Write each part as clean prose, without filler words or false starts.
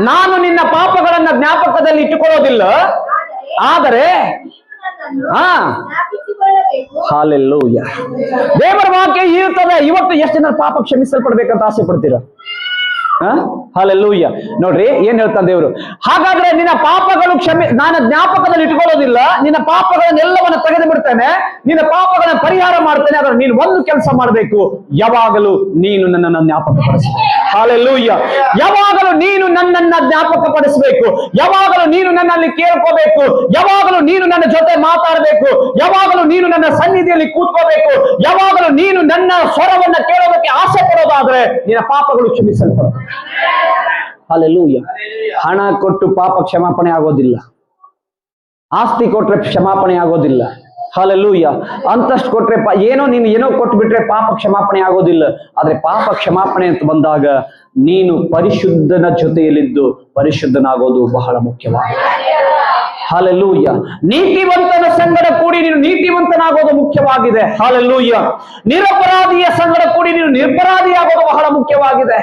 ನಾನು ನಿನ್ನ ಪಾಪಗಳನ್ನ ಜ್ಞಾಪಕದಲ್ಲಿ ಇಟ್ಟುಕೊಳ್ಳೋದಿಲ್ಲ, ಆದರೆ ಹಾಲೆಲೂಯ. ದೇವರ ವಾಕ್ಯ ಇರ್ತದೆ. ಇವತ್ತು ಎಷ್ಟು ಜನ ಪಾಪ ಕ್ಷಮಿಸಲ್ಪಡ್ಬೇಕಂತ ಆಸೆ ಪಡ್ತೀರಾ? ಹಾಲೆಲೂಯ. ನೋಡ್ರಿ ಏನ್ ಹೇಳ್ತಾನೆ ದೇವರು. ಹಾಗಾದ್ರೆ ನಿನ್ನ ಪಾಪಗಳು ನಾನು ಜ್ಞಾಪಕದಲ್ಲಿ ಇಟ್ಕೊಳ್ಳೋದಿಲ್ಲ, ನಿನ್ನ ಪಾಪಗಳನ್ನೆಲ್ಲವನ್ನ ತೆಗೆದು ಬಿಡ್ತೇನೆ, ನಿನ್ನ ಪಾಪಗಳನ್ನ ಪರಿಹಾರ ಮಾಡ್ತೇನೆ. ಆದ್ರೆ ನೀನು ಒಂದು ಕೆಲಸ ಮಾಡಬೇಕು, ಯಾವಾಗಲೂ ನೀನು ನನ್ನನ್ನು ಜ್ಞಾಪಕ ಪಡಿಸಬೇಕು. ಹಾಲೆಲೂಯ. ಯಾವಾಗಲೂ ನೀನು ನನ್ನನ್ನ ಜ್ಞಾಪಕ ಪಡಿಸಬೇಕು, ಯಾವಾಗಲೂ ನೀನು ನನ್ನಲ್ಲಿ ಕೇಳ್ಕೋಬೇಕು, ಯಾವಾಗಲೂ ನೀನು ನನ್ನ ಜೊತೆ ಮಾತಾಡಬೇಕು, ಯಾವಾಗಲೂ ನೀನು ನನ್ನ ಸನ್ನಿಧಿಯಲ್ಲಿ ಕೂತ್ಕೋಬೇಕು, ಯಾವಾಗಲೂ ನೀನು ನನ್ನ ಸ್ವರವನ್ನ ಕೇಳೋದಕ್ಕೆ ಆಸೆ ಪಡೋದಾದ್ರೆ ನಿನ್ನ ಪಾಪಗಳು ಕ್ಷಮಿಸಲ್ಪಡ್ತವೆ. ಹಾಲೆಲೂಯ. ಹಣ ಕೊಟ್ಟು ಪಾಪ ಕ್ಷಮಾಪಣೆ ಆಗೋದಿಲ್ಲ, ಆಸ್ತಿ ಕೊಟ್ರೆ ಕ್ಷಮಾಪಣೆ ಆಗೋದಿಲ್ಲ. ಹಾಲೆಲೂಯ. ಅಂತಷ್ಟು ಕೊಟ್ರೆ ನೀನು ಏನೋ ಕೊಟ್ಟು ಬಿಟ್ರೆ ಪಾಪ ಕ್ಷಮಾಪಣೆ ಆಗೋದಿಲ್ಲ. ಆದ್ರೆ ಪಾಪ ಕ್ಷಮಾಪಣೆ ಅಂತ ಬಂದಾಗ ನೀನು ಪರಿಶುದ್ಧನ ಜೊತೆಯಲ್ಲಿದ್ದು ಪರಿಶುದ್ಧನಾಗೋದು ಬಹಳ ಮುಖ್ಯವಾಗಿದೆ. ಹಾಲೆಲೂಯ. ನೀತಿವಂತನ ಸಂಗಡ ಕೂಡಿ ನೀನು ನೀತಿವಂತನಾಗೋದು ಮುಖ್ಯವಾಗಿದೆ. ಹಾಲೆಲೂಯ. ನಿರಪರಾಧಿಯ ಸಂಗಡ ಕೂಡಿ ನೀನು ನಿರಪರಾಧಿಯಾಗೋದು ಬಹಳ ಮುಖ್ಯವಾಗಿದೆ.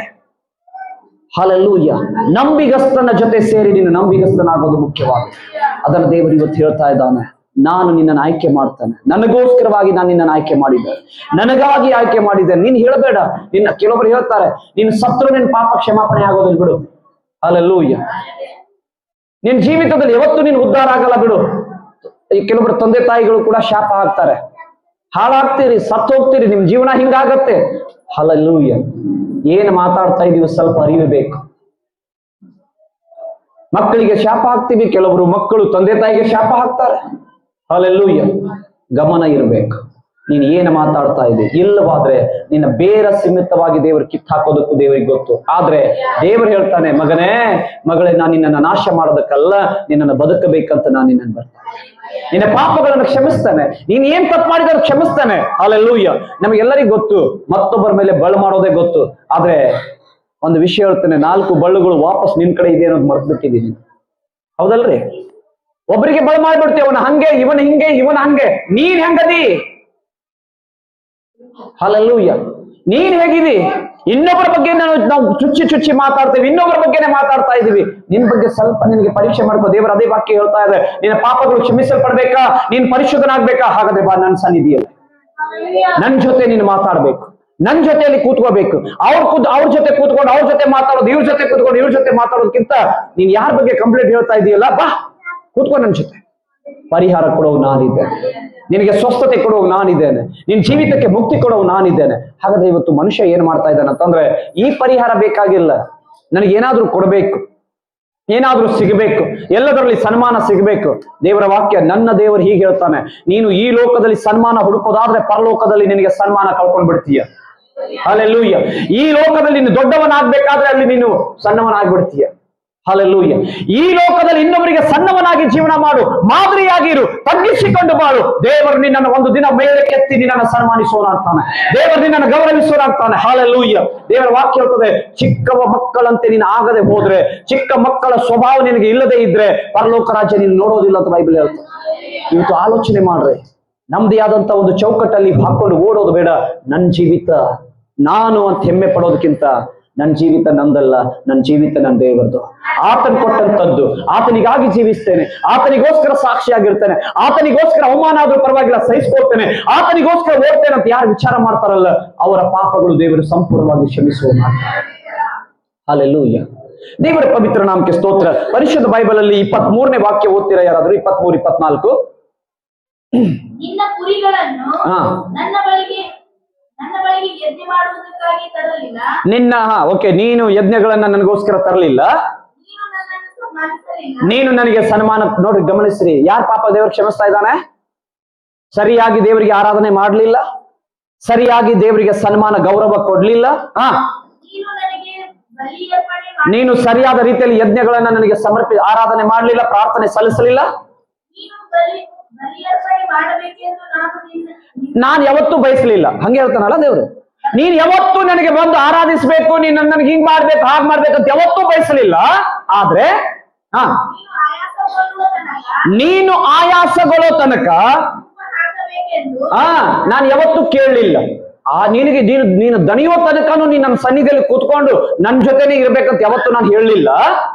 ಹಾಲೆಲೂಯ. ನಂಬಿಗಸ್ತನ ಜೊತೆ ಸೇರಿ ನೀನು ನಂಬಿಗಸ್ತನಾಗೋದು ಮುಖ್ಯವಾಗಿದೆ. ಅದನ್ನು ದೇವರು ಇವತ್ತು ಹೇಳ್ತಾ ಇದ್ದಾನೆ. ನಾನು ನಿನ್ನನ್ನು ಆಯ್ಕೆ ಮಾಡ್ತಾನೆ, ನನಗೋಸ್ಕರವಾಗಿ ನಾನು ನಿನ್ನನ್ನು ಆಯ್ಕೆ ಮಾಡಿದ್ದೆ, ನನಗಾಗಿ ಆಯ್ಕೆ ಮಾಡಿದ್ದೆ. ನೀನು ಹೇಳಬೇಡ. ಕೆಲವೊಬ್ರು ಹೇಳ್ತಾರೆ, ನೀನು ಸತ್ರು ನಿನ್ನ ಪಾಪ ಕ್ಷಮಾಪಣೆ ಆಗೋದಿಲ್ಲ ಬಿಡು. ಹಾಲೆಲೂಯ. ನಿನ್ನ ಜೀವಿತದಲ್ಲಿ ಯಾವತ್ತೂ ನೀನು ಉದ್ಧಾರ ಆಗಲ್ಲ ಬಿಡು. ಕೆಲವೊಬ್ರು ತಂದೆ ತಾಯಿಗಳು ಕೂಡ ಶಾಪ ಹಾಕ್ತಾರೆ, ಹಾಳಾಗ್ತೀರಿ, ಸತ್ತು ಹೋಗ್ತೀರಿ, ನಿಮ್ ಜೀವನ ಹಿಂಗಾಗತ್ತೆ. ಹಾಲೆಲೂಯ. ಏನು ಮಾತಾಡ್ತಾ ಇದೀವಿ ಸ್ವಲ್ಪ ಅರಿಯಬೇಕು. ಮಕ್ಕಳಿಗೆ ಶಾಪ ಹಾಕ್ತೀವಿ, ಕೆಲವರು ಮಕ್ಕಳು ತಂದೆ ತಾಯಿಗೆ ಶಾಪ ಹಾಕ್ತಾರೆ. ಹಾಲೆಲೂಯ. ಗಮನ ಇರಬೇಕು. ನೀನು ಏನು ಮಾತಾಡ್ತಾ ಇದ್ದಿ, ಇಲ್ಲವಾದ್ರೆ ನಿನ್ನ ಬೇರ ಸೀಮಿತವಾಗಿ ದೇವರು ಕಿತ್ತಾಕೋದಕ್ಕೂ ದೇವರಿಗೆ ಗೊತ್ತು. ಆದ್ರೆ ದೇವರು ಹೇಳ್ತಾನೆ, ಮಗನೇ ಮಗಳೇ, ನಾನು ನಿನ್ನನ್ನು ನಾಶ ಮಾಡೋದಕ್ಕಲ್ಲ, ನಿನ್ನನ್ನು ಬದುಕಬೇಕಂತ ನಾನು ನಿನ್ನನ್ನು ಬರ್ತಾನೆ. ನಿನ್ನ ಪಾಪಗಳನ್ನು ಕ್ಷಮಿಸ್ತಾನೆ. ನೀನ್ ಏನ್ ತಪ್ಪು ಮಾಡಿದ್ರೆ ಕ್ಷಮಿಸ್ತಾನೆ. ಹಾಲೆಲೂಯ. ನಮಗೆಲ್ಲರಿಗೂ ಗೊತ್ತು, ಮತ್ತೊಬ್ಬರ ಮೇಲೆ ಬಳ್ಳು ಮಾಡೋದೇ ಗೊತ್ತು. ಆದ್ರೆ ಒಂದು ವಿಷಯ ಹೇಳ್ತಾನೆ, 4 ಬಳ್ಳುಗಳು ವಾಪಸ್ ನಿನ್ ಕಡೆ ಇದೆ ಅನ್ನೋದು ಮರ್ತು ಬಿಟ್ಟಿದ್ದೀನಿ. ಹೌದಲ್ರಿ? ಒಬ್ಬರಿಗೆ ಬಳ್ಳು ಮಾಡ್ಬಿಡ್ತೀವಿ, ಅವನ ಹಂಗೆ, ಇವನ ಹಿಂಗೆ, ಇವನ ಹಂಗೆ. ನೀನ್ ಹೆಂಗದಿ? ಹಾಲೆಲೂಯ. ನೀನ್ ಹೇಗಿದಿ? ಇನ್ನೊಬ್ಬರ ಬಗ್ಗೆ ನಾವು ಚುಚ್ಚಿ ಮಾತಾಡ್ತೇವೆ, ಇನ್ನೊಬ್ಬರ ಬಗ್ಗೆನೆ ಮಾತಾಡ್ತಾ ಇದೀವಿ. ನಿನ್ ಬಗ್ಗೆ ಸ್ವಲ್ಪ ನಿನಗೆ ಪರೀಕ್ಷೆ ಮಾಡ್ಕೋ. ದೇವರು ಅದೇ ವಾಕ್ಯ ಹೇಳ್ತಾ ಇದೆ, ನಿನ್ನ ಪಾಪಗಳು ಕ್ಷಮಿಸಲ್ಪಡ್ಬೇಕಾ, ನೀನ್ ಪರಿಶುದ್ಧನಾಗ್ಬೇಕಾ? ಹಾಗಾದ್ರೆ ಬಾ ನನ್ನ ಸನ್ನಿಧಿಯಲ್ಲಿ, ನನ್ ಜೊತೆ ನೀನು ಮಾತಾಡ್ಬೇಕು, ನನ್ ಜೊತೆಯಲ್ಲಿ ಕೂತ್ಕೋಬೇಕು. ಅವ್ರ ಜೊತೆ ಕೂತ್ಕೊಂಡು ಅವ್ರ ಜೊತೆ ಮಾತಾಡೋದು, ಇವ್ರ ಜೊತೆ ಕೂತ್ಕೊಂಡು ಇವ್ರ ಜೊತೆ ಮಾತಾಡೋದಕ್ಕಿಂತ ನೀನ್ ಯಾರ ಬಗ್ಗೆ ಕಂಪ್ಲೇಂಟ್ ಹೇಳ್ತಾ ಇದೆಯಲ್ಲ, ಬಾ ಕೂತ್ಕೊಂಡು ನನ್ ಜೊತೆ. ಪರಿಹಾರ ಕೊಡೋವು ನಾನಿದ್ದೇನೆ, ನಿನಗೆ ಸ್ವಸ್ಥತೆ ಕೊಡೋವು ನಾನಿದ್ದೇನೆ, ನಿನ್ ಜೀವಿತಕ್ಕೆ ಮುಕ್ತಿ ಕೊಡೋವು ನಾನಿದ್ದೇನೆ. ಹಾಗಾದ್ರೆ ಇವತ್ತು ಮನುಷ್ಯ ಏನ್ ಮಾಡ್ತಾ ಇದ್ದಾನೆ ಅಂತಂದ್ರೆ, ಈ ಪರಿಹಾರ ಬೇಕಾಗಿಲ್ಲ, ನನಗೇನಾದ್ರೂ ಕೊಡಬೇಕು, ಏನಾದ್ರೂ ಸಿಗಬೇಕು, ಎಲ್ಲದರಲ್ಲಿ ಸನ್ಮಾನ ಸಿಗಬೇಕು. ದೇವರ ವಾಕ್ಯ, ನನ್ನ ದೇವರು ಹೀಗೆ ಹೇಳ್ತಾನೆ, ನೀನು ಈ ಲೋಕದಲ್ಲಿ ಸನ್ಮಾನ ಹುಡುಕೋದಾದ್ರೆ ಪರಲೋಕದಲ್ಲಿ ನಿನಗೆ ಸನ್ಮಾನ ಕಳ್ಕೊಂಡ್ ಬಿಡ್ತೀಯ. ಹಾಲೆಲೂಯ. ಈ ಲೋಕದಲ್ಲಿ ನೀನು ದೊಡ್ಡವನಾಗ್ಬೇಕಾದ್ರೆ ಅಲ್ಲಿ ನೀನು ಸಣ್ಣವನಾಗ್ಬಿಡ್ತೀಯ. ಹಾಲೆಲೂಯ. ಈ ಲೋಕದಲ್ಲಿ ಇನ್ನೊಬ್ಬರಿಗೆ ಸಣ್ಣವನಾಗಿ ಜೀವನ ಮಾಡು, ಮಾದರಿಯಾಗಿರು, ತಗ್ಗಿಸಿಕೊಂಡು ಬಾಳು. ದೇವರು ನಿನ್ನನ್ನು ಒಂದು ದಿನ ಮೇಲೆ ಕೆತ್ತಿ ನಿನ್ನನ್ನು ಸನ್ಮಾನಿಸೋಣ ಅಂತಾನೆ, ದೇವರು ನಿನ್ನನ್ನು ಗೌರವಿಸೋಣ ಅಂತಾನೆ. ಹಾಲೆಲೂಯ. ದೇವರ ವಾಕ್ಯ ಹೇಳ್ತದೆ, ಚಿಕ್ಕ ಮಕ್ಕಳಂತೆ ನೀನು ಆಗದೆ ಹೋದ್ರೆ, ಚಿಕ್ಕ ಮಕ್ಕಳ ಸ್ವಭಾವ ನಿನಗೆ ಇಲ್ಲದೆ ಇದ್ರೆ ಪರಲೋಕ ರಾಜ್ಯ ನೀನು ನೋಡೋದಿಲ್ಲ ಅಂತ ಬೈಬಲ್ ಹೇಳ್ತದೆ. ಇವತ್ತು ಆಲೋಚನೆ ಮಾಡ್ರಿ, ನಮ್ದೇ ಆದಂತ ಒಂದು ಚೌಕಟ್ಟಲ್ಲಿ ಹಾಕೊಂಡು ಓಡೋದು ಬೇಡ. ನನ್ನ ಜೀವಿತ ನಾನು ಅಂತ ಹೆಮ್ಮೆ ಪಡೋದಕ್ಕಿಂತ ನನ್ನ ಜೀವಿತ ನಂದಲ್ಲ, ನನ್ನ ಜೀವಿತ ನನ್ನ ದೇವರದು. ಆತನ ಕೊಟ್ಟಂತದ್ದು, ಆತನಿಗಾಗಿ ಜೀವಿಸ್ತೇನೆ, ಆತನಿಗೋಸ್ಕರ ಸಾಕ್ಷಿಯಾಗಿರ್ತೇನೆ, ಆತನಿಗೋಸ್ಕರ ಅವಮಾನ ಆದ್ರೂ ಪರವಾಗಿಲ್ಲ ಸಹಿಸ್ಕೊಳ್ತೇನೆ, ಆತನಿಗೋಸ್ಕರ ಓಡ್ತೇನೆ ಅಂತ ಯಾರು ವಿಚಾರ ಮಾಡ್ತಾರಲ್ಲ, ಅವರ ಪಾಪಗಳು ದೇವರು ಸಂಪೂರ್ಣವಾಗಿ ಕ್ಷಮಿಸುವ ಮಾಡ್ತಾರೆ. ಹಾಲೆಲೂಯ. ದೇವರ ಪವಿತ್ರ ನಾಮಕ್ಕೆ ಸ್ತೋತ್ರ. ಪರಿಶುದ್ಧ ಬೈಬಲ್ ಅಲ್ಲಿ 23ನೇ ವಾಕ್ಯ ಓದ್ತೀರಾ ಯಾರಾದ್ರೂ? 23, 24. ನಿನ್ನ ಕುರಿಗಳನ್ನು ನನ್ನ ಬಳಿಗೆ ಯಜ್ಞ ಮಾಡುವುದಕ್ಕಾಗಿ ತರಲಿಲ್ಲ. ಓಕೆ, ನೀನು ಯಜ್ಞಗಳನ್ನ ನನಗೋಸ್ಕರ ತರಲಿಲ್ಲ, ನೀನು ನನಗೆ ಸನ್ಮಾನ. ನೋಡ್ರಿ, ಗಮನಿಸ್ರಿ, ಯಾರ ಪಾಪ ದೇವರು ಕ್ಷಮಿಸ್ತಾ ಇದ್ದಾನೆ? ಸರಿಯಾಗಿ ದೇವರಿಗೆ ಆರಾಧನೆ ಮಾಡಲಿಲ್ಲ, ಸರಿಯಾಗಿ ದೇವರಿಗೆ ಸನ್ಮಾನ ಗೌರವ ಕೊಡ್ಲಿಲ್ಲ, ನೀನು ಸರಿಯಾದ ರೀತಿಯಲ್ಲಿ ಯಜ್ಞಗಳನ್ನ ನನಗೆ ಆರಾಧನೆ ಮಾಡಲಿಲ್ಲ, ಪ್ರಾರ್ಥನೆ ಸಲ್ಲಿಸಲಿಲ್ಲ. ನಾನು ಯಾವತ್ತೂ ಬಯಸಲಿಲ್ಲ. ಹಂಗೆ ಹೇಳ್ತಾನಲ್ಲ ದೇವರು, ನೀನ್ ಯಾವತ್ತೂ ನನಗೆ ಬಂದು ಆರಾಧಿಸ್ಬೇಕು, ನೀನ್ ನನಗೆ ಹಿಂಗ್ ಮಾಡ್ಬೇಕು ಹಾಗ್ ಮಾಡ್ಬೇಕಂತ ಯಾವತ್ತೂ ಬಯಸಲಿಲ್ಲ. ಆದ್ರೆ ನೀನು ಆಯಾಸಗೊಳ್ಳೋ ತನಕ ನಾನು ಯಾವತ್ತೂ ಕೇಳಲಿಲ್ಲ. ನೀನು ದಣಿಯೋ ತನಕನು ನೀನ್ ನನ್ನ ಸನ್ನಿಧಿಯಲ್ಲಿ ಕೂತ್ಕೊಂಡು ನನ್ನ ಜೊತೆನೆ ಇರ್ಬೇಕಂತ ಯಾವತ್ತು ನಾನು ಹೇಳಲಿಲ್ಲ.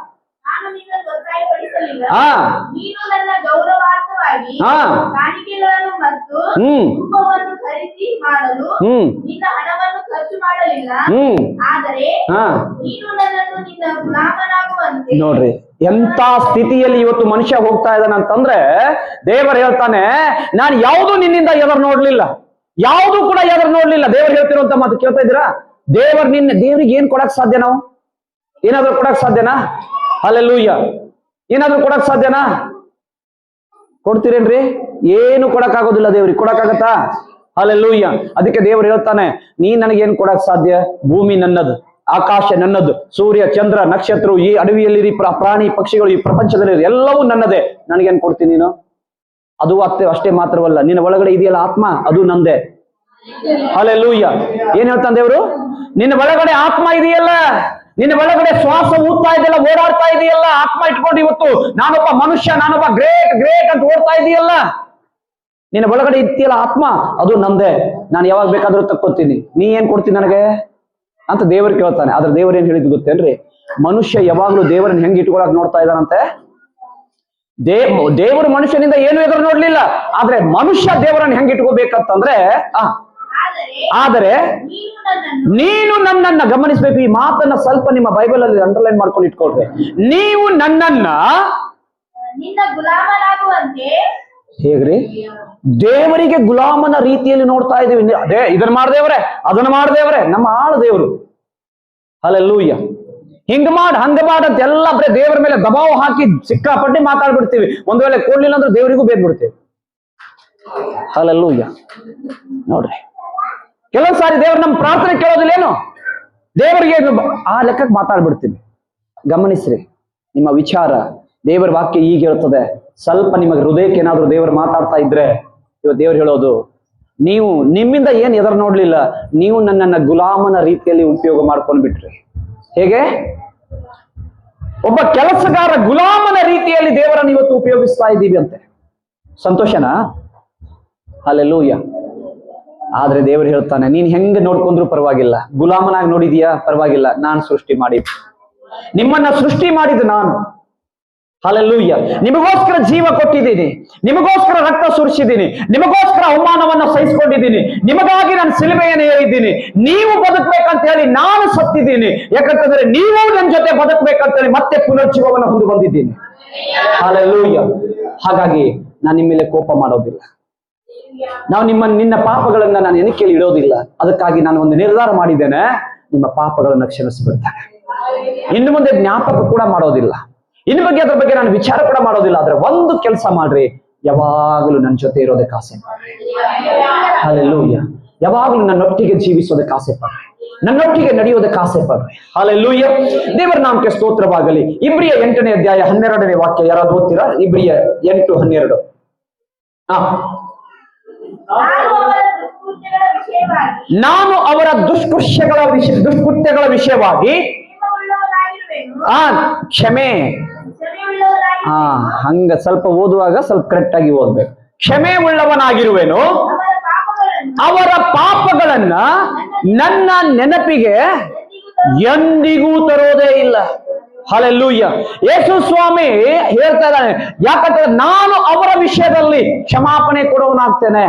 ನಾನು ನಿನ್ನನ್ನು ಒತ್ತಾಯಪಡಿಸಲಿಲ್ಲ. ಹಾ ನೀನು ನನ್ನ ಗೌರವಾರ್ಥವಾಗಿ ಹಾ ಕಾಣಿಕೆಗಳನ್ನು ಮತ್ತು ಧೂಪವನ್ನು ಖರೀದಿ ಮಾಡಲು ನಿನ್ನ ಹಣವನ್ನು ಖರ್ಚು ಮಾಡಲಿಲ್ಲ. ಆದರೆ ನೀನು ನನ್ನನ್ನು ನಿನ್ನ ಗುಲಾಮನಾಗುವಂತೆ. ನೋಡ್ರಿ ಎಂತ ಸ್ಥಿತಿಯಲ್ಲಿ ಇವತ್ತು ಮನುಷ್ಯ ಹೋಗ್ತಾ ಇದ್ದಾನಂತಂದ್ರೆ, ದೇವರು ಹೇಳ್ತಾನೆ, ನಾನು ಯಾವುದು ನಿನ್ನಿಂದ ಎದುರು ನೋಡ್ಲಿಲ್ಲ, ಯಾವುದು ಕೂಡ ಎದುರು ನೋಡ್ಲಿಲ್ಲ. ದೇವರು ಹೇಳ್ತಿರುವಂತ ಮಾತು ಕೇಳ್ತಾ ಇದ್ದೀರಾ? ದೇವರಿಗೆ ಏನ್ ಕೊಡಕ್ ಸಾಧ್ಯ? ನಾವು ಏನಾದ್ರೂ ಕೊಡಕ್ ಸಾಧ್ಯನಾ? ಹಲ್ಲೆಲೂಯಾ. ಏನಾದ್ರೂ ಕೊಡಕ್ ಸಾಧ್ಯನಾ? ಕೊಡ್ತೀರೇನ್ರಿ? ಏನು ಕೊಡಕ್ ಆಗೋದಿಲ್ಲ. ದೇವ್ರಿಗೆ ಕೊಡಕ್ಕಾಗತ್ತಾ? ಹಲ್ಲೆಲೂಯಾ. ಅದಕ್ಕೆ ದೇವರು ಹೇಳ್ತಾನೆ, ನೀನ್ ನನಗೇನ್ ಕೊಡಕ್ ಸಾಧ್ಯ? ಭೂಮಿ ನನ್ನದು, ಆಕಾಶ ನನ್ನದು, ಸೂರ್ಯ ಚಂದ್ರ ನಕ್ಷತ್ರ, ಈ ಅಡವಿಯಲ್ಲಿ ಪ್ರಾಣಿ ಪಕ್ಷಿಗಳು, ಈ ಪ್ರಪಂಚದಲ್ಲಿ ಎಲ್ಲವೂ ನನ್ನದೇ. ನನಗೇನ್ ಕೊಡ್ತೀನಿ ನೀನು? ಅದು ಅಷ್ಟೇ ಮಾತ್ರವಲ್ಲ, ನಿನ್ನ ಒಳಗಡೆ ಇದೆಯಲ್ಲ ಆತ್ಮ, ಅದು ನಂದೇ. ಹಲ್ಲೆಲೂಯಾ. ಏನ್ ಹೇಳ್ತಾನೆ ದೇವರು? ನಿನ್ನ ಒಳಗಡೆ ಆತ್ಮ ಇದೆಯಲ್ಲ, ನಿನ್ನ ಒಳಗಡೆ ಶ್ವಾಸ ಊದ್ತಾ ಇದೆಯಲ್ಲ, ಓಡಾಡ್ತಾ ಇದೆಯಲ್ಲ, ಆತ್ಮ ಇಟ್ಕೊಂಡು ಇವತ್ತು ನಾನೊಬ್ಬ ಮನುಷ್ಯ, ನಾನೊಬ್ಬ ಗ್ರೇಟ್ ಅಂತ ಓಡ್ತಾ ಇದೆಯಲ್ಲ, ನಿನ್ನ ಒಳಗಡೆ ಇರ್ತೀಯಲ್ಲ ಆತ್ಮ, ಅದು ನಂದೇ. ನಾನು ಯಾವಾಗ ಬೇಕಾದ್ರೂ ತಕ್ಕೊತೀನಿ. ನೀ ಏನ್ ಕೊಡ್ತೀನಿ ನನಗೆ ಅಂತ ದೇವರು ಕೇಳ್ತಾನೆ. ಆದ್ರೆ ದೇವರು ಏನ್ ಹೇಳಿದ್ ಗೊತ್ತೇನ್ರಿ? ಮನುಷ್ಯ ಯಾವಾಗ್ಲೂ ದೇವರನ್ನ ಹೆಂಗ್ ಇಟ್ಕೊಳಕ್ ನೋಡ್ತಾ ಇದ್ದಾನಂತೆ. ದೇವರು ಮನುಷ್ಯನಿಂದ ಏನು ಎದುರು ನೋಡ್ಲಿಲ್ಲ, ಆದ್ರೆ ಮನುಷ್ಯ ದೇವರನ್ನ ಹೆಂಗ್ ಇಟ್ಕೋಬೇಕಂತಂದ್ರೆ, ಆದರೆ ನೀನು ನನ್ನನ್ನ ಗಮನಿಸಬೇಕು. ಈ ಮಾತನ್ನ ಸ್ವಲ್ಪ ನಿಮ್ಮ ಬೈಬಲ್ ಅಲ್ಲಿ ಅಂಡರ್ಲೈನ್ ಮಾಡ್ಕೊಂಡು ಇಟ್ಕೊಳ್ರಿ. ನೀವು ನನ್ನನ್ನ ನಿನ್ನ ಗುಲಾಮನಾಗುವಂತೆ. ಹೇಗ್ರಿ? ದೇವರಿಗೆ ಗುಲಾಮನ ರೀತಿಯಲ್ಲಿ ನೋಡ್ತಾ ಇದೀವಿ. ಇದನ್ನ ಮಾಡ್ದೇವ್ರೆ, ಅದನ್ನ ಮಾಡ್ದೇವ್ರೆ, ನಮ್ಮ ಆಳ ದೇವರು. ಹಲ್ಲೆಲೂಯಾ. ಹಿಂಗ ಹಂಗ ಮಾಡಂತ ಎಲ್ಲ ಬರೀ ದೇವರ ಮೇಲೆ ದಬಾವ್ ಹಾಕಿ ಸಿಕ್ಕಾಪಟ್ಟಿ ಮಾತಾಡ್ಬಿಡ್ತೀವಿ. ಒಂದ್ ವೇಳೆ ಕೊಡ್ಲಿಲ್ಲ ಅಂದ್ರೆ ದೇವರಿಗೂ ಬೇದ್ ಬಿಡ್ತೀವಿ. ಹಲ್ಲೆಲೂಯಾ. ನೋಡ್ರಿ, ಕೆಲವೊಂದ್ ಸಾರಿ ದೇವ್ರ ನಮ್ಮ ಪ್ರಾರ್ಥನೆ ಕೇಳೋದಿಲ್ಲ, ಏನು ದೇವರಿಗೆ ಆ ಲೆಕ್ಕಕ್ಕೆ ಮಾತಾಡ್ಬಿಡ್ತೀವಿ. ಗಮನಿಸ್ರಿ, ನಿಮ್ಮ ವಿಚಾರ ದೇವರ ವಾಕ್ಯ ಈಗ ಹೇಳ್ತದೆ. ಸ್ವಲ್ಪ ನಿಮಗೆ ಹೃದಯಕ್ಕೆ ಏನಾದ್ರು ದೇವರು ಮಾತಾಡ್ತಾ ಇದ್ರೆ, ಇವತ್ತು ದೇವ್ರು ಹೇಳೋದು, ನೀವು ನಿಮ್ಮಿಂದ ಏನ್ ಎದುರು ನೋಡ್ಲಿಲ್ಲ, ನೀವು ನನ್ನನ್ನ ಗುಲಾಮನ ರೀತಿಯಲ್ಲಿ ಉಪಯೋಗ ಮಾಡ್ಕೊಂಡು ಬಿಟ್ರಿ. ಹೇಗೆ? ಒಬ್ಬ ಕೆಲಸಗಾರ ಗುಲಾಮನ ರೀತಿಯಲ್ಲಿ ದೇವರನ್ನು ಇವತ್ತು ಉಪಯೋಗಿಸ್ತಾ ಇದ್ದೀವಿ ಅಂತೆ. ಸಂತೋಷನಾ? ಹಲ್ಲೆಲೂಯಾ. ಆದ್ರೆ ದೇವರು ಹೇಳ್ತಾನೆ, ನೀನ್ ಹೆಂಗ್ ನೋಡ್ಕೊಂಡ್ರು ಪರವಾಗಿಲ್ಲ, ಗುಲಾಮನಾಗಿ ನೋಡಿದೀಯಾ ಪರವಾಗಿಲ್ಲ, ನಾನ್ ಸೃಷ್ಟಿ ಮಾಡಿ, ನಿಮ್ಮನ್ನ ಸೃಷ್ಟಿ ಮಾಡಿದ್ದು ನಾನು. ಹಲ್ಲೆಲೂಯಾ. ನಿಮಗೋಸ್ಕರ ಜೀವ ಕೊಟ್ಟಿದ್ದೀನಿ, ನಿಮಗೋಸ್ಕರ ರಕ್ತ ಸುರಿಸಿದ್ದೀನಿ, ನಿಮಗೋಸ್ಕರ ಅವಮಾನವನ್ನ ಸಹಿಸಿಕೊಂಡಿದ್ದೀನಿ, ನಿಮಗಾಗಿ ನಾನು ಸಿಲುಬೆಯನ್ನು ಏರಿದ್ದೀನಿ. ನೀವು ಬದುಕ್ಬೇಕಂತ ಹೇಳಿ ನಾನು ಸತ್ತಿದ್ದೀನಿ. ಯಾಕಂತಂದ್ರೆ ನೀವು ನನ್ನ ಜೊತೆ ಬದುಕ್ಬೇಕಂತ ಹೇಳಿ ಮತ್ತೆ ಪುನರ್ಜೀವವನ್ನು ಹೊಂದಿ ಬಂದಿದ್ದೀನಿ. ಹಲ್ಲೆಲೂಯಾ. ಹಾಗಾಗಿ ನಾನು ನಿಮ್ಮ ಮೇಲೆ ಕೋಪ ಮಾಡೋದಿಲ್ಲ. ನಾವು ನಿನ್ನ ಪಾಪಗಳನ್ನ ನಾನು ಎಣಿಕೆಯಲ್ಲಿ ಇಡೋದಿಲ್ಲ. ಅದಕ್ಕಾಗಿ ನಾನು ಒಂದು ನಿರ್ಧಾರ ಮಾಡಿದ್ದೇನೆ, ನಿಮ್ಮ ಪಾಪಗಳನ್ನ ಕ್ಷಮಿಸಿಬಿಡ್ತಾನೆ. ಇನ್ನು ಮುಂದೆ ಜ್ಞಾಪಕ ಕೂಡ ಮಾಡೋದಿಲ್ಲ, ಇನ್ನು ಅದ್ರ ಬಗ್ಗೆ ನಾನು ವಿಚಾರ ಕೂಡ ಮಾಡೋದಿಲ್ಲ. ಆದ್ರೆ ಒಂದು ಕೆಲಸ ಮಾಡ್ರಿ, ಯಾವಾಗಲೂ ನನ್ನ ಜೊತೆ ಇರೋದಕ್ಕೆ ಆಸೆ ಪಡ್ರಿ. ಹಲ್ಲೆಲೂಯಾ. ಯಾವಾಗಲೂ ನನ್ನೊಟ್ಟಿಗೆ ಜೀವಿಸೋದಕ್ಕೆ ಆಸೆ ಪಡ್ರಿ, ನನ್ನೊಟ್ಟಿಗೆ ನಡೆಯೋದಕ್ಕೆ ಆಸೆ ಪಡ್ರಿ. ಹಲ್ಲೆಲೂಯಾ. ದೇವರ ನಾಮಕ್ಕೆ ಸ್ತೋತ್ರವಾಗಲಿ. ಇಬ್ರಿಯ 8ನೇ ಅಧ್ಯಾಯ 12ನೇ ವಾಕ್ಯ ಯಾರಾದ್ರೂ ಓದ್ತೀರಾ? ಇಬ್ರಿಯ 8:12. ನಾನು ಅವರ ದುಷ್ಕೃತ್ಯಗಳ ವಿಷಯವಾಗಿ ಕ್ಷಮೆ. ಹಂಗ ಸ್ವಲ್ಪ ಓದುವಾಗ ಸ್ವಲ್ಪ ಕರೆಕ್ಟ್ ಆಗಿ ಓದ್ಬೇಕು. ಕ್ಷಮೆ ಉಳ್ಳವನಾಗಿರುವೆನು, ಅವರ ಪಾಪಗಳನ್ನ ನನ್ನ ನೆನಪಿಗೆ ಎಂದಿಗೂ ತರೋದೇ ಇಲ್ಲ. ಹಲ್ಲೆಲೂಯಾ. ಯೇಸು ಸ್ವಾಮಿ ಹೇಳ್ತಾ ಇದ್ದಾನೆ, ಯಾಕಂತಂದ್ರೆ ನಾನು ಅವರ ವಿಷಯದಲ್ಲಿ ಕ್ಷಮಾಪಣೆ ಕೊಡೋನಾಗ್ತೇನೆ.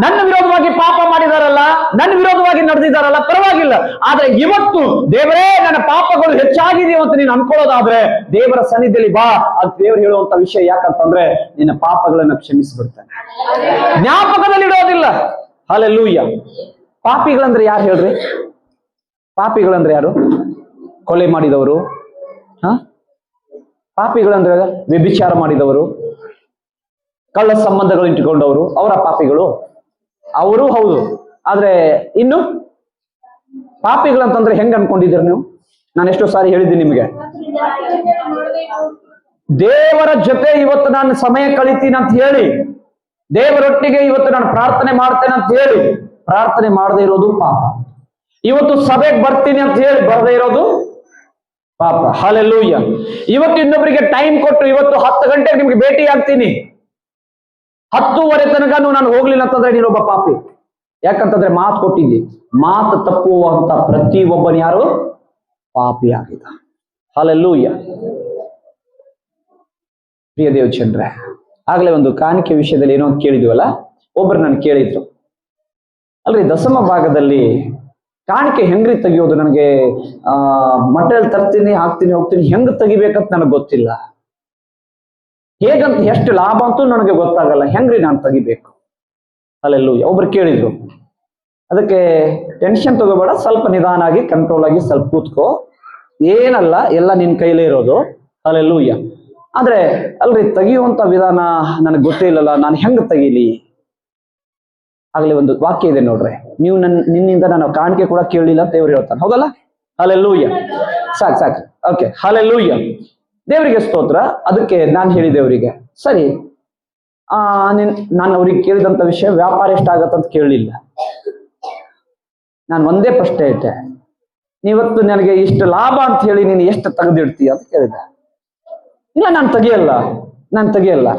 ನನ್ನ ವಿರೋಧವಾಗಿ ಪಾಪ ಮಾಡಿದಾರಲ್ಲ, ನನ್ನ ವಿರೋಧವಾಗಿ ನಡೆದಿದ್ದಾರಲ್ಲ, ಪರವಾಗಿಲ್ಲ. ಆದ್ರೆ ಇವತ್ತು ದೇವರೇ ನನ್ನ ಪಾಪಗಳು ಹೆಚ್ಚಾಗಿದೆಯೋ ಅಂತ ನೀನು ಅನ್ಕೊಳ್ಳೋದಾದ್ರೆ ದೇವರ ಸನ್ನಿಧಿಯಲ್ಲಿ ಬಾ ಅಂತ ದೇವರು ಹೇಳುವಂತ ವಿಷಯ. ಯಾಕಂತಂದ್ರೆ ನಿನ್ನ ಪಾಪಗಳನ್ನ ಕ್ಷಮಿಸಿಬಿಡ್ತಾನೆ, ಜ್ಞಾಪಕದಲ್ಲಿ ಇಡೋದಿಲ್ಲ. ಹಲ್ಲೆಲೂಯಾ. ಪಾಪಿಗಳಂದ್ರೆ ಯಾರು ಹೇಳ್ರಿ? ಪಾಪಿಗಳಂದ್ರೆ ಯಾರು? ಕೊಲೆ ಮಾಡಿದವರು, ಪಾಪಿಗಳಂದ್ರೆ ವ್ಯಭಿಚಾರ ಮಾಡಿದವರು, ಕಳ್ಳ ಸಂಬಂಧಗಳು ಇಟ್ಟುಕೊಂಡವರು, ಅವರ ಪಾಪಿಗಳು ಅವರು. ಹೌದು. ಆದ್ರೆ ಇನ್ನು ಪಾಪಿಗಳಂತಂದ್ರೆ ಹೆಂಗ್ ಅನ್ಕೊಂಡಿದ್ದೀರ ನೀವು? ನಾನು ಎಷ್ಟೋ ಸಾರಿ ಹೇಳಿದ್ದೀನಿ ನಿಮಗೆ, ದೇವರ ಜೊತೆ ಇವತ್ತು ನಾನು ಸಮಯ ಕಳಿತೀನಿ ಅಂತ ಹೇಳಿ, ದೇವರೊಟ್ಟಿಗೆ ಇವತ್ತು ನಾನು ಪ್ರಾರ್ಥನೆ ಮಾಡ್ತೇನೆ ಅಂತ ಹೇಳಿ ಪ್ರಾರ್ಥನೆ ಮಾಡದೇ ಇರೋದು ಪಾಪ. ಇವತ್ತು ಸಭೆಗೆ ಬರ್ತೀನಿ ಅಂತ ಹೇಳಿ ಬರದೇ ಇರೋದು ಪಾಪ. ಹಲ್ಲೆಲೂಯಾ. ಇವತ್ತು ಇನ್ನೊಬ್ಬರಿಗೆ ಟೈಮ್ ಕೊಟ್ಟು ಇವತ್ತು 10 ಗಂಟೆಗೆ ನಿಮ್ಗೆ ಭೇಟಿ ಆಗ್ತೀನಿ, 10:30 ತನಕ ನಾನು ಹೋಗ್ಲಿಲ್ಲ ಅಂತಂದ್ರೆ ನೀನೊಬ್ಬ ಪಾಪಿ. ಯಾಕಂತಂದ್ರೆ ಮಾತು ಕೊಟ್ಟಿದ್ದಿ, ಮಾತು ತಪ್ಪುವಂತ ಪ್ರತಿಯೊಬ್ಬನ ಯಾರು ಪಾಪಿಯಾಗಿದ್ದ. ಹಲ್ಲೆಲೂಯ. ಪ್ರಿಯ ದೇವಚಂದ್ರ, ಆಗ್ಲೇ ಒಂದು ಕಾಣಿಕೆ ವಿಷಯದಲ್ಲಿ ಏನೋ ಒಂದು ಕೇಳಿದ್ವಲ್ಲ, ಒಬ್ರು ನಾನು ಕೇಳಿದ್ರು, ಅಲ್ರಿ ದಶಮ ಭಾಗದಲ್ಲಿ ಕಾಣಿಕೆ ಹೆಂಗ್ರಿ ತೆಗಿಯೋದು, ನನಗೆ ಮಟಲ್ ತರ್ತೀನಿ ಹಾಕ್ತೀನಿ ಹೋಗ್ತೀನಿ, ಹೆಂಗ್ ತೆಗಿಬೇಕಂತ ನನಗೆ ಗೊತ್ತಿಲ್ಲ, ಹೇಗಂತ ಎಷ್ಟು ಲಾಭ ಅಂತೂ ನನಗೆ ಗೊತ್ತಾಗಲ್ಲ, ಹೆಂಗ್ರಿ ನಾನು ತೆಗಿಬೇಕು. ಹಲ್ಲೆಲೂಯ. ಒಬ್ರು ಕೇಳಿದ್ರು. ಅದಕ್ಕೆ ಟೆನ್ಷನ್ ತಗೋಬೇಡ, ಸ್ವಲ್ಪ ನಿಧಾನ ಆಗಿ ಕಂಟ್ರೋಲ್ ಆಗಿ ಸ್ವಲ್ಪ ಕೂತ್ಕೋ, ಏನಲ್ಲ, ಎಲ್ಲ ನಿನ್ ಕೈಲೇ ಇರೋದು. ಹಲ್ಲೆಲೂಯ. ಆದ್ರೆ ಅಲ್ರಿ ತೆಗಿಯುವಂತ ವಿಧಾನ ನನಗೆ ಗೊತ್ತೇ ಇಲ್ಲಲ್ಲ, ನಾನು ಹೆಂಗ್ ತೆಗೀಲಿ? ಆಗ್ಲೇ ಒಂದು ವಾಕ್ಯ ಇದೆ ನೋಡ್ರಿ, ನೀವು ನಿನ್ನಿಂದ ನಾನು ಕಾಣಿಕೆ ಕೂಡ ಕೇಳಲಿಲ್ಲ ಅಂತ ದೇವ್ರು ಹೇಳ್ತಾನೆ, ಹೌದಲ್ಲ? ಹಲ್ಲೆಲೂಯ. ಸಾಕು. Okay, hallelujah. ದೇವರಿಗೆ ಸ್ತೋತ್ರ. ಅದಕ್ಕೆ ನಾನು ಹೇಳಿದೆ ಅವರಿಗೆ, ಸರಿ ನಾನು ಅವ್ರಿಗೆ ಕೇಳಿದಂತ ವಿಷಯ ವ್ಯಾಪಾರ ಎಷ್ಟಾಗತ್ತಂತ ಕೇಳಲಿಲ್ಲ, ನಾನು ಒಂದೇ ಪ್ರಶ್ನೆ ಇಟ್ಟೆ, ನೀವತ್ತು ನನಗೆ ಇಷ್ಟು ಲಾಭ ಅಂತ ಹೇಳಿ ನೀನು ಎಷ್ಟು ತೆಗೆದಿಡ್ತೀಯ ಅಂತ ಕೇಳಿದೆ. ಇಲ್ಲ, ನಾನು ತೆಗಿಯಲ್ಲ.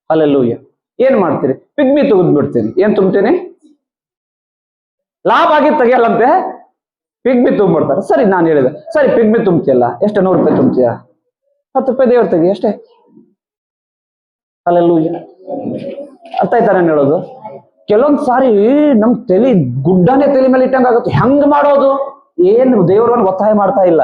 ಹಲ್ಲೆಲೂಯ. ಏನ್ ಮಾಡ್ತೀರಿ? ಪಿಗ್ಮಿ ತೆಗೆದ್ಬಿಡ್ತೀನಿ. ಏನ್ ತುಂಬ್ತೀನಿ? ಲಾಭ ಆಗಿ ತೆಗಿಯಲ್ಲಂತೆ, ಪಿಗ್ಮಿ ತುಂಬಿಡ್ತಾರೆ. ಸರಿ, ನಾನು ಹೇಳಿದೆ, ಸರಿ ಪಿಗ್ಮಿ ತುಂಬ್ತಿಯಲ್ಲ, ಎಷ್ಟು 100 ರೂಪಾಯಿ ತುಂಬ್ತೀಯ? 10 ರೂಪಾಯಿ ದೇವ್ರ ತೆಗಿ ಅಷ್ಟೇ. ಹಲ್ಲೆಲೂಯ. ಅರ್ಥ ಆಯ್ತಾ ನಾನು ಹೇಳೋದು? ಕೆಲವೊಂದ್ ಸಾರಿ ನಮ್ ಗುಡ್ಡನೇ ತಲೆ ಮೇಲೆ ಇಟ್ಟಂಗ ಆಗುತ್ತೆ. ಹೆಂಗ್ ಮಾಡೋದು? ಏನು ದೇವರನ್ನು ಒತ್ತಾಯ ಮಾಡ್ತಾ ಇಲ್ಲ,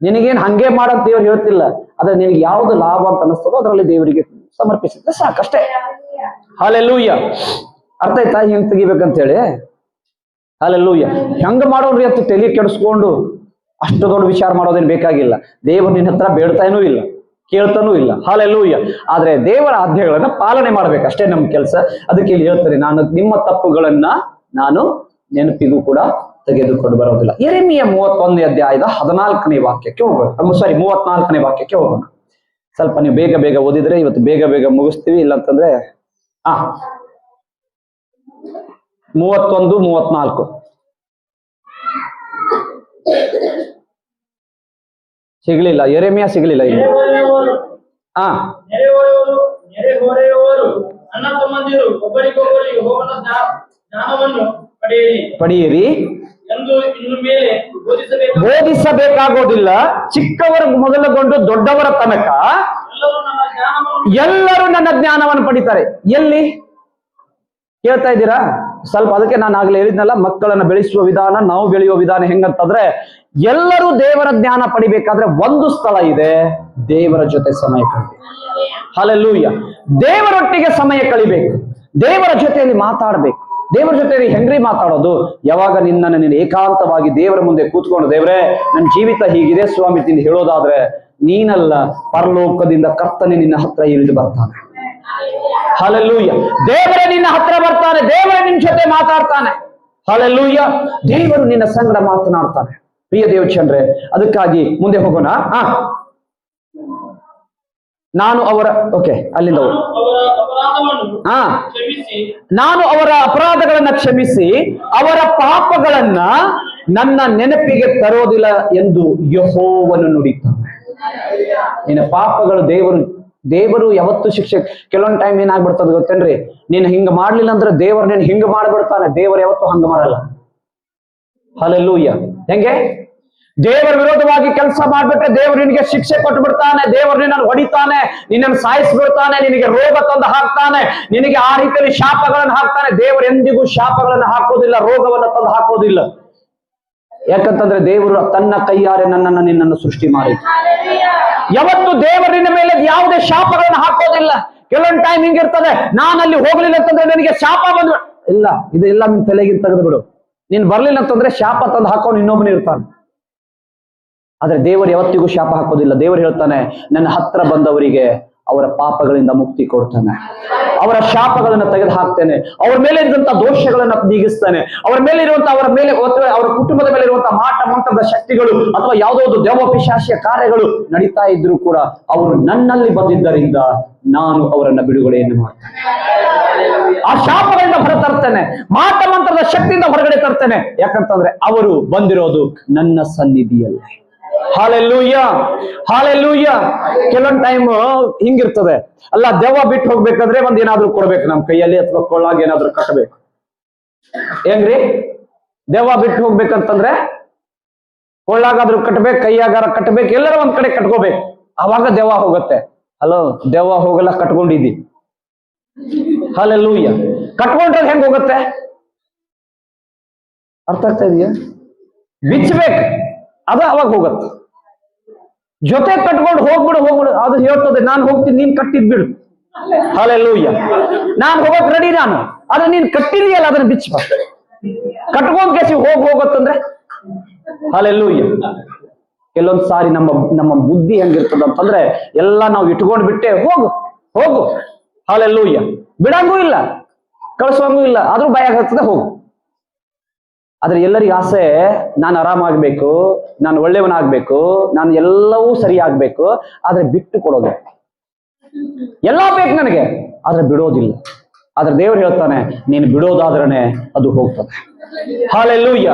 ನಿನಗೇನ್ ಹಂಗೆ ಮಾಡಕ್ ದೇವ್ರು ಹೇಳ್ತಿಲ್ಲ. ಆದ್ರೆ ನಿನಗೆ ಯಾವ್ದು ಲಾಭ ಅಂತ ಅನಿಸ್ತದೋ ಅದರಲ್ಲಿ ದೇವರಿಗೆ ಸಮರ್ಪಿಸಿದ್ರೆ ಸಾಕಷ್ಟೇ. ಹಲ್ಲೆಲೂಯ. ಅರ್ಥ ಆಯ್ತಾ ಹೆಂಗ್ ತೆಗಿಬೇಕಂತ ಹೇಳಿ? ಹಲ್ಲೆಲೂಯ. ಹೆಂಗ್ ಮಾಡೋನ್ರಿ ಅಂತ ತಲೆ ಕೆಡಿಸ್ಕೊಂಡು ಅಷ್ಟು ದೊಡ್ಡ ವಿಚಾರ ಮಾಡೋದೇನು ಬೇಕಾಗಿಲ್ಲ. ದೇವರು ನಿನ್ನ ಹತ್ರ ಬೇಡ್ತಾನೂ ಇಲ್ಲ, ಕೇಳ್ತಾನೂ ಇಲ್ಲ. ಹಲ್ಲೆಲೂಯ. ಆದ್ರೆ ದೇವರ ಆಜ್ಞೆಗಳನ್ನ ಪಾಲನೆ ಮಾಡ್ಬೇಕು, ಅಷ್ಟೇ ನಮ್ ಕೆಲಸ. ಅದಕ್ಕೆ ಇಲ್ಲಿ ಹೇಳ್ತಾರೆ, ನಾನು ನಿಮ್ಮ ತಪ್ಪುಗಳನ್ನ ನಾನು ನೆನಪಿಗೂ ಕೂಡ ತೆಗೆದುಕೊಂಡು ಬರೋದಿಲ್ಲ. ಯೆರೆಮೀಯ 31ನೇ ಅಧ್ಯಾಯದ 14ನೇ ವಾಕ್ಯಕ್ಕೆ ಹೋಗೋಣ. 34ನೇ ವಾಕ್ಯಕ್ಕೆ ಹೋಗೋಣ. ಸ್ವಲ್ಪ ನೀವು ಬೇಗ ಓದಿದ್ರೆ ಇವತ್ತು ಬೇಗ ಮುಗಿಸ್ತೀವಿ. ಇಲ್ಲಂತಂದ್ರೆ 31, 34 ಸಿಗ್ಲಿಲ್ಲ. ಯೆರೆಮೀಯ ಸಿಗ್ಲಿಲ್ಲ ಇಲ್ಲಿ. ಪಡೆಯಿರಿ, ಬೋಧಿಸಬೇಕಾಗೋದಿಲ್ಲ. ಚಿಕ್ಕವರು ಮೊದಲುಗೊಂಡು ದೊಡ್ಡವರ ತನಕ ಎಲ್ಲರೂ ನನ್ನ ಜ್ಞಾನವನ್ನು ಪಡಿತಾರೆ. ಎಲ್ಲಿ ಕೇಳ್ತಾ ಇದ್ದೀರಾ? ಸ್ವಲ್ಪ ಅದಕ್ಕೆ ನಾನು ಆಗ್ಲೇ ಹೇಳಿದ್ನಲ್ಲ, ಮಕ್ಕಳನ್ನ ಬೆಳೆಸುವ ವಿಧಾನ, ನಾವು ಬೆಳೆಯುವ ವಿಧಾನ ಹೆಂಗಂತಂದ್ರೆ, ಎಲ್ಲರೂ ದೇವರ ಜ್ಞಾನ ಪಡಿಬೇಕಾದ್ರೆ ಒಂದು ಸ್ಥಳ ಇದೆ, ದೇವರ ಜೊತೆ ಸಮಯ ಕಳಿಬೇಕು. ಹಲ್ಲೆಲೂಯ. ದೇವರೊಟ್ಟಿಗೆ ಸಮಯ ಕಳಿಬೇಕು, ದೇವರ ಜೊತೆಯಲ್ಲಿ ಮಾತಾಡ್ಬೇಕು. ದೇವರ ಜೊತೆಯಲ್ಲಿ ಹೆಂಗ್ರಿ ಮಾತಾಡೋದು? ಯಾವಾಗ ನೀನು ಏಕಾಂತವಾಗಿ ದೇವರ ಮುಂದೆ ಕೂತ್ಕೊಂಡು, ದೇವರೇ ನನ್ನ ಜೀವಿತ ಹೀಗಿದೆ ಸ್ವಾಮಿ ತಿಂದು ಹೇಳೋದಾದ್ರೆ, ನೀನಲ್ಲ, ಪರಲೋಕದಿಂದ ಕರ್ತನೆ ನಿನ್ನ ಹತ್ರ ಇಳಿದು ಬರ್ತಾನೆ. ಹಲ್ಲೆಲೂಯ. ದೇವರೇ ನಿನ್ನ ಹತ್ರ ಬರ್ತಾನೆ, ದೇವರೇ ನಿನ್ನ ಜೊತೆ ಮಾತಾಡ್ತಾನೆ. ಹಲ್ಲೆಲೂಯ. ದೇವರು ನಿನ್ನ ಸಂಗಡ ಮಾತನಾಡ್ತಾನೆ. ಪ್ರಿಯ ದೇವಚಂದ್ರೆ, ಅದಕ್ಕಾಗಿ ಮುಂದೆ ಹೋಗೋಣ. ನಾನು ಅವರ ಅಲ್ಲಿಂದ ನಾನು ಅವರ ಅಪರಾಧಗಳನ್ನ ಕ್ಷಮಿಸಿ ಅವರ ಪಾಪಗಳನ್ನ ನನ್ನ ನೆನಪಿಗೆ ತರೋದಿಲ್ಲ ಎಂದು ಯೆಹೋವನು ನುಡಿತಾನೆ. ನಿನ್ನ ಪಾಪಗಳು ದೇವರು ಯಾವತ್ತು ಶಿಕ್ಷೆ. ಕೆಲವೊಂದು ಟೈಮ್ ಏನಾಗ್ಬಿಡ್ತದ ಗೊತ್ತೇನ್ರಿ? ನೀನ್ ಹಿಂಗ ಮಾಡ್ಲಿಲ್ಲ ಅಂದ್ರೆ ದೇವರು ನೀನ್ ಹಿಂಗ ಮಾಡ್ಬಿಡ್ತಾನೆ. ದೇವರು ಯಾವತ್ತು ಹಂಗ ಮಾಡಲ್ಲ. ಹಲ್ಲೆಲೂಯ. ಹೆಂಗೆ? ದೇವರ ವಿರೋಧವಾಗಿ ಕೆಲಸ ಮಾಡ್ಬಿಟ್ರೆ ದೇವರು ನಿನಗೆ ಶಿಕ್ಷೆ ಕೊಟ್ಟು ಬಿಡ್ತಾನೆ. ದೇವರು ನಿನ್ನನ್ನು ಹೊಡಿತಾನೆ, ನಿನ್ನನ್ನು ಸಾಯಿಸ್ಬಿಡ್ತಾನೆ, ನಿನಗೆ ರೋಗ ತಂದು ಹಾಕ್ತಾನೆ, ನಿನಗೆ ಆ ರೀತಿಯಲ್ಲಿ ಶಾಪಗಳನ್ನು ಹಾಕ್ತಾನೆ. ದೇವರು ಎಂದಿಗೂ ಶಾಪಗಳನ್ನು ಹಾಕೋದಿಲ್ಲ, ರೋಗವನ್ನು ತಂದು ಹಾಕೋದಿಲ್ಲ. ಯಾಕಂತಂದ್ರೆ ದೇವರು ತನ್ನ ಕೈಯಾರೆ ನಿನ್ನನ್ನು ಸೃಷ್ಟಿ ಮಾಡಿ. ಯಾವತ್ತು ದೇವರಿನ ಮೇಲೆ ಯಾವುದೇ ಶಾಪಗಳನ್ನು ಹಾಕೋದಿಲ್ಲ. ಕೆಲವೊಂದು ಟೈಮ್ ಹಿಂಗಿರ್ತದೆ, ನಾನಲ್ಲಿ ಹೋಗ್ಲಿಲ್ಲ ಅಂತಂದ್ರೆ ನನಗೆ ಶಾಪ ಬಂದ್ಬಿಡ. ಇಲ್ಲ, ಇದೆಲ್ಲ ನಿನ್ ತಲೆಗಿಂತ ತೆಗೆದು ಬಿಡು. ನೀನ್ ಬರ್ಲಿಲ್ಲ ಅಂತಂದ್ರೆ ಶಾಪ ತಂದು ಹಾಕೊಂಡು ಇನ್ನೊಬ್ಬನ ಇರ್ತಾನೆ. ಆದ್ರೆ ದೇವರು ಯಾವತ್ತಿಗೂ ಶಾಪ ಹಾಕೋದಿಲ್ಲ. ದೇವರು ಹೇಳ್ತಾನೆ, ನನ್ನ ಹತ್ರ ಬಂದವರಿಗೆ ಅವರ ಪಾಪಗಳಿಂದ ಮುಕ್ತಿ ಕೊಡ್ತಾನೆ, ಅವರ ಶಾಪಗಳನ್ನು ತೆಗೆದು ಹಾಕ್ತೇನೆ, ಅವರ ಮೇಲೆ ಇರುವಂತಹ ದೋಷಗಳನ್ನ ನೀಗಿಸ್ತಾನೆ, ಅವರ ಮೇಲೆ ಇರುವಂತಹ ಅವರ ಕುಟುಂಬದ ಮೇಲೆ ಇರುವಂತಹ ಮಾಟ ಮಂತ್ರದ ಶಕ್ತಿಗಳು ಅಥವಾ ಯಾವುದೋ ದೇವ ಪಿಶಾಚಿಯ ಕಾರ್ಯಗಳು ನಡೀತಾ ಇದ್ರು ಕೂಡ ಅವರು ನನ್ನಲ್ಲಿ ಬಂದಿದ್ದರಿಂದ ನಾನು ಅವರನ್ನ ಬಿಡುಗಡೆಯನ್ನು ಮಾಡ್ತೇನೆ. ಆ ಶಾಪಗಳಿಂದ ಹೊರ ತರ್ತೇನೆ, ಮಾಟ ಮಂತ್ರದ ಶಕ್ತಿಯಿಂದ ಹೊರಗಡೆ ತರ್ತೇನೆ. ಯಾಕಂತಂದ್ರೆ ಅವರು ಬಂದಿರೋದು ನನ್ನ ಸನ್ನಿಧಿಯಲ್ಲೇ. Hallelujah, hallelujah. ಕೆಲವೊಂದು ಟೈಮ್ ಹಿಂಗಿರ್ತದೆ, ಅಲ್ಲ ದೆವ್ವ ಬಿಟ್ಟು ಹೋಗ್ಬೇಕಾದ್ರೆ ಒಂದ್ ಏನಾದ್ರು ಕೊಡ್ಬೇಕು ನಮ್ಮ ಕೈಯಲ್ಲಿ, ಅಥವಾ ಕೊಳ್ಳಾಗ ಏನಾದ್ರು ಕಟ್ಟಬೇಕು. ಹೆಂಗ್ರಿ? ದೆವ್ವ ಬಿಟ್ಟು ಹೋಗ್ಬೇಕಂತಂದ್ರೆ ಕೊಳ್ಳಾಗಾದ್ರೂ ಕಟ್ಬೇಕು, ಕೈಯಾಗಾರ ಕಟ್ಬೇಕು, ಎಲ್ಲರೂ ಒಂದ್ ಕಡೆ ಕಟ್ಕೋಬೇಕು, ಅವಾಗ ದೆವ್ವ ಹೋಗುತ್ತೆ. ಹಲೋ, ದೆವ್ವ ಹೋಗಲ್ಲ, ಕಟ್ಕೊಂಡಿದ್ದಿ. ಹಲ್ಲೆಲೂಯಾ. ಕಟ್ಕೊಂಡ್ರೆ ಹೆಂಗ್ ಹೋಗುತ್ತೆ? ಅರ್ಥ ಆಗ್ತಾ ಇದೆಯಾ? ಬಿಚ್ಚಬೇಕು, ಅದು ಅವಾಗ ಹೋಗುತ್ತೆ. ಜೊತೆ ಕಟ್ಕೊಂಡು ಹೋಗ್ಬಿಡು ಅದು ಹೇಳ್ತದೆ, ನಾನು ಹೋಗ್ತೀನಿ, ನೀನ್ ಕಟ್ಟಿದ್ಬಿಡು. ಹಲ್ಲೆಲೂಯಾ. ನಾನು ಹೋಗಕ್ ರೆಡಿ, ನಾನು ಆದ್ರೆ ನೀನ್ ಕಟ್ಟಿದೀಯಲ್ಲ, ಅದನ್ನ ಬಿಚ್ಚಬೇಕು. ಕಟ್ಕೊಂಡ್ ಕೇಸಿ ಹೋಗತ್ತಂದ್ರೆ ಹಲ್ಲೆಲೂಯಾ. ಕೆಲವೊಂದ್ ಸಾರಿ ನಮ್ಮ ಬುದ್ಧಿ ಹೆಂಗಿರ್ತದ ಅಂತಂದ್ರೆ ಎಲ್ಲ ನಾವು ಇಟ್ಕೊಂಡ್ ಬಿಟ್ಟೆ ಹೋಗು ಹಲ್ಲೆಲೂಯಾ, ಬಿಡಂಗೂ ಇಲ್ಲ, ಕಳ್ಸೋಂಗೂ ಇಲ್ಲ, ಆದ್ರೂ ಭಯ ಆಗ್ತದೆ, ಹೋಗು. ಆದ್ರೆ ಎಲ್ಲರಿಗೂ ಆಸೆ, ನಾನು ಆರಾಮಾಗ್ಬೇಕು, ನಾನು ಒಳ್ಳೆಯವನಾಗ್ಬೇಕು, ನಾನು ಎಲ್ಲವೂ ಸರಿ ಆಗ್ಬೇಕು, ಆದ್ರೆ ಬಿಟ್ಟು ಕೊಡೋದು ಎಲ್ಲ ಬೇಕು ನನಗೆ, ಆದ್ರೆ ಬಿಡೋದಿಲ್ಲ. ಆದ್ರೆ ದೇವರು ಹೇಳ್ತಾನೆ, ನೀನು ಬಿಡೋದಾದ್ರನೆ ಅದು ಹೋಗ್ತದೆ. ಹಲ್ಲೆಲೂಯಾ.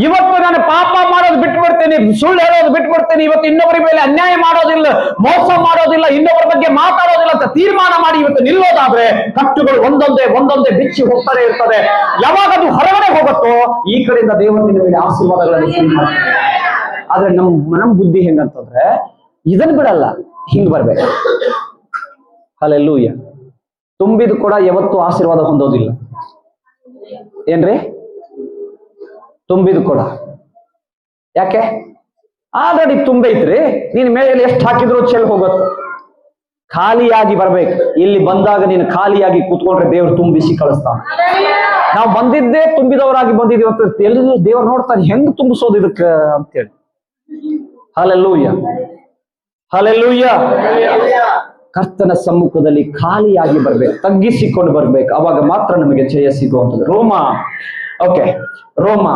ಇವತ್ತು ನಾನು ಪಾಪ ಮಾಡೋದು ಬಿಟ್ಬಿಡ್ತೇನೆ, ಸುಳ್ಳು ಹೇಳೋದು ಬಿಟ್ಬಿಡ್ತೇನೆ, ಇವತ್ತು ಇನ್ನೊಬ್ಬರ ಮೇಲೆ ಅನ್ಯಾಯ ಮಾಡೋದಿಲ್ಲ, ಮೋಸ ಮಾಡೋದಿಲ್ಲ, ಇನ್ನೊಬ್ಬರ ಬಗ್ಗೆ ಮಾತಾಡೋದಿಲ್ಲ ಅಂತ ತೀರ್ಮಾನ ಮಾಡಿ ಇವತ್ತು ನಿಲ್ಲೋದಾದ್ರೆ ಕಟ್ಟುಗಳು ಒಂದೊಂದೇ ಬಿಚ್ಚಿ ಹೋಗ್ತಾನೆ ಇರ್ತದೆ. ಯಾವಾಗ ಅದು ಹೊರಗಡೆ ಹೋಗುತ್ತೋ ಈ ಕಡೆಯಿಂದ ದೇವರು ನಿನ್ನ ಮೇಲೆ ಆಶೀರ್ವಾದಗಳನ್ನು ಮಾಡ್ತಾರೆ. ಆದ್ರೆ ನಮ್ಮ ಬುದ್ಧಿ ಹೆಂಗಂತಂದ್ರೆ ಇದನ್ ಬಿಡಲ್ಲ, ಹಿಂಗ್ ಬರ್ಬೇಕು. ಹಲ್ಲೆಲೂಯಾ. ತುಂಬಿದ ಕೂಡ ಯಾವತ್ತೂ ಆಶೀರ್ವಾದ ಹೊಂದೋದಿಲ್ಲ. ಏನ್ರಿ? ತುಂಬಿದ ಕೂಡ ಯಾಕೆ? ಆಲ್ರೆಡಿ ತುಂಬೈತ್ರಿ, ನೀನ್ ಮೇಲೆ ಎಷ್ಟು ಹಾಕಿದ್ರು ಚೆಲ್ ಹೋಗುತ್ತೆ. ಖಾಲಿಯಾಗಿ ಬರ್ಬೇಕು. ಇಲ್ಲಿ ಬಂದಾಗ ನೀನು ಖಾಲಿಯಾಗಿ ಕೂತ್ಕೊಂಡ್ರೆ ದೇವ್ರು ತುಂಬಿಸಿ ಕಳಿಸ್ತಾನೆ. ನಾವು ಬಂದಿದ್ದೇ ತುಂಬಿದವರಾಗಿ ಬಂದಿದ್ದೀವಿ ಅಂತ ಎಲ್ಲರೂ ದೇವ್ರು ನೋಡ್ತಾನೆ, ಹೆಂಗ್ ತುಂಬಿಸೋದು ಇದಕ್ಕೆ ಅಂತೇಳಿ. Hallelujah, hallelujah. ಕರ್ತನ ಸಮ್ಮುಖದಲ್ಲಿ ಖಾಲಿಯಾಗಿ ಬರ್ಬೇಕು, ತಗ್ಗಿಸಿಕೊಂಡು ಬರ್ಬೇಕು, ಅವಾಗ ಮಾತ್ರ ನಮಗೆ ಜಯ ಸಿಗುವಂಥದ್ದು. ರೋಮ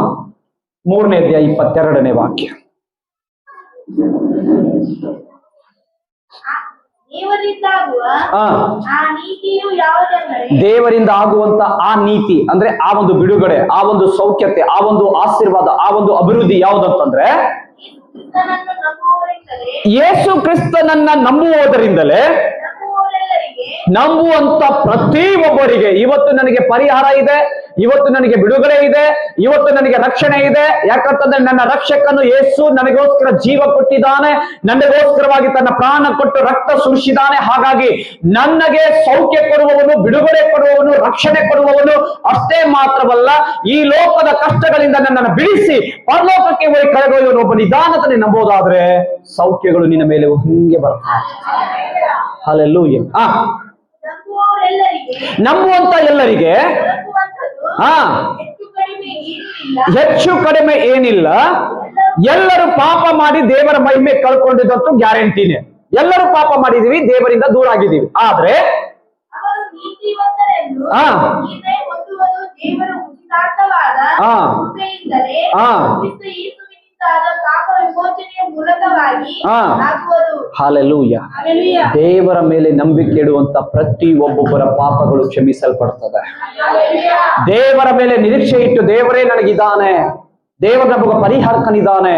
3ನೇ ಅಧ್ಯಾಯ 22ನೇ ವಾಕ್ಯ. ದೇವರಿಂದ ಆಗುವಂತ ಆ ನೀತಿ ಅಂದ್ರೆ ಆ ಒಂದು ಬಿಡುಗಡೆ, ಆ ಒಂದು ಸೌಖ್ಯತೆ, ಆ ಒಂದು ಆಶೀರ್ವಾದ, ಆ ಒಂದು ಅಭಿವೃದ್ಧಿ ಯಾವುದಂತಂದ್ರೆ ಯೇಸು ಕ್ರಿಸ್ತನನ್ನ ನಂಬುವುದರಿಂದಲೇ ನಂಬುವಂತ ಪ್ರತಿ ಒಬ್ಬರಿಗೆ ಇವತ್ತು ನನಗೆ ಪರಿಹಾರ ಇದೆ, ಇವತ್ತು ನನಗೆ ಬಿಡುಗಡೆ ಇದೆ, ಇವತ್ತು ನನಗೆ ರಕ್ಷಣೆ ಇದೆ. ಯಾಕಂತಂದ್ರೆ ನನ್ನ ರಕ್ಷಕನು ಯೇಸು ನನಗೋಸ್ಕರ ಜೀವ ಕೊಟ್ಟಿದ್ದಾನೆ, ನನಗೋಸ್ಕರವಾಗಿ ತನ್ನ ಪ್ರಾಣ ಕೊಟ್ಟು ರಕ್ತ ಸುರಿಸಿದ್ದಾನೆ. ಹಾಗಾಗಿ ನನಗೆ ಸೌಖ್ಯ ಕೊಡುವವನು, ಬಿಡುಗಡೆ ಕೊಡುವವನು, ರಕ್ಷಣೆ ಕೊಡುವವನು ಅಷ್ಟೇ ಮಾತ್ರವಲ್ಲ, ಈ ಲೋಕದ ಕಷ್ಟಗಳಿಂದ ನನ್ನನ್ನು ಬಿಡಿಸಿ ಪರಲೋಕಕ್ಕೆ ಹೋಗಿ ಕಳೆದೊಯ್ಯುವನು ಒಬ್ಬ ನಿಧಾನದಲ್ಲಿ ನಂಬೋದಾದ್ರೆ ಸೌಖ್ಯಗಳು ನಿನ್ನ ಮೇಲೆ ಹಿಂಗೆ ಬರ್ತಾರೆ. ಹಲ್ಲೆಲೂಯಾ. ನಂಬುವಂತ ಎಲ್ಲರಿಗೆ ಹೆಚ್ಚು ಕಡಿಮೆ ಏನಿಲ್ಲ. ಎಲ್ಲರೂ ಪಾಪ ಮಾಡಿ ದೇವರ ಮಹಿಮೆ ಕಳ್ಕೊಂಡಿದ್ದಂತೂ ಗ್ಯಾರಂಟಿನೇ. ಎಲ್ಲರೂ ಪಾಪ ಮಾಡಿದೀವಿ, ದೇವರಿಂದ ದೂರ ಆಗಿದ್ದೀವಿ. ಆದ್ರೆ ಹಲ್ಲೆಲೂಯಾ. ದೇವರ ಮೇಲೆ ನಂಬಿಕೆ ಇಡುವಂತ ಪ್ರತಿ ಒಬ್ಬೊಬ್ಬರ ಪಾಪಗಳು ಕ್ಷಮಿಸಲ್ಪಡ್ತದೆ. ದೇವರ ಮೇಲೆ ನಿರೀಕ್ಷೆ ಇಟ್ಟು ದೇವರೇ ನನಗಿದ್ದಾನೆ, ದೇವರು ನಮಗ ಪರಿಹಾರಕನಿದ್ದಾನೆ,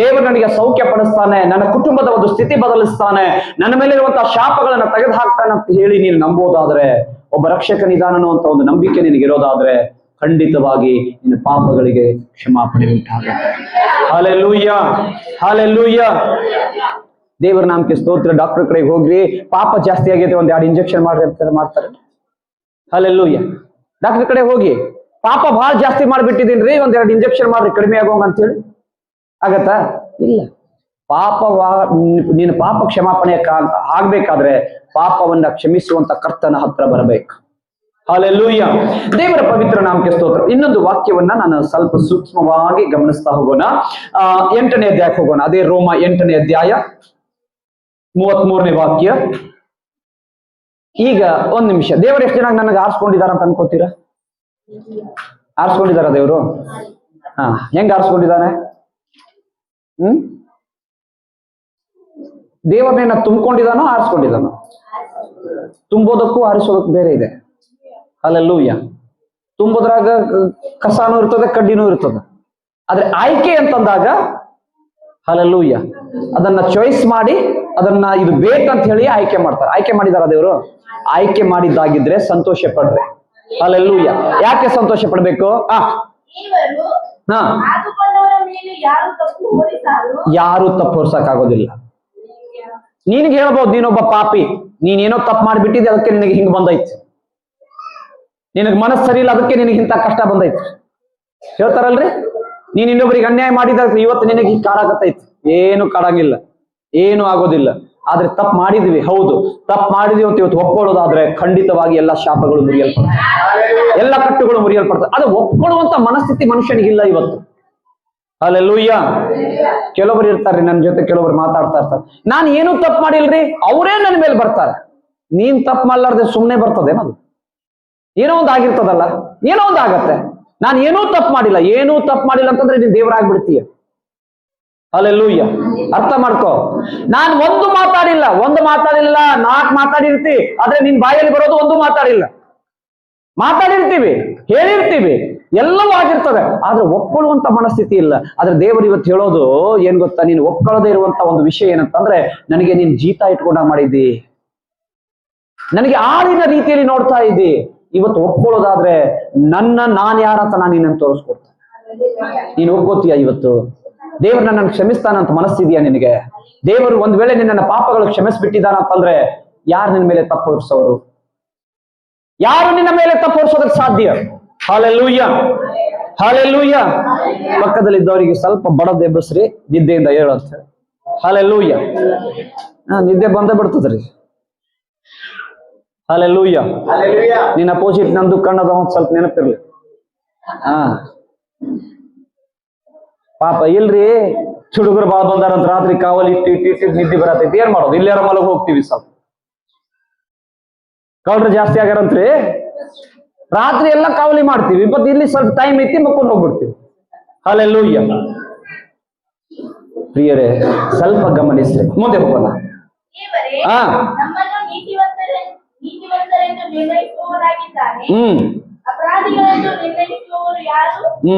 ದೇವರು ನನಗೆ ಸೌಖ್ಯ ಪಡಿಸ್ತಾನೆ, ನನ್ನ ಕುಟುಂಬದ ಒಂದು ಸ್ಥಿತಿ ಬದಲಿಸ್ತಾನೆ, ನನ್ನ ಮೇಲೆ ಇರುವಂತಹ ಶಾಪಗಳನ್ನ ತೆಗೆದು ಹಾಕ್ತಾನೆ ಅಂತ ಹೇಳಿ ನೀನು ನಂಬೋದಾದ್ರೆ, ಒಬ್ಬ ರಕ್ಷಕನಿದಾನನು ಅಂತ ಒಂದು ನಂಬಿಕೆ ನಿನಗಿರೋದಾದ್ರೆ ಖಂಡಿತವಾಗಿ ನಿನ್ನ ಪಾಪಗಳಿಗೆ ಕ್ಷಮಾಪಣೆ ಉಂಟಾಗುತ್ತೆ. Hallelujah, hallelujah. ದೇವರ ನಾಮಕ್ಕೆ ಸ್ತೋತ್ರ. ಡಾಕ್ಟರ್ ಕಡೆಗೆ ಹೋಗ್ರಿ, ಪಾಪ ಜಾಸ್ತಿ ಆಗೈತೆ, ಒಂದ್ 2 ಇಂಜೆಕ್ಷನ್ ಮಾಡ್ರಿ ಅಂತ ಮಾಡ್ತಾರೆ. ಹಲ್ಲೆಲೂಯಾ. ಡಾಕ್ಟರ್ ಕಡೆ ಹೋಗಿ, ಪಾಪ ಬಹಳ ಜಾಸ್ತಿ ಮಾಡ್ಬಿಟ್ಟಿದೀನ್ರಿ, ಒಂದ್ 2 ಇಂಜೆಕ್ಷನ್ ಮಾಡ್ರಿ ಕಡಿಮೆ ಆಗೋಂಗ ಅಂತ ಹೇಳಿ ಆಗತ್ತಾ? ಇಲ್ಲ. ನೀನು ಪಾಪ ಕ್ಷಮಾಪಣೆ ಆಗ್ಬೇಕಾದ್ರೆ ಪಾಪವನ್ನ ಕ್ಷಮಿಸುವಂತ ಕರ್ತನ ಹತ್ರ ಬರಬೇಕು. ಹಲ್ಲೆಲೂಯಾ. ದೇವರ ಪವಿತ್ರ ನಾಮಕ್ಕೆ ಸ್ತೋತ್ರ. ಇನ್ನೊಂದು ವಾಕ್ಯವನ್ನ ನಾನು ಸ್ವಲ್ಪ ಸೂಕ್ಷ್ಮವಾಗಿ ಗಮನಿಸ್ತಾ ಹೋಗೋಣ. 8ನೇ ಅಧ್ಯಾಯಕ್ಕೆ ಹೋಗೋಣ. ಅದೇ ರೋಮ 8ನೇ ಅಧ್ಯಾಯ 33ನೇ ವಾಕ್ಯ. ಈಗ 1 ನಿಮಿಷ, ದೇವರು ಎಷ್ಟು ಜನ ನನಗೆ ಆರಿಸ್ಕೊಂಡಿದಾರ ಅಂತ ಅನ್ಕೋತೀರಾ? ಆರಿಸ್ಕೊಂಡಿದಾರ ದೇವರು? ಹೆಂಗ್ ಆರಿಸ್ಕೊಂಡಿದ್ದಾನೆ? ದೇವರನ್ನ ತುಂಬಿಕೊಂಡಿದಾನೋ ಆರಿಸ್ಕೊಂಡಿದಾನೋ? ತುಂಬೋದಕ್ಕೂ ಆರಿಸೋದಕ್ಕೂ ಬೇರೆ ಇದೆ. ಹಲ್ಲೆಲೂಯಾ. ತುಂಬೋದ್ರಾಗ ಕಸಾನೂ ಇರ್ತದೆ, ಕಡ್ಡಿನೂ ಇರ್ತದೆ. ಆದ್ರೆ ಆಯ್ಕೆ ಅಂತಂದಾಗ ಹಲ್ಲೆಲೂಯಾ, ಅದನ್ನ ಚಾಯ್ಸ್ ಮಾಡಿ ಅದನ್ನ ಇದು ಬೇಕಂತ ಹೇಳಿ ಆಯ್ಕೆ ಮಾಡ್ತಾರೆ. ಆಯ್ಕೆ ಮಾಡಿದಾರ ದೇವರು? ಆಯ್ಕೆ ಮಾಡಿದ್ದಾಗಿದ್ರೆ ಸಂತೋಷ ಪಡ್ರಿ. ಹಲ್ಲೆಲೂಯಾ. ಯಾಕೆ ಸಂತೋಷ ಪಡ್ಬೇಕು? ಇವರು ಆದುಕೊಂಡವರ ಮೇಲೆ ಯಾರು ತಪ್ಪು ಹೊರಿಸಕ್ಕಾಗೋದಿಲ್ಲ. ನಿನಗೆ ಹೇಳ್ಬೋದು, ನೀನೊಬ್ಬ ಪಾಪಿ, ನೀನೇನೋ ತಪ್ಪು ಮಾಡಿಬಿಟ್ಟಿದ್ದೆ, ಅದಕ್ಕೆ ನಿನಗೆ ಹಿಂಗ್ ಬಂದೈತಿ. ನಿನಗೆ ಮನಸ್ಸು ಸರಿ ಇಲ್ಲ, ಅದಕ್ಕೆ ನಿನಗೆ ಇಂಥ ಕಷ್ಟ ಬಂದೈತಿ. ಹೇಳ್ತಾರಲ್ರಿ, ನೀನ್ ಇನ್ನೊಬ್ಬರಿಗೆ ಅನ್ಯಾಯ ಮಾಡಿದ ಇವತ್ತು ನಿನಗೆ ಹಿಂಗ್ ಕಾಡಾಕತ್ತೈತಿ. ಏನು ಕಾಡಂಗಿಲ್ಲ, ಏನು ಆಗೋದಿಲ್ಲ. ಆದ್ರೆ ತಪ್ಪು ಮಾಡಿದ್ವಿ, ಹೌದು ತಪ್ಪು ಮಾಡಿದ್ವಿ ಅಂತ ಇವತ್ತು ಒಪ್ಕೊಳ್ಳೋದಾದ್ರೆ ಖಂಡಿತವಾಗಿ ಎಲ್ಲ ಶಾಪಗಳು ಮುರಿಯಲ್ಪಡ್ತವೆ, ಎಲ್ಲ ಕಟ್ಟುಗಳು ಮುರಿಯಲ್ಪಡ್ತವೆ. ಅದು ಒಪ್ಕೊಳ್ಳುವಂತ ಮನಸ್ಥಿತಿ ಮನುಷ್ಯನಿಗಿಲ್ಲ ಇವತ್ತು. ಹಲ್ಲೆಲೂಯಾ. ಕೆಲವರು ಇರ್ತಾರೆ ನನ್ನ ಜೊತೆ, ಕೆಲವರು ಮಾತಾಡ್ತಾ ಇರ್ತಾರೆ, ನಾನು ಏನೂ ತಪ್ಪು ಮಾಡಿಲ್ರಿ, ಅವರೇ ನನ್ನ ಮೇಲೆ ಬರ್ತಾರೆ. ನೀನ್ ತಪ್ಪು ಮಾಡ್ಲಾರ್ದೆ ಸುಮ್ಮನೆ ಬರ್ತದೇನದು? ಏನೋ ಒಂದು ಆಗಿರ್ತದಲ್ಲ, ಏನೋ ಒಂದು ಆಗತ್ತೆ. ನಾನು ಏನೂ ತಪ್ಪು ಮಾಡಿಲ್ಲ, ಏನೂ ತಪ್ಪು ಮಾಡಿಲ್ಲ ಅಂತಂದ್ರೆ ನೀನ್ ದೇವರಾಗ್ಬಿಡ್ತೀಯ. ಹಲ್ಲೆಲೂಯಾ. ಅರ್ಥ ಮಾಡ್ಕೋ, ನಾನು ಒಂದು ಮಾತಾಡಿಲ್ಲ, 4 ಮಾತಾಡಿರ್ತಿ, ಆದ್ರೆ ನಿನ್ ಬಾಯಲ್ಲಿ ಬರೋದು ಒಂದು ಮಾತಾಡಿಲ್ಲ. ಮಾತಾಡಿರ್ತೀವಿ, ಹೇಳಿರ್ತೀವಿ, ಎಲ್ಲವೂ ಆಗಿರ್ತವೆ, ಆದ್ರೆ ಒಪ್ಕೊಳ್ಳುವಂತ ಮನಸ್ಥಿತಿ ಇಲ್ಲ. ಆದ್ರೆ ದೇವರು ಇವತ್ತು ಹೇಳೋದು ಏನ್ ಗೊತ್ತಾ? ನೀನು ಒಪ್ಕೊಳ್ಳದೆ ಇರುವಂತ ಒಂದು ವಿಷಯ ಏನಂತಂದ್ರೆ, ನನಗೆ ನೀನ್ ಜೀತ ಇಟ್ಕೊಂಡ ಮಾಡಿದ್ದಿ, ನನಗೆ ಆಳಿನ ರೀತಿಯಲ್ಲಿ ನೋಡ್ತಾ ಇದ್ದಿ. ಇವತ್ತು ಒಪ್ಕೊಳ್ಳೋದಾದ್ರೆ ನಾನ್ ಯಾರಂತ ನಾನು ನಿನ್ನನ್ನು ತೋರಿಸ್ಕೊಡ್ತೇನೆ. ನೀನು ಒಪ್ಕೋತೀಯ? ಇವತ್ತು ದೇವರು ನನ್ನನ್ನು ಕ್ಷಮಿಸ್ತಾನಂತ ಮನಸ್ಸಿದೆಯಾ ನಿನಗೆ? ದೇವರು ಒಂದ್ ವೇಳೆ ನಿನ್ನ ಪಾಪಗಳು ಕ್ಷಮಿಸ್ಬಿಟ್ಟಿದ್ದಾನಂತಂದ್ರೆ ಯಾರು ನಿನ್ನ ಮೇಲೆ ತಪ್ಪು ಹೊರಿಸೋರು? ಯಾರು ನಿನ್ನ ಮೇಲೆ ತಪ್ಪು ಹೊರಿಸೋದಕ್ಕೆ ಸಾಧ್ಯ? Hallelujah, hallelujah. ಪಕ್ಕದಲ್ಲಿದ್ದವರಿಗೆ ಸ್ವಲ್ಪ ಬಡದ್ ಎಬ್ಬಸ್ರಿ, ನಿದ್ದೆಯಿಂದ ಹೇಳು ಅಂತ ಹೇಳಿ. ಹಲ್ಲೆಲೂಯಾ. ನಿದ್ದೆ ಬಂದೇ ಬಿಡ್ತದ್ರಿ. ಹಲ್ಲೆಲೂಯಾ. ನಿನ್ನ ಅಪೋಸಿಟ್ ನಂದು ಕಣ್ಣದ ಒಂದ್ ಸ್ವಲ್ಪ ನೆನಪಿರ್ಲಿ. ಪಾಪ ಇಲ್ರಿ, ಹುಡುಗರು ಬಾಳ ಬಂದಾರಂತ ರಾತ್ರಿ ಕಾವಲಿ ಇಟ್ಟು ನಿದ್ದೆ ಬರತೈತಿ. ಏನ್ ಮಾಡೋದು? ಇಲ್ಲಾರ ಮಲಗ ಹೋಗ್ತೀವಿ. ಸ್ವಲ್ಪ ಕಳ್ರು ಜಾಸ್ತಿ ಆಗ್ಯಾರಂತ್ರಿ, ರಾತ್ರಿ ಎಲ್ಲ ಕಾವಲಿ ಮಾಡ್ತೀವಿ. ಬಟ್ ಇಲ್ಲಿ ಸ್ವಲ್ಪ ಟೈಮ್ ಐತಿ, ಮಕ್ಕೊಂಡು ಹೋಗ್ಬಿಡ್ತೀವಿ. ಹಲ್ಲೆಲೂಯಾ. ಪ್ರಿಯರೇ, ಸ್ವಲ್ಪ ಗಮನಿಸ್ರಿ, ಮುಂದೆ ಹೋಗೋಣ. ನಮ್ಮನ್ನು ನೀತಿವಂತರೆಂದು ನಿರ್ಣಯಿಸುವವರಾಗಿದ್ದಾನೆ. ಅಪರಾಧಿಗಳೆಂದು ನಿರ್ಣಯಿಸುವವರು ಯಾರು?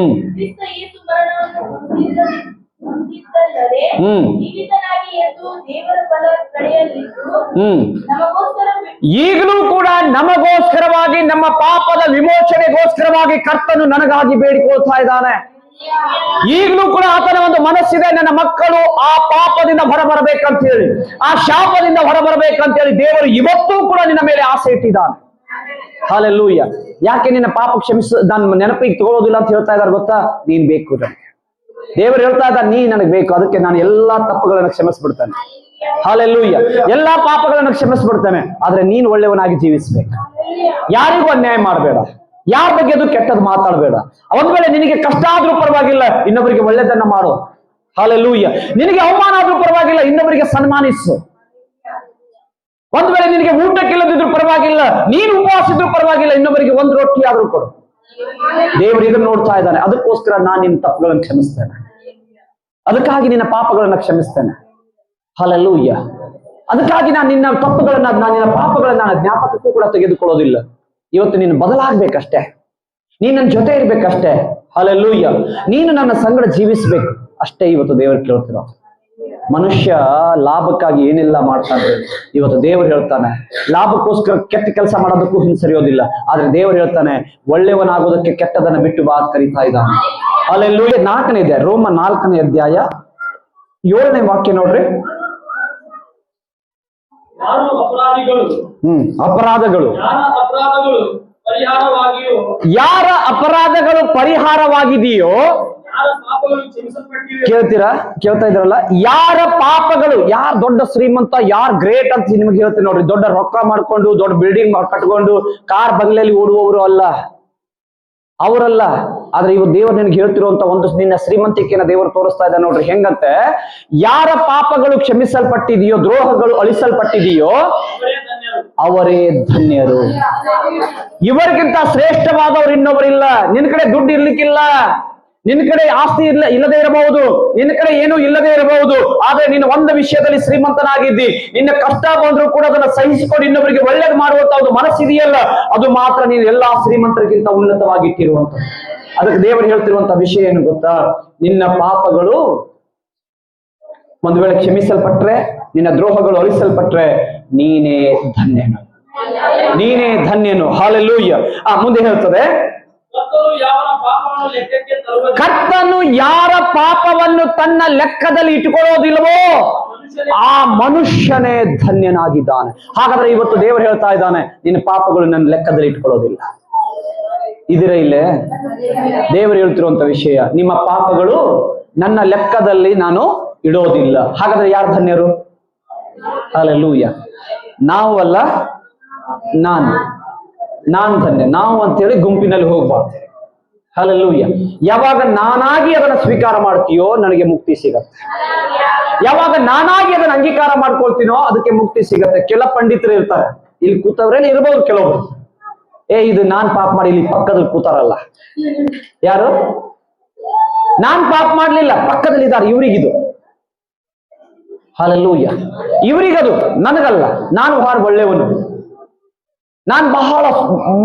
ಕ್ರಿಸ್ತ ಯೇಸು ಮರಣವನ್ನು ಹೊಂದಿದ್ದಲ್ಲದೆ ಜೀವಿತನಾಗಿ ಎದ್ದು ದೇವರ ಫಲ ಪಡೆಯಲಿದ್ದು ನಮಗೋಸ್ಕರ ಈಗಲೂ ಕೂಡ ನಮಗೋಸ್ಕರವಾಗಿ, ನಮ್ಮ ಪಾಪದ ವಿಮೋಚನೆಗೋಸ್ಕರವಾಗಿ ಕರ್ತನು ನನಗಾಗಿ ಬೇಡಿಕೊಳ್ತಾ ಇದ್ದಾನೆ. ಈಗಲೂ ಕೂಡ ಆತನ ಒಂದು ಮನಸ್ಸಿದೆ, ನನ್ನ ಮಕ್ಕಳು ಆ ಪಾಪದಿಂದ ಹೊರಬರಬೇಕಂತ ಹೇಳಿ, ಆ ಶಾಪದಿಂದ ಹೊರಬರಬೇಕಂತ ಹೇಳಿ ದೇವರು ಇವತ್ತೂ ಕೂಡ ನಿನ್ನ ಮೇಲೆ ಆಸೆ ಇಟ್ಟಿದ್ದಾನೆ. ಹಲ್ಲೆಲೂಯಾ. ಯಾಕೆ ನಿನ್ನ ಪಾಪ ನಾನು ನೆನಪಿಗೆ ತಗೊಳ್ಳೋದಿಲ್ಲ ಅಂತ ಹೇಳ್ತಾ ಇದ್ದಾರೆ ಗೊತ್ತಾ? ನೀನ್ ಬೇಕು ನನಗೆ. ದೇವರು ಹೇಳ್ತಾ ಇದ್ದ, ನೀ ನನಗೆ ಬೇಕು, ಅದಕ್ಕೆ ನಾನು ಎಲ್ಲಾ ತಪ್ಪುಗಳನ್ನು ಕ್ಷಮಿಸ್ಬಿಡ್ತೇನೆ. ಹಲ್ಲೆಲೂಯಾ. ಎಲ್ಲಾ ಪಾಪಗಳನ್ನು ಕ್ಷಮಿಸ್ಬಿಡ್ತೇನೆ. ಆದ್ರೆ ನೀನ್ ಒಳ್ಳೆಯವನಾಗಿ ಜೀವಿಸ್ಬೇಕು, ಯಾರಿಗೂ ಅನ್ಯಾಯ ಮಾಡಬೇಡ, ಯಾರ ಬಗ್ಗೆ ಅದು ಕೆಟ್ಟದ್ದು ಮಾತಾಡಬೇಡ. ಒಂದ್ ವೇಳೆ ನಿನಗೆ ಕಷ್ಟ ಆದ್ರೂ ಪರವಾಗಿಲ್ಲ, ಇನ್ನೊಬ್ಬರಿಗೆ ಒಳ್ಳೆದನ್ನ ಮಾಡು. ಹಲ್ಲೆಲೂಯಾ. ನಿನಗೆ ಅವಮಾನ ಆದ್ರೂ ಪರವಾಗಿಲ್ಲ, ಇನ್ನೊಬ್ಬರಿಗೆ ಸನ್ಮಾನಿಸು. ಒಂದ್ ವೇಳೆ ನಿನಗೆ ಊಟಕ್ಕಿಲ್ಲದಿದ್ರು ಪರವಾಗಿಲ್ಲ, ನೀನು ಉಪವಾಸ ಇದ್ರೂ ಪರವಾಗಿಲ್ಲ, ಇನ್ನೊಬ್ಬರಿಗೆ ಒಂದು ರೊಟ್ಟಿ ಆದ್ರೂ ಕೊಡು. ದೇವರು ಇದನ್ನು ನೋಡ್ತಾ ಇದ್ದಾನೆ. ಅದಕ್ಕೋಸ್ಕರ ನಾನು ನಿನ್ನ ತಪ್ಪುಗಳನ್ನು ಕ್ಷಮಿಸ್ತೇನೆ, ಅದಕ್ಕಾಗಿ ನಿನ್ನ ಪಾಪಗಳನ್ನ ಕ್ಷಮಿಸ್ತೇನೆ. ಹಲ್ಲೆಲೂಯಾ. ಅದಕ್ಕಾಗಿ ನಾನು ನಿನ್ನ ತಪ್ಪುಗಳನ್ನ, ನಿನ್ನ ಪಾಪಗಳನ್ನ ಜ್ಞಾಪಕಕ್ಕೂ ಕೂಡ ತೆಗೆದುಕೊಳ್ಳೋದಿಲ್ಲ. ಇವತ್ತು ನೀನು ಬದಲಾಗ್ಬೇಕಷ್ಟೇ, ನೀನು ನನ್ನ ಜೊತೆ ಇರ್ಬೇಕಷ್ಟೇ. ಹಲ್ಲೆಲೂಯಾ. ನೀನು ನನ್ನ ಸಂಗಡ ಜೀವಿಸ್ಬೇಕು ಅಷ್ಟೇ. ಇವತ್ತು ದೇವರು ಕೇಳ್ತಿರೋ, ಮನುಷ್ಯ ಲಾಭಕ್ಕಾಗಿ ಏನೆಲ್ಲ ಮಾಡ್ತಾನೆ. ಇವತ್ತು ದೇವರು ಹೇಳ್ತಾನೆ, ಲಾಭಕ್ಕೋಸ್ಕರ ಕೆಟ್ಟ ಕೆಲಸ ಮಾಡೋದಕ್ಕೂ ಹಿಂಸರಿಯೋದಿಲ್ಲ. ಆದ್ರೆ ದೇವರು ಹೇಳ್ತಾನೆ, ಒಳ್ಳೆಯವನಾಗೋದಕ್ಕೆ ಕೆಟ್ಟದನ್ನ ಬಿಟ್ಟು ಬಾ ಕರೀತಾ ಇದ್ದಾನೆ. ಹಲ್ಲೆಲೂಯಾ. 4ನೇ ಅಧ್ಯಾಯ, ರೋಮ 4ನೇ ಅಧ್ಯಾಯ 7ನೇ ವಾಕ್ಯ ನೋಡ್ರಿ. ಅಪರಾಧಗಳು ಯಾರ ಅಪರಾಧಗಳು ಪರಿಹಾರವಾಗಿದೆಯೋ, ಕೇಳ್ತಾ ಇದ್ರಲ್ಲ, ಯಾರ ಪಾಪಗಳು, ಯಾರು ದೊಡ್ಡ ಶ್ರೀಮಂತ, ಯಾರು ಗ್ರೇಟ್ ಅಂತ ನಿಮ್ಗೆ ಹೇಳ್ತೀನಿ ನೋಡ್ರಿ. ದೊಡ್ಡ ರೊಕ್ಕ ಮಾಡ್ಕೊಂಡು, ದೊಡ್ಡ ಬಿಲ್ಡಿಂಗ್ ಕಟ್ಕೊಂಡು, ಕಾರ್ ಬಂಗ್ಲೆಯಲ್ಲಿ ಓಡುವವರು ಅಲ್ಲ, ಅವರಲ್ಲ. ಆದ್ರೆ ಇವ್ ದೇವರು ನಿನ್ಗೆ ಹೇಳ್ತಿರುವಂತ ಒಂದು ನಿನ್ನ ಶ್ರೀಮಂತಿಕೆಯನ್ನ ದೇವರು ತೋರಿಸ್ತಾ ಇದ್ದ ನೋಡ್ರಿ. ಹೆಂಗಂತೆ, ಯಾರ ಪಾಪಗಳು ಕ್ಷಮಿಸಲ್ಪಟ್ಟಿದೆಯೋ, ದ್ರೋಹಗಳು ಅಳಿಸಲ್ಪಟ್ಟಿದೆಯೋ ಅವರೇ ಧನ್ಯರು. ಇವರಿಗಿಂತ ಶ್ರೇಷ್ಠವಾದವರು ಇನ್ನೊಬ್ಬರಿಲ್ಲ. ನಿನ್ ಕಡೆ ದುಡ್ಡು ಇರ್ಲಿಕ್ಕಿಲ್ಲ, ನಿನ್ನ ಕಡೆ ಆಸ್ತಿ ಇಲ್ಲದೆ ಇರಬಹುದು, ನಿನ್ನ ಕಡೆ ಏನೂ ಇಲ್ಲದೆ ಇರಬಹುದು. ಆದ್ರೆ ನೀನು ಒಂದು ವಿಷಯದಲ್ಲಿ ಶ್ರೀಮಂತನಾಗಿದ್ದಿ. ನಿನ್ನ ಕಷ್ಟ ಬಂದ್ರೂ ಕೂಡ ಅದನ್ನ ಸಹಿಸಿಕೊಂಡು ಇನ್ನೊಬ್ಬರಿಗೆ ಒಳ್ಳೇದು ಮಾಡುವಂತ ಒಂದು ಮನಸ್ಸಿದೆಯಲ್ಲ, ಅದು ಮಾತ್ರ ನೀನು ಎಲ್ಲಾ ಶ್ರೀಮಂತರಿಗಿಂತ ಉನ್ನತವಾಗಿ ಇಟ್ಟಿರುವಂತ. ಅದಕ್ಕೆ ದೇವರು ಹೇಳ್ತಿರುವಂತ ವಿಷಯ ಏನು ಗೊತ್ತಾ? ನಿನ್ನ ಪಾಪಗಳು ಒಂದು ವೇಳೆ ಕ್ಷಮಿಸಲ್ಪಟ್ರೆ, ನಿನ್ನ ದ್ರೋಹಗಳು ಅಳಿಸಲ್ಪಟ್ರೆ ನೀನೇ ಧನ್ಯನು. ನೀನೇ ಧನ್ಯನು. ಹಾಲೆಲೂಯ್ಯ. ಮುಂದೆ ಹೇಳ್ತದೆ, ಕರ್ತನು ಯಾರ ಪಾಪವನ್ನು ತನ್ನ ಲೆಕ್ಕದಲ್ಲಿ ಇಟ್ಟುಕೊಳ್ಳೋದಿಲ್ವೋ ಆ ಮನುಷ್ಯನೇ ಧನ್ಯನಾಗಿದ್ದಾನೆ. ಹಾಗಾದ್ರೆ ಇವತ್ತು ದೇವರು ಹೇಳ್ತಾ ಇದ್ದಾನೆ, ನಿನ್ನ ಪಾಪಗಳು ನನ್ನ ಲೆಕ್ಕದಲ್ಲಿ ಇಟ್ಕೊಳ್ಳೋದಿಲ್ಲ. ಇದರ ಇಲ್ಲೇ ದೇವರು ಹೇಳ್ತಿರುವಂತ ವಿಷಯ, ನಿಮ್ಮ ಪಾಪಗಳು ನನ್ನ ಲೆಕ್ಕದಲ್ಲಿ ನಾನು ಇಡೋದಿಲ್ಲ. ಹಾಗಾದ್ರೆ ಯಾರು ಧನ್ಯರು? ಹಾಲೆಲೂಯ್ಯ. ನಾವು ಅಲ್ಲ, ನಾನು ಧನ್ಯ. ನಾವು ಅಂತೇಳಿ ಗುಂಪಿನಲ್ಲಿ ಹೋಗ್ಬಾರ್ದು. ಹಾಲೆಲೂಯ್ಯ. ಯಾವಾಗ ನಾನಾಗಿ ಅದನ್ನ ಸ್ವೀಕಾರ ಮಾಡ್ತೀಯೋ ನನಗೆ ಮುಕ್ತಿ ಸಿಗತ್ತೆ. ಯಾವಾಗ ನಾನಾಗಿ ಅದನ್ನ ಅಂಗೀಕಾರ ಮಾಡ್ಕೊಳ್ತೀನೋ ಅದಕ್ಕೆ ಮುಕ್ತಿ ಸಿಗತ್ತೆ. ಕೆಲ ಪಂಡಿತರು ಇರ್ತಾರೆ, ಇಲ್ಲಿ ಕೂತವ್ರಲ್ಲಿ ಇರ್ಬೋದು ಕೆಲವರು, ಇದು ನಾನ್ ಪಾಪ ಮಾಡಿ, ಇಲ್ಲಿ ಪಕ್ಕದಲ್ಲಿ ಕೂತಾರಲ್ಲ ಯಾರು, ನಾನ್ ಪಾಪ ಮಾಡ್ಲಿಲ್ಲ, ಪಕ್ಕದಲ್ಲಿ ಇದ್ದಾರೆ, ಇವ್ರಿಗಿದು. ಹಾಲೆಲೂಯ್ಯ. ಇವರಿಗದು, ನನಗಲ್ಲ. ನಾನು ಬಹಳ ಒಳ್ಳೆಯವನು, ನಾನು ಬಹಳ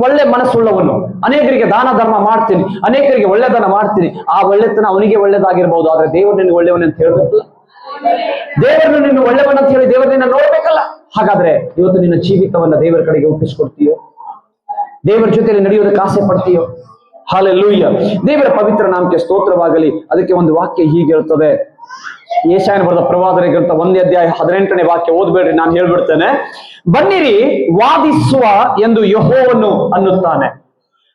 ಒಳ್ಳೆ ಮನಸ್ಸುಳ್ಳವನು, ಅನೇಕರಿಗೆ ದಾನ ಧರ್ಮ ಮಾಡ್ತೀನಿ, ಅನೇಕರಿಗೆ ಒಳ್ಳೆದನ ಮಾಡ್ತೀನಿ. ಆ ಒಳ್ಳೆತನ ಅವನಿಗೆ ಒಳ್ಳೇದಾಗಿರ್ಬಹುದು, ಆದ್ರೆ ದೇವರು ನಿನ್ಗೆ ಒಳ್ಳೆಯವನು ಅಂತ ಹೇಳ್ಬೇಕಲ್ಲ. ದೇವರು ನಿನ್ನ ಒಳ್ಳೆಯವನ ಅಂತ ಹೇಳಿ ದೇವರು ನಿನ್ನ ನೋಡ್ಬೇಕಲ್ಲ. ಹಾಗಾದ್ರೆ ಇವತ್ತು ನಿನ್ನ ಜೀವಿತವನ್ನ ದೇವರ ಕಡೆಗೆ ಒಪ್ಪಿಸ್ಕೊಡ್ತೀಯೋ? ದೇವರ ಜೊತೆಯಲ್ಲಿ ನಡೆಯೋದಕ್ಕೆ ಆಸೆ ಪಡ್ತೀಯೋ? ಹಾಲೆಲೂಯ್ಯ. ದೇವರ ಪವಿತ್ರ ನಾಮಕ್ಕೆ ಸ್ತೋತ್ರವಾಗಲಿ. ಅದಕ್ಕೆ ಒಂದು ವಾಕ್ಯ ಹೀಗೆ ಹೇಳ್ತದೆ, ಯೆಶಾಯನ ಬರೆದ ಪ್ರವಾದನೆ ಗ್ರಂಥ 1ನೇ ಅಧ್ಯಾಯ 18ನೇ ವಾಕ್ಯ. ಓದ್ಬೇಡ್ರಿ, ನಾನು ಹೇಳ್ಬಿಡ್ತೇನೆ. ಬನ್ನಿರಿ ವಾದಿಸುವ ಎಂದು ಯೆಹೋವನು ಅನ್ನುತ್ತಾನೆ,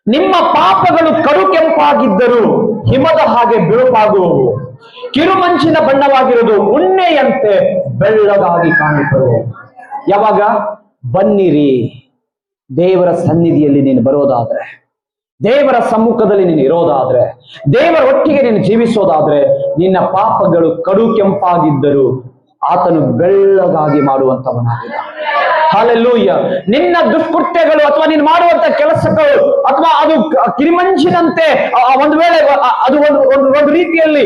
ನಿಮ್ಮ ಪಾಪಗಳು ಕಡು ಕೆಂಪಾಗಿದ್ದರೂ ಹಿಮದ ಹಾಗೆ ಬಿಳುಪಾಗುವವು, ಕಿರುಮಂಚಿನ ಬಣ್ಣವಾಗಿರುವುದು ಉಣ್ಣೆಯಂತೆ ಬೆಳ್ಳಗಾಗಿ ಕಾಣುತ್ತವೆ. ಯಾವಾಗ? ಬನ್ನಿರಿ. ದೇವರ ಸನ್ನಿಧಿಯಲ್ಲಿ ನೀನು ಬರೋದಾದ್ರೆ, ದೇವರ ಸಮ್ಮುಖದಲ್ಲಿ ನೀನು ಇರೋದಾದ್ರೆ, ದೇವರ ಒಟ್ಟಿಗೆ ನೀನು ಜೀವಿಸೋದಾದ್ರೆ, ನಿನ್ನ ಪಾಪಗಳು ಕಡು ಕೆಂಪಾಗಿದ್ದರೂ ಆತನು ಬೆಳ್ಳಗಾಗಿ ಮಾಡುವಂತವನಾಗಿದ್ದಾನೆ. ಹಾಲೆಲೂಯ್ಯ. ನಿನ್ನ ದುಷ್ಕೃತ್ಯಗಳು ಅಥವಾ ನೀನು ಮಾಡುವಂತ ಕೆಲಸಗಳು ಅಥವಾ ಅದು ಕಿರಿಮಂಚಿನಂತೆ ಒಂದು ವೇಳೆ ಅದು ಒಂದು ರೀತಿಯಲ್ಲಿ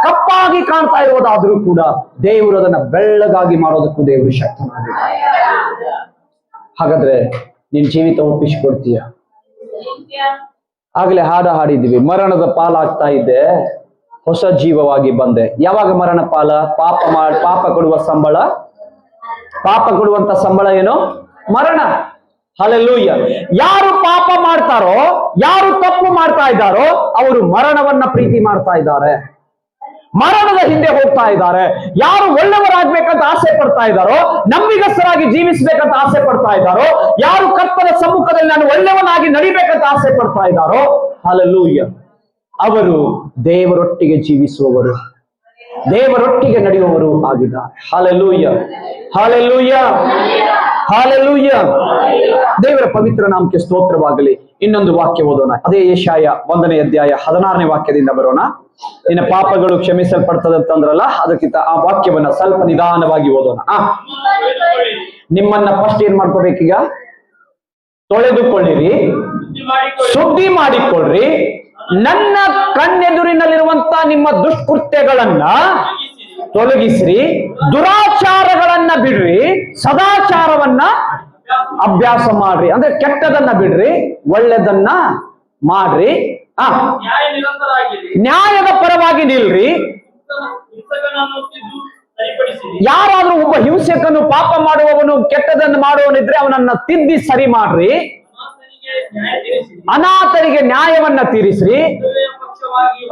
ಕಪ್ಪಾಗಿ ಕಾಣ್ತಾ ಇರೋದಾದ್ರೂ ಕೂಡ ದೇವರು ಅದನ್ನ ಬೆಳ್ಳಗಾಗಿ ಮಾಡೋದಕ್ಕೂ ದೇವರು ಶಕ್ತನಾಗಿದ್ದಾನೆ. ಹಾಗಾದ್ರೆ ನಿನ್ ಜೀವಿತ ಒಪ್ಪಿಸಿಕೊಡ್ತೀಯ? ಆಗ್ಲೇ ಹಾಡಿದ್ವಿ, ಮರಣದ ಪಾಲಾಗ್ತಾ ಇದ್ದೆ, ಹೊಸ ಜೀವವಾಗಿ ಬಂದೆ. ಯಾವಾಗ ಮರಣ ಪಾಲ? ಪಾಪ ಕೊಡುವ ಸಂಬಳ, ಪಾಪ ಕೊಡುವಂತ ಸಂಬಳ ಏನು? ಮರಣ. ಹಾಲೆಲೂಯ್ಯ. ಯಾರು ಪಾಪ ಮಾಡ್ತಾರೋ, ಯಾರು ತಪ್ಪು ಮಾಡ್ತಾ ಇದ್ದಾರೋ ಅವರು ಮರಣವನ್ನ ಪ್ರೀತಿ ಮಾಡ್ತಾ ಇದ್ದಾರೆ, ಮರಣದ ಹಿಂದೆ ಹೋಗ್ತಾ ಇದ್ದಾರೆ. ಯಾರು ಒಳ್ಳೆಯವರಾಗ್ಬೇಕಂತ ಆಸೆ ಪಡ್ತಾ ಇದ್ದಾರೋ, ನಂಬಿಗಸ್ತರಾಗಿ ಜೀವಿಸ್ಬೇಕಂತ ಆಸೆ ಪಡ್ತಾ ಇದ್ದಾರೋ, ಯಾರು ಕರ್ತನ ಸಮ್ಮುಖದಲ್ಲಿ ನಾನು ಒಳ್ಳೆಯವನಾಗಿ ನಡಿಬೇಕಂತ ಆಸೆ ಪಡ್ತಾ ಇದ್ದಾರೋ, ಹಾಲೆಲೂಯ್ಯ, ಅವರು ದೇವರೊಟ್ಟಿಗೆ ಜೀವಿಸುವವರು, ದೇವರೊಟ್ಟಿಗೆ ನಡೆಯುವವರು ಆಗಿದ್ದಾರೆ. Hallelujah, hallelujah, hallelujah. ದೇವರ ಪವಿತ್ರ ನಾಮಕ್ಕೆ ಸ್ತೋತ್ರವಾಗಲಿ. ಇನ್ನೊಂದು ವಾಕ್ಯ ಓದೋಣ. ಅದೇ ಯೆಶಾಯ 1ನೇ ಅಧ್ಯಾಯ 16ನೇ ವಾಕ್ಯದಿಂದ ಬರೋಣ. ನಿನ್ನ ಪಾಪಗಳು ಕ್ಷಮಿಸಲ್ಪಡ್ತದಂತಂದ್ರಲ್ಲ, ಅದಕ್ಕಿಂತ ಆ ವಾಕ್ಯವನ್ನ ಸ್ವಲ್ಪ ನಿಧಾನವಾಗಿ ಓದೋಣ. ನಿಮ್ಮನ್ನ ಫಸ್ಟ್ ಏನ್ ಮಾಡ್ಕೋಬೇಕೀಗ? ತೊಳೆದುಕೊಳ್ಳಿರಿ, ಶುದ್ಧಿ ಮಾಡಿಕೊಳ್ಳ್ರಿ, ನನ್ನ ಕಣ್ಣೆದುರಿನಲ್ಲಿರುವಂತ ನಿಮ್ಮ ದುಷ್ಕೃತ್ಯಗಳನ್ನ ತೊಲಗಿಸ್ರಿ, ದುರಾಚಾರಗಳನ್ನ ಬಿಡ್ರಿ, ಸದಾಚಾರವನ್ನ ಅಭ್ಯಾಸ ಮಾಡ್ರಿ. ಅಂದ್ರೆ ಕೆಟ್ಟದನ್ನ ಬಿಡ್ರಿ, ಒಳ್ಳೆದನ್ನ ಮಾಡ್ರಿ. ನ್ಯಾಯದ ಪರವಾಗಿ ನಿಲ್ರಿ. ಯಾರಾದ್ರೂ ಒಬ್ಬ ಹಿಂಸಕನು, ಪಾಪ ಮಾಡುವವನು, ಕೆಟ್ಟದನ್ನು ಮಾಡುವವನಿದ್ರೆ ಅವನನ್ನ ತಿದ್ದಿ ಸರಿ ಮಾಡ್ರಿ. ಅನಾಥರಿಗೆ ನ್ಯಾಯವನ್ನ ತೀರಿಸ್ರಿ.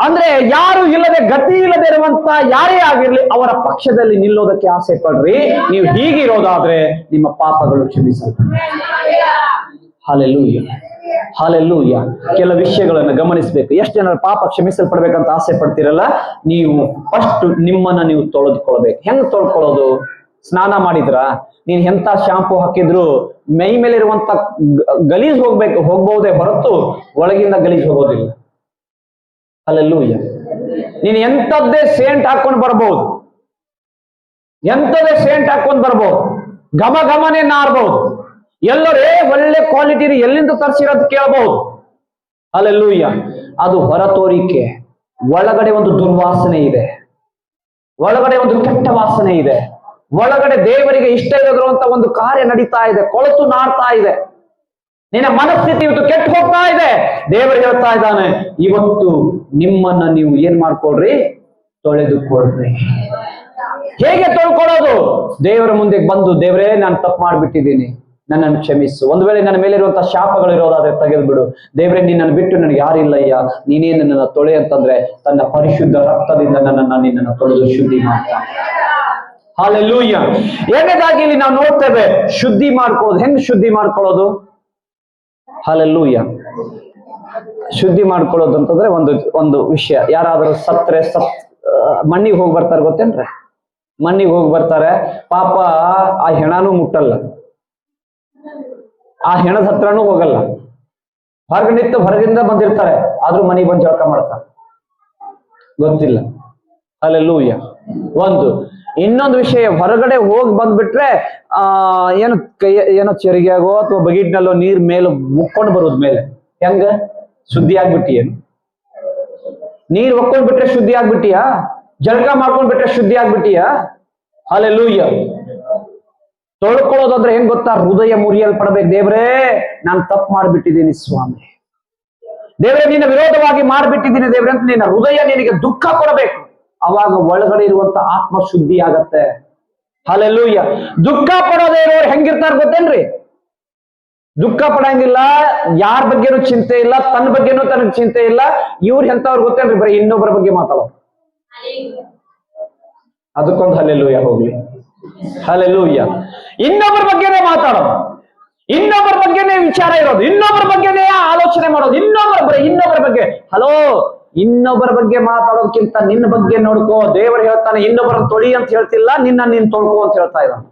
ಅಂದ್ರೆ ಯಾರು ಇಲ್ಲದೆ, ಗತಿ ಇಲ್ಲದೆ ಇರುವಂತ ಯಾರೇ ಆಗಿರ್ಲಿ ಅವರ ಪಕ್ಷದಲ್ಲಿ ನಿಲ್ಲೋದಕ್ಕೆ ಆಸೆ ಪಡ್ರಿ. ನೀವು ಹೀಗಿರೋದಾದ್ರೆ ನಿಮ್ಮ ಪಾಪಗಳು ಕ್ಷಮಿಸಲ್ಪಡುತ್ತವೆ. Hallelujah, hallelujah. ಕೆಲ ವಿಷಯಗಳನ್ನು ಗಮನಿಸಬೇಕು. ಎಷ್ಟು ಜನರ ಪಾಪ ಕ್ಷಮಿಸಲ್ಪಡ್ಬೇಕಂತ ಆಸೆ ಪಡ್ತಿರಲ್ಲ, ನೀವು ಫಸ್ಟ್ ನಿಮ್ಮನ್ನ ನೀವು ತೊಳೆದುಕೊಳ್ಬೇಕು. ಹೆಂಗ್ ತೊಳ್ಕೊಳ್ಳೋದು? ಸ್ನಾನ ಮಾಡಿದ್ರ ನೀನ್ ಎಂತ ಶಾಂಪು ಹಾಕಿದ್ರು ಮೈ ಮೇಲೆ ಇರುವಂತ ಗಲೀಜ್ ಹೋಗ್ಬಹುದೇ ಹೊರತು ಒಳಗಿಂದ ಗಲೀಜ್ ಹೋಗೋದಿಲ್ಲ. ಹಾಲೆಲೂಯ್ಯ. ನೀನ್ ಎಂತದ್ದೇ ಸೇಂಟ್ ಹಾಕೊಂಡು ಬರ್ಬಹುದು, ಎಂತದೇ ಸೇಂಟ್ ಹಾಕೊಂಡ್ ಬರ್ಬಹುದು, ಘಮ ಘಮನೆ ನಾರ್ಬಹುದು, ಎಲ್ಲರೇ ಒಳ್ಳೆ ಕ್ವಾಲಿಟಿ ಎಲ್ಲಿಂದ ತರಿಸಿರೋದು ಕೇಳಬಹುದು. ಹಾಲೆಲೂಯ್ಯ. ಅದು ಹೊರತೋರಿಕೆ. ಒಳಗಡೆ ಒಂದು ದುರ್ವಾಸನೆ ಇದೆ, ಒಳಗಡೆ ಒಂದು ಕೆಟ್ಟ ವಾಸನೆ ಇದೆ, ಒಳಗಡೆ ದೇವರಿಗೆ ಇಷ್ಟ ಇಲ್ಲದಿರುವಂತ ಒಂದು ಕಾರ್ಯ ನಡೀತಾ ಇದೆ, ಕೊಳತು ನಾಡ್ತಾ ಇದೆ. ನಿನ್ನ ಮನಸ್ಥಿತಿ ಇವತ್ತು ಕೆಟ್ಟು ಹೋಗ್ತಾ ಇದೆ. ದೇವರು ಹೇಳ್ತಾ ಇದ್ದಾನೆ, ಇವತ್ತು ನಿಮ್ಮನ್ನ ನೀವು ಏನ್ ಮಾಡ್ಕೊಳ್ರಿ? ತೊಳೆದುಕೊಳ್ರಿ. ಹೇಗೆ ತೊಳ್ಕೊಳ್ಳೋದು? ದೇವರ ಮುಂದೆ ಬಂದು, ದೇವರೇ ನಾನು ತಪ್ಪು ಮಾಡ್ಬಿಟ್ಟಿದ್ದೀನಿ, ನನ್ನನ್ನು ಕ್ಷಮಿಸು. ಒಂದು ವೇಳೆ ನನ್ನ ಮೇಲೆ ಇರುವಂತಹ ಶಾಪಗಳು ಇರೋದಾದ್ರೆ ತೆಗೆದುಬಿಡು. ದೇವರೇ, ನಿನ್ನನ್ನು ಬಿಟ್ಟು ನನಗೆ ಯಾರಿಲ್ಲಯ್ಯ, ನೀನೇ ನನ್ನನ್ನು ತೊಳೆ ಅಂತಂದ್ರೆ ತನ್ನ ಪರಿಶುದ್ಧ ರಕ್ತದಿಂದ ನಿನ್ನನ್ನು ತೊಳೆದು ಶುದ್ಧಿ ಮಾಡ್ತಾನೆ. ಹಲ್ಲೆಲೂಯಾ. ಎರಡನೇದಾಗಿ ಇಲ್ಲಿ ನಾವು ನೋಡ್ತೇವೆ ಶುದ್ಧಿ ಮಾಡ್ಕೊಳ್ಳೋದು. ಹೆಂಗ್ ಶುದ್ಧಿ ಮಾಡ್ಕೊಳ್ಳೋದು? ಹಲ್ಲೆಲೂಯಾ. ಶುದ್ಧಿ ಮಾಡ್ಕೊಳ್ಳೋದು ಅಂತಂದ್ರೆ ಒಂದು ವಿಷಯ. ಯಾರಾದ್ರೂ ಸತ್ರೆ ಮಣ್ಣಿಗೆ ಹೋಗಿ ಬರ್ತಾರೆ, ಗೊತ್ತೇನ್ರಿ? ಮಣ್ಣಿಗೆ ಹೋಗಿ ಬರ್ತಾರೆ, ಪಾಪ ಆ ಹೆಣನೂ ಮುಟ್ಟಲ್ಲ, ಆ ಹೆಣದ ಹತ್ರನೂ ಹೋಗಲ್ಲ, ಹೊರಗಿಂದ ಬಂದಿರ್ತಾರೆ, ಆದ್ರೂ ಮನೆಗೆ ಬಂದು ಜಳಕ ಮಾಡ್ತಾರೆ, ಗೊತ್ತಿಲ್ಲ. ಹಲ್ಲೆಲೂಯಾ. ಇನ್ನೊಂದು ವಿಷಯ, ಹೊರಗಡೆ ಹೋಗಿ ಬಂದ್ಬಿಟ್ರೆ ಏನೋ ಚೆರಿಗೆಯಾಗೋ ಅಥವಾ ಬಗಿಟ್ನಲ್ಲೋ ನೀರ್ ಮೇಲೆ ಮುಕ್ಕೊಂಡು ಬರೋದ್ ಮೇಲೆ ಹೆಂಗ ಶುದ್ಧಿ ಆಗ್ಬಿಟ್ಟಿಯೇನು? ನೀರ್ ಒಕ್ಕೊಂಡ್ ಬಿಟ್ರೆ ಶುದ್ಧಿ ಆಗ್ಬಿಟ್ಟಿಯಾ? ಜಳಕ ಮಾಡ್ಕೊಂಡ್ ಬಿಟ್ರೆ ಶುದ್ಧಿ ಆಗ್ಬಿಟ್ಟಿಯಾ? ಹಲ್ಲೆಲೂಯಾ. ತೊಳ್ಕೊಳ್ಳೋದಂದ್ರೆ ಹೆಂಗ್ ಗೊತ್ತಾ? ಹೃದಯ ಮುರಿಯಲ್ಪಡ್ಬೇಕು. ದೇವ್ರೇ, ನಾನು ತಪ್ಪು ಮಾಡ್ಬಿಟ್ಟಿದ್ದೀನಿ ಸ್ವಾಮಿ, ದೇವ್ರೆ ನಿನ್ನ ವಿರೋಧವಾಗಿ ಮಾಡ್ಬಿಟ್ಟಿದ್ದೀನಿ ದೇವ್ರೆ ಅಂತ ನಿನ್ನ ಹೃದಯ ನಿನಗೆ ದುಃಖ ಕೊಡಬೇಕು. ಅವಾಗ ಒಳಗಡೆ ಇರುವಂತ ಆತ್ಮ ಶುದ್ಧಿ ಆಗತ್ತೆ. ಹಲ್ಲೆಲೂಯಾ. ದುಃಖ ಪಡೋದೇ ಇರೋರು ಹೆಂಗಿರ್ತಾರ ಗೊತ್ತೇನ್ರಿ? ದುಃಖ ಪಡಂಗಿಲ್ಲ, ಯಾರ ಬಗ್ಗೆನೂ ಚಿಂತೆ ಇಲ್ಲ, ತನ್ನ ಬಗ್ಗೆನೂ ತನಗ್ ಚಿಂತೆ ಇಲ್ಲ. ಇವ್ರು ಎಂತವ್ರು ಗೊತ್ತೇನ್ರಿ? ಬರೀ ಇನ್ನೊಬ್ಬರ ಬಗ್ಗೆ ಮಾತಾಡೋದು. ಅದಕ್ಕೊಂದು ಹಲ್ಲೆಲೂಯಾ ಹೋಗ್ಲಿ. ಹಲ್ಲೆಲೂಯಾ. ಇನ್ನೊಬ್ಬರ ಬಗ್ಗೆನೇ ಮಾತಾಡೋದು, ಇನ್ನೊಬ್ಬರ ಬಗ್ಗೆನೇ ವಿಚಾರ ಇರೋದು, ಇನ್ನೊಬ್ಬರ ಬಗ್ಗೆನೇ ಆಲೋಚನೆ ಮಾಡೋದು, ಇನ್ನೊಬ್ಬರ ಬಗ್ಗೆ. ಹಲೋ, ಇನ್ನೊಬ್ಬರ ಬಗ್ಗೆ ಮಾತಾಡೋದಕ್ಕಿಂತ ನಿನ್ನ ಬಗ್ಗೆ ನೋಡ್ಕೋ. ದೇವರು ಹೇಳ್ತಾನೆ, ಇನ್ನೊಬ್ಬರನ್ನ ತೊಳಿ ಅಂತ ಹೇಳ್ತಿಲ್ಲ, ನೀನ್ ತೊಳ್ಕೋ ಅಂತ ಹೇಳ್ತಾ ಇದ್ದಾನೆ.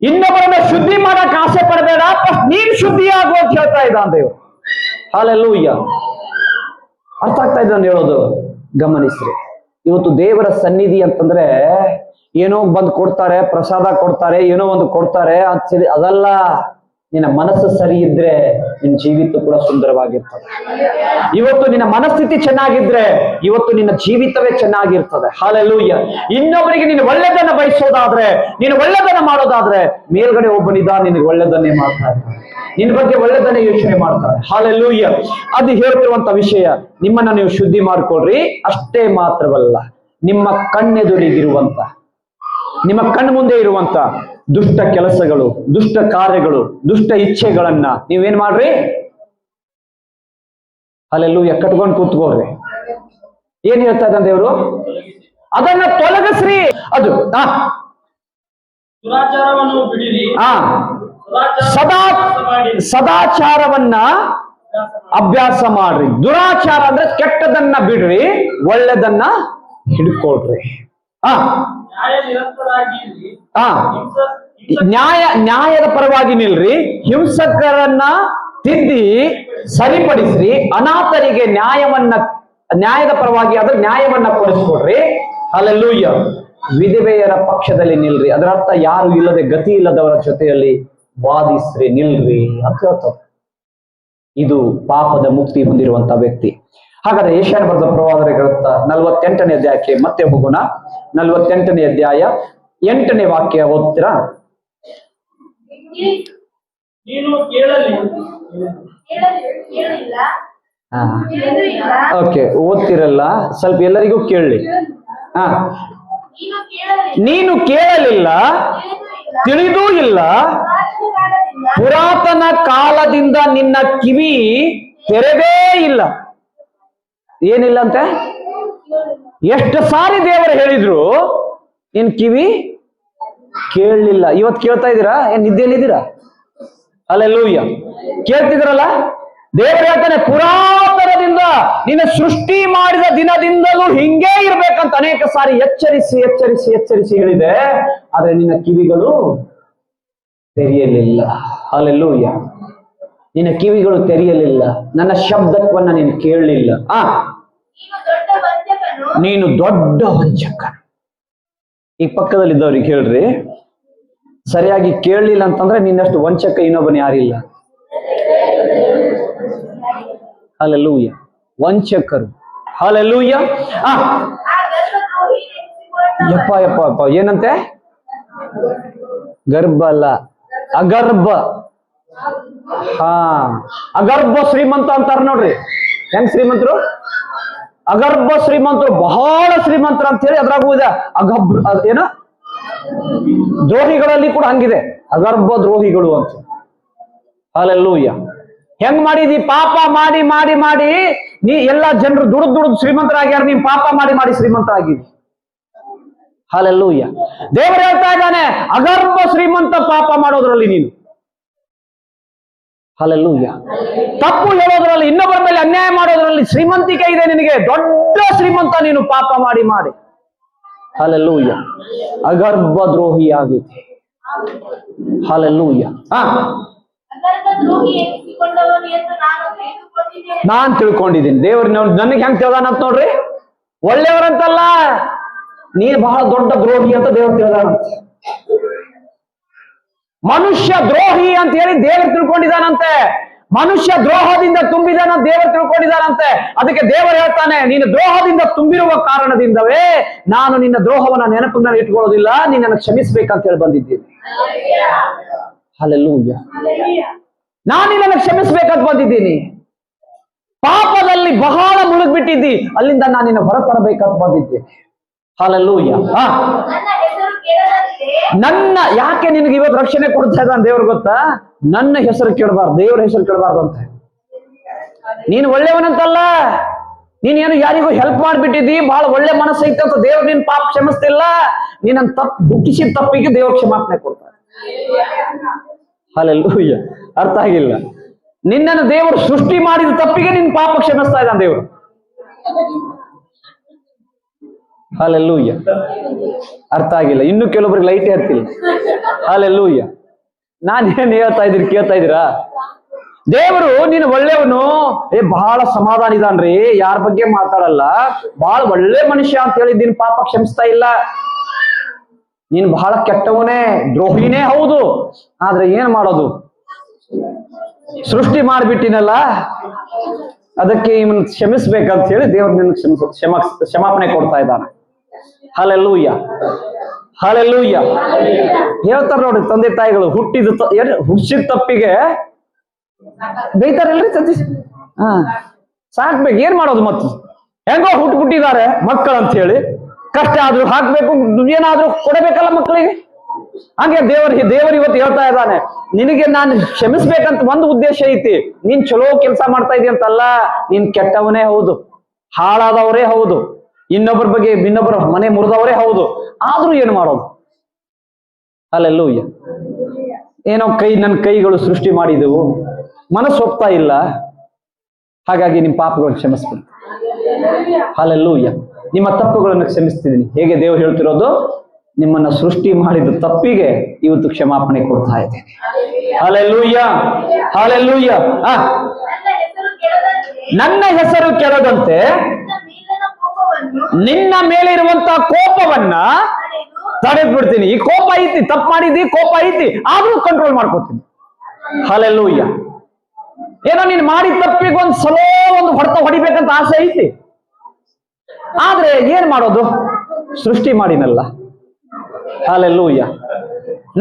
ಇನ್ನೊಬ್ಬರನ್ನ ಶುದ್ಧಿ ಮಾಡಕ್ ಆಸೆ ಪಡಬೇಡ, ಫಸ್ಟ್ ನೀನ್ ಶುದ್ಧಿ ಆಗು ಅಂತ ಹೇಳ್ತಾ ಇದ್ದಾನೆ ದೇವರು. ಹಲ್ಲೆಲೂಯಾ. ಅರ್ಥ ಆಗ್ತಾ ಇದ್ದಾನೆ ಹೇಳೋದು? ಗಮನಿಸ್ರಿ. ಇವತ್ತು ದೇವರ ಸನ್ನಿಧಿ ಅಂತಂದ್ರೆ ಏನೋ ಬಂದು ಕೊಡ್ತಾರೆ, ಪ್ರಸಾದ ಕೊಡ್ತಾರೆ, ಏನೋ ಒಂದು ಕೊಡ್ತಾರೆ, ಅದಲ್ಲ. ನಿನ್ನ ಮನಸ್ಸು ಸರಿ ಇದ್ರೆ ನಿನ್ನ ಜೀವಿತ ಕೂಡ ಸುಂದರವಾಗಿರ್ತದೆ. ಇವತ್ತು ನಿನ್ನ ಮನಸ್ಥಿತಿ ಚೆನ್ನಾಗಿದ್ರೆ ಇವತ್ತು ನಿನ್ನ ಜೀವಿತವೇ ಚೆನ್ನಾಗಿರ್ತದೆ. ಹಲ್ಲೆಲೂಯಾ. ಇನ್ನೊಬ್ಬರಿಗೆ ನೀನು ಒಳ್ಳೆದನ್ನ ಬಯಸೋದಾದ್ರೆ, ನೀನು ಒಳ್ಳೆದನ್ನ ಮಾಡೋದಾದ್ರೆ, ಮೇಲ್ಗಡೆ ಒಬ್ಬನಿದ ನಿನಗೆ ಒಳ್ಳೆದನ್ನೇ ಮಾಡ್ತಾರೆ, ನಿನ್ನ ಬಗ್ಗೆ ಒಳ್ಳೆದನ್ನೇ ಯೋಚನೆ ಮಾಡ್ತಾರೆ. ಹಲ್ಲೆಲೂಯಾ. ಅದು ಹೇಳ್ತಿರುವಂತ ವಿಷಯ. ನಿಮ್ಮನ್ನ ನೀವು ಶುದ್ಧಿ ಮಾಡ್ಕೊಳ್ರಿ. ಅಷ್ಟೇ ಮಾತ್ರವಲ್ಲ, ನಿಮ್ಮ ಕಣ್ಣೆದುರಿಗಿರುವಂತ, ನಿಮ್ಮ ಕಣ್ಣು ಮುಂದೆ ಇರುವಂತ ದುಷ್ಟ ಕೆಲಸಗಳು, ದುಷ್ಟ ಕಾರ್ಯಗಳು, ದುಷ್ಟ ಇಚ್ಛೆಗಳನ್ನ ನೀವೇನ್ ಮಾಡ್ರಿ? ಹಲ್ಲೆಲೂಯಾ. ಕಟ್ಕೊಂಡು ಕೂತ್ಕೋರಿ. ಏನ್ ಹೇಳ್ತಾ ಇದ್ದಾನೆ ದೇವರು? ಅದನ್ನ ತೊಲಗಿಸ್ರಿ. ಅದು ಸದಾಚಾರವನ್ನ ಅಭ್ಯಾಸ ಮಾಡ್ರಿ. ದುರಾಚಾರ ಅಂದ್ರೆ ಕೆಟ್ಟದನ್ನ ಬಿಡ್ರಿ, ಒಳ್ಳೆದನ್ನ ಹಿಡ್ಕೊಳ್ರಿ. ನ್ಯಾಯದ ಪರವಾಗಿ ನಿಲ್ರಿ, ಹಿಂಸಕರನ್ನ ತಿದ್ದಿ ಸರಿಪಡಿಸ್ರಿ, ಅನಾಥರಿಗೆ ನ್ಯಾಯದ ಪರವಾಗಿ ಆದ್ರೆ ನ್ಯಾಯವನ್ನ ಕೊಡಿಸ್ಕೊಡ್ರಿ. ಹಲ್ಲೆಲೂಯಾ. ವಿಧವೆಯರ ಪಕ್ಷದಲ್ಲಿ ನಿಲ್ರಿ. ಅದರ ಅರ್ಥ ಯಾರು ಇಲ್ಲದೆ ಗತಿ ಇಲ್ಲದವರ ಜೊತೆಯಲ್ಲಿ ವಾದಿಸ್ರಿ, ನಿಲ್ರಿ ಅಂತ ಹೇಳ್ತಾರೆ. ಇದು ಪಾಪದ ಮುಕ್ತಿ ಹೊಂದಿರುವಂತ ವ್ಯಕ್ತಿ. ಹಾಗಾದ್ರೆ ಯೆಶಾಯ ಬರೆದ ಪ್ರವಾದನೆ ಗ್ರಂಥ 48ನೇ ಅಧ್ಯಾಯಕ್ಕೆ ಮತ್ತೆ ಹೋಗೋಣ. 48ನೇ ಅಧ್ಯಾಯ 8ನೇ ವಾಕ್ಯ ಓದ್ತೀರಾ? ಓಕೆ, ಓದ್ತಿರಲ್ಲ, ಸ್ವಲ್ಪ ಎಲ್ಲರಿಗೂ ಕೇಳಲಿ. ನೀನು ಕೇಳಲಿಲ್ಲ, ತಿಳಿದೂ ಇಲ್ಲ, ಪುರಾತನ ಕಾಲದಿಂದ ನಿನ್ನ ಕಿವಿ ತೆರೆದೇ ಇಲ್ಲ. ಏನಿಲ್ಲ ಅಂತೆ? ಎಷ್ಟು ಸಾರಿ ದೇವರು ಹೇಳಿದ್ರು, ನಿನ್ ಕಿವಿ ಕೇಳಲಿಲ್ಲ. ಇವತ್ತು ಕೇಳ್ತಾ ಇದ್ದೀರಾ? ಏನ್ ನಿದ್ದೆಯಲ್ಲಿದ್ದೀರಾ? ಹಲ್ಲೆಲೂಯಾ. ಕೇಳ್ತಿದ್ರಲ್ಲ? ದೇವರು ಹೇಳ್ತಾನೆ, ಪುರಾತನದಿಂದ ನಿನ್ನ ಸೃಷ್ಟಿ ಮಾಡಿದ ದಿನದಿಂದಲೂ ಹಿಂಗೇ ಇರ್ಬೇಕಂತ ಅನೇಕ ಸಾರಿ ಎಚ್ಚರಿಸಿ ಹೇಳಿದೆ. ಆದ್ರೆ ನಿನ್ನ ಕಿವಿಗಳು ತೆರೆಯಲಿಲ್ಲ. ಹಲ್ಲೆಲೂಯಾ. ನಿನ್ನ ಕಿವಿಗಳು ತೆರೆಯಲಿಲ್ಲ, ನನ್ನ ಶಬ್ದವನ್ನ ನೀನು ಕೇಳಲಿಲ್ಲ. ನೀನು ದೊಡ್ಡ ವಂಚಕ. ಈ ಪಕ್ಕದಲ್ಲಿದ್ದವ್ರಿಗೆ ಹೇಳ್ರಿ, ಸರಿಯಾಗಿ ಕೇಳಲಿಲ್ಲ ಅಂತಂದ್ರೆ ನಿನ್ನಷ್ಟು ವಂಚಕ ಇನ್ನೊಬ್ಬನ ಯಾರಿಲ್ಲ. ಹಲ್ಲೆಲೂಯಾ. ವಂಚಕರು. ಹಲ್ಲೆಲೂಯಾ. ಯಪ್ಪ ಏನಂತೆ? ಗರ್ಭ ಅಲ್ಲ, ಅಗರ್ಭ. ಅಗರ್ಭ ಶ್ರೀಮಂತ ಅಂತಾರ ನೋಡ್ರಿ. ಹೆಂಗ್ ಶ್ರೀಮಂತರು? ಅಗರ್ಭ ಶ್ರೀಮಂತರು, ಬಹಳ ಶ್ರೀಮಂತರು ಅಂತ ಹೇಳಿ ಅದ್ರಾಗೂ ಇದೆ. ಏನ ದ್ರೋಹಿಗಳಲ್ಲಿ ಕೂಡ ಹಂಗಿದೆ, ಅಗರ್ಭ ದ್ರೋಹಿಗಳು ಅಂತ. ಹಲ್ಲೆಲೂಯಾ. ಹೆಂಗ್ ಮಾಡಿದಿ? ಪಾಪ ಮಾಡಿ ಮಾಡಿ ಮಾಡಿ ನೀ ಎಲ್ಲ ಜನರು ದುಡಿದು ಶ್ರೀಮಂತರಾಗ್ಯಾರ, ನೀನ್ ಪಾಪ ಮಾಡಿ ಮಾಡಿ ಶ್ರೀಮಂತರಾಗಿದ್ದಿ. ಹಲ್ಲೆಲೂಯಾ. ದೇವರು ಹೇಳ್ತಾ ಇದ್ದಾನೆ, ಅಗರ್ಭ ಶ್ರೀಮಂತ ಪಾಪ ಮಾಡೋದ್ರಲ್ಲಿ ನೀನು. ಹಲ್ಲೆಲೂಯಾ. ತಪ್ಪು ಹೇಳೋದ್ರಲ್ಲಿ, ಇನ್ನೊಬ್ಬರ ಮೇಲೆ ಅನ್ಯಾಯ ಮಾಡೋದ್ರಲ್ಲಿ ಶ್ರೀಮಂತಿಕೆ ಇದೆ ನಿನಗೆ. ದೊಡ್ಡ ಶ್ರೀಮಂತ ನೀನು ಪಾಪ ಮಾಡಿ ಮಾಡಿ. ಹಲ್ಲೆಲೂಯಾ. ಅಗರ್ಭ ದ್ರೋಹಿ ಆಗಿದೆ. ಹಲ್ಲೆಲೂಯಾ. ದ್ರೋಹಿ ಎನಿಸಿಕೊಂಡವನು ಎಂದು ನಾನು ತಿಳಿದುಕೊಂಡಿದ್ದೇನೆ. ನಾನ್ ತಿಳ್ಕೊಂಡಿದ್ದೀನಿ. ದೇವ್ರ ನನಗೆ ಹೆಂಗ್ ತಿಳ್ದಾನಂತ ನೋಡ್ರಿ. ಒಳ್ಳೆಯವರಂತಲ್ಲ, ನೀನ್ ಬಹಳ ದೊಡ್ಡ ದ್ರೋಹಿ ಅಂತ ದೇವ್ರು ತಿಳ್ದಾನಂತ. ಮನುಷ್ಯ ದ್ರೋಹಿ ಅಂತ ಹೇಳಿ ದೇವರು ತಿಳ್ಕೊಂಡಿದ್ದಾನಂತೆ. ಮನುಷ್ಯ ದ್ರೋಹದಿಂದ ತುಂಬಿದಾನ ದೇವರು ತಿಳ್ಕೊಂಡಿದ್ದಾನಂತೆ. ಅದಕ್ಕೆ ದೇವರು ಹೇಳ್ತಾನೆ, ನೀನು ದ್ರೋಹದಿಂದ ತುಂಬಿರುವ ಕಾರಣದಿಂದವೇ ನಾನು ನಿನ್ನ ದ್ರೋಹವನ್ನ ನೆನಪಿನಲ್ಲಿ ಇಟ್ಕೊಳ್ಳೋದಿಲ್ಲ, ನಿನ್ನನ್ನು ಕ್ಷಮಿಸ್ಬೇಕಂತ ಹೇಳಿ ಬಂದಿದ್ದೀನಿ. ಹಲ್ಲೆಲೂಯಾ. ನಾನು ನಿನ್ನನ್ನು ಕ್ಷಮಿಸ್ಬೇಕಂತ ಬಂದಿದ್ದೀನಿ. ಪಾಪದಲ್ಲಿ ಬಹಳ ಮುಳುಗ್ಬಿಟ್ಟಿದ್ದಿ, ಅಲ್ಲಿಂದ ನಾನು ನಿನ್ನ ಹೊರತರಬೇಕಂತ ಬಂದಿದ್ದೀನಿ. ಹಲ್ಲೆಲೂಯಾ. ನನ್ನ ಹೆಸರು ಕೇಳದಂತೆ ನನ್ನ ಯಾಕೆ ನಿನಗೆ ಇವತ್ತು ರಕ್ಷಣೆ ಕೊಡ್ತಾ ಇದ್ದಾನೆ ದೇವ್ರು ಗೊತ್ತಾ? ನನ್ನ ಹೆಸರು ಕೇಳಬಾರ್ದು, ದೇವ್ರ ಹೆಸರು ಕೇಳಬಾರ್ದು ಅಂತ. ನೀನು ಒಳ್ಳೆಯವನಂತಲ್ಲ, ನೀನೇನು ಯಾರಿಗೂ ಹೆಲ್ಪ್ ಮಾಡ್ಬಿಟ್ಟಿದ್ದಿ, ಬಹಳ ಒಳ್ಳೆ ಮನಸ್ಸು ಐತೆ ಅಂತ ದೇವ್ರು ನಿನ್ ಪಾಪ ಕ್ಷಮಿಸ್ತಿಲ್ಲ. ನೀನನ್ನ ಹುಟ್ಟಿಸಿದ ತಪ್ಪಿಗೆ ದೇವ್ರ ಕ್ಷಮಾಪಣೆ ಕೊಡ್ತಾರೆ. ಹಲ್ಲೆಲೂಯಾ. ಅರ್ಥ ಆಗಿಲ್ಲ? ನಿನ್ನನ್ನು ದೇವರು ಸೃಷ್ಟಿ ಮಾಡಿದ ತಪ್ಪಿಗೆ ನಿನ್ ಪಾಪ ಕ್ಷಮಿಸ್ತಾ ಇದ್ದಾನೆ ದೇವರು. ಹಲ್ಲೆಲೂಯಾ. ಅರ್ಥ ಆಗಿಲ್ಲ? ಇನ್ನು ಕೆಲವೊಬ್ರಿಗೆ ಲೈಟೇ ಹತ್ತಿಲ್ಲ. ಹಲ್ಲೆಲೂಯಾ. ನಾನೇನ್ ಹೇಳ್ತಾ ಇದ್ದೀರಿ ಕೇಳ್ತಾ ಇದ್ದೀರಾ? ದೇವರು ನೀನು ಒಳ್ಳೆಯವನು, ಬಹಳ ಸಮಾಧಾನ ಇದಾನ್ರಿ, ಯಾರ ಬಗ್ಗೆ ಮಾತಾಡಲ್ಲ, ಬಹಳ ಒಳ್ಳೆ ಮನುಷ್ಯ ಅಂತ ಹೇಳಿದ್ದೀನಿ, ಪಾಪ ಕ್ಷಮಿಸ್ತಾ ಇಲ್ಲ. ನೀನು ಬಹಳ ಕೆಟ್ಟವನೇ, ದ್ರೋಹಿನೇ ಹೌದು, ಆದ್ರೆ ಏನ್ ಮಾಡೋದು? ಸೃಷ್ಟಿ ಮಾಡಿಬಿಟ್ಟಿನಲ್ಲ, ಅದಕ್ಕೆ ಇವನ್ ಕ್ಷಮಿಸ್ಬೇಕಂತ ಹೇಳಿ ದೇವ್ರು ನಿನ್ ಕ್ಷಮಾಪಣೆ ಕೊಡ್ತಾ ಇದ್ದಾನೆ. ಹಲ್ಲೆಲೂಯಾ. ಹಲ್ಲೆಲೂಯಾ. ಹೇಳ್ತಾರ ನೋಡಿ ತಂದೆ ತಾಯಿಗಳು, ಹುಟ್ಟಿದ ತಪ್ಪಿಗೆ ಬೈತಾರಲ್ರಿ ತಂದೆ. ಸಾಕ್ಬೇಕು, ಏನ್ ಮಾಡೋದು? ಮತ್ತೆ ಹೆಂಗೋ ಹುಟ್ಟುಬಿಟ್ಟಿದ್ದಾರೆ ಮಕ್ಕಳು ಅಂತ ಹೇಳಿ ಕಷ್ಟ ಆದ್ರೂ ಹಾಕ್ಬೇಕು, ಏನಾದ್ರೂ ಕೊಡಬೇಕಲ್ಲ ಮಕ್ಕಳಿಗೆ. ಹಾಗೆ ದೇವರು ಇವತ್ತು ಹೇಳ್ತಾ ಇದ್ದಾನೆ, ನಿನಗೆ ನಾನು ಕ್ಷಮಿಸ್ಬೇಕಂತ ಒಂದು ಉದ್ದೇಶ ಐತಿ. ನೀನ್ ಚಲೋ ಕೆಲಸ ಮಾಡ್ತಾ ಇದೀಯ ಅಂತಲ್ಲ, ನೀನ್ ಕೆಟ್ಟವನೇ ಹೌದು, ಹಾಳಾದವರೇ ಹೌದು, ಇನ್ನೊಬ್ಬರ ಮನೆ ಮುರಿದವರೇ ಹೌದು, ಆದ್ರೂ ಏನು ಮಾಡೋದು? ಹಲ್ಲೆಲೂಯಾ. ಏನೋ ನನ್ನ ಕೈಗಳು ಸೃಷ್ಟಿ ಮಾಡಿದೆವು, ಮನಸ್ಸು ಒಪ್ತಾ ಇಲ್ಲ, ಹಾಗಾಗಿ ನಿಮ್ಮ ಪಾಪಗಳನ್ನು ಕ್ಷಮಿಸ್ಬಿಡಿ. ಹಲ್ಲೆಲೂಯಾ. ನಿಮ್ಮ ತಪ್ಪುಗಳನ್ನು ಕ್ಷಮಿಸ್ತಿದ್ದೀನಿ. ಹೇಗೆ ದೇವರು ಹೇಳ್ತಿರೋದು? ನಿಮ್ಮನ್ನ ಸೃಷ್ಟಿ ಮಾಡಿದ ತಪ್ಪಿಗೆ ಇವತ್ತು ಕ್ಷಮಾಪಣೆ ಕೊಡ್ತಾ ಇದ್ದೇನೆ. ಹಲ್ಲೆಲೂಯಾ. ಹಲ್ಲೆಲೂಯಾ. ನನ್ನ ಹೆಸರು ಕೆಡದಂತೆ ನಿನ್ನ ಮೇಲೆ ಇರುವಂತಹ ಕೋಪವನ್ನ ತಡೆದು ಬಿಡ್ತೀನಿ. ಈ ಕೋಪ ಐತಿ, ತಪ್ಪು ಮಾಡಿದ್ದಿ, ಕೋಪ ಐತಿ, ಆದ್ರೂ ಕಂಟ್ರೋಲ್ ಮಾಡ್ಕೊತೀನಿ. ಹಲ್ಲೆಲೂಯಾ. ಏನೋ ನೀನು ಮಾಡಿದ ತಪ್ಪಿಗೆ ಒಂದು ಹೊಡೆತ ಹೊಡಿಬೇಕಂತ ಆಸೆ ಐತಿ, ಆದ್ರೆ ಏನ್ ಮಾಡೋದು? ಸೃಷ್ಟಿ ಮಾಡಿನಲ್ಲ. ಹಲ್ಲೆಲೂಯಾ.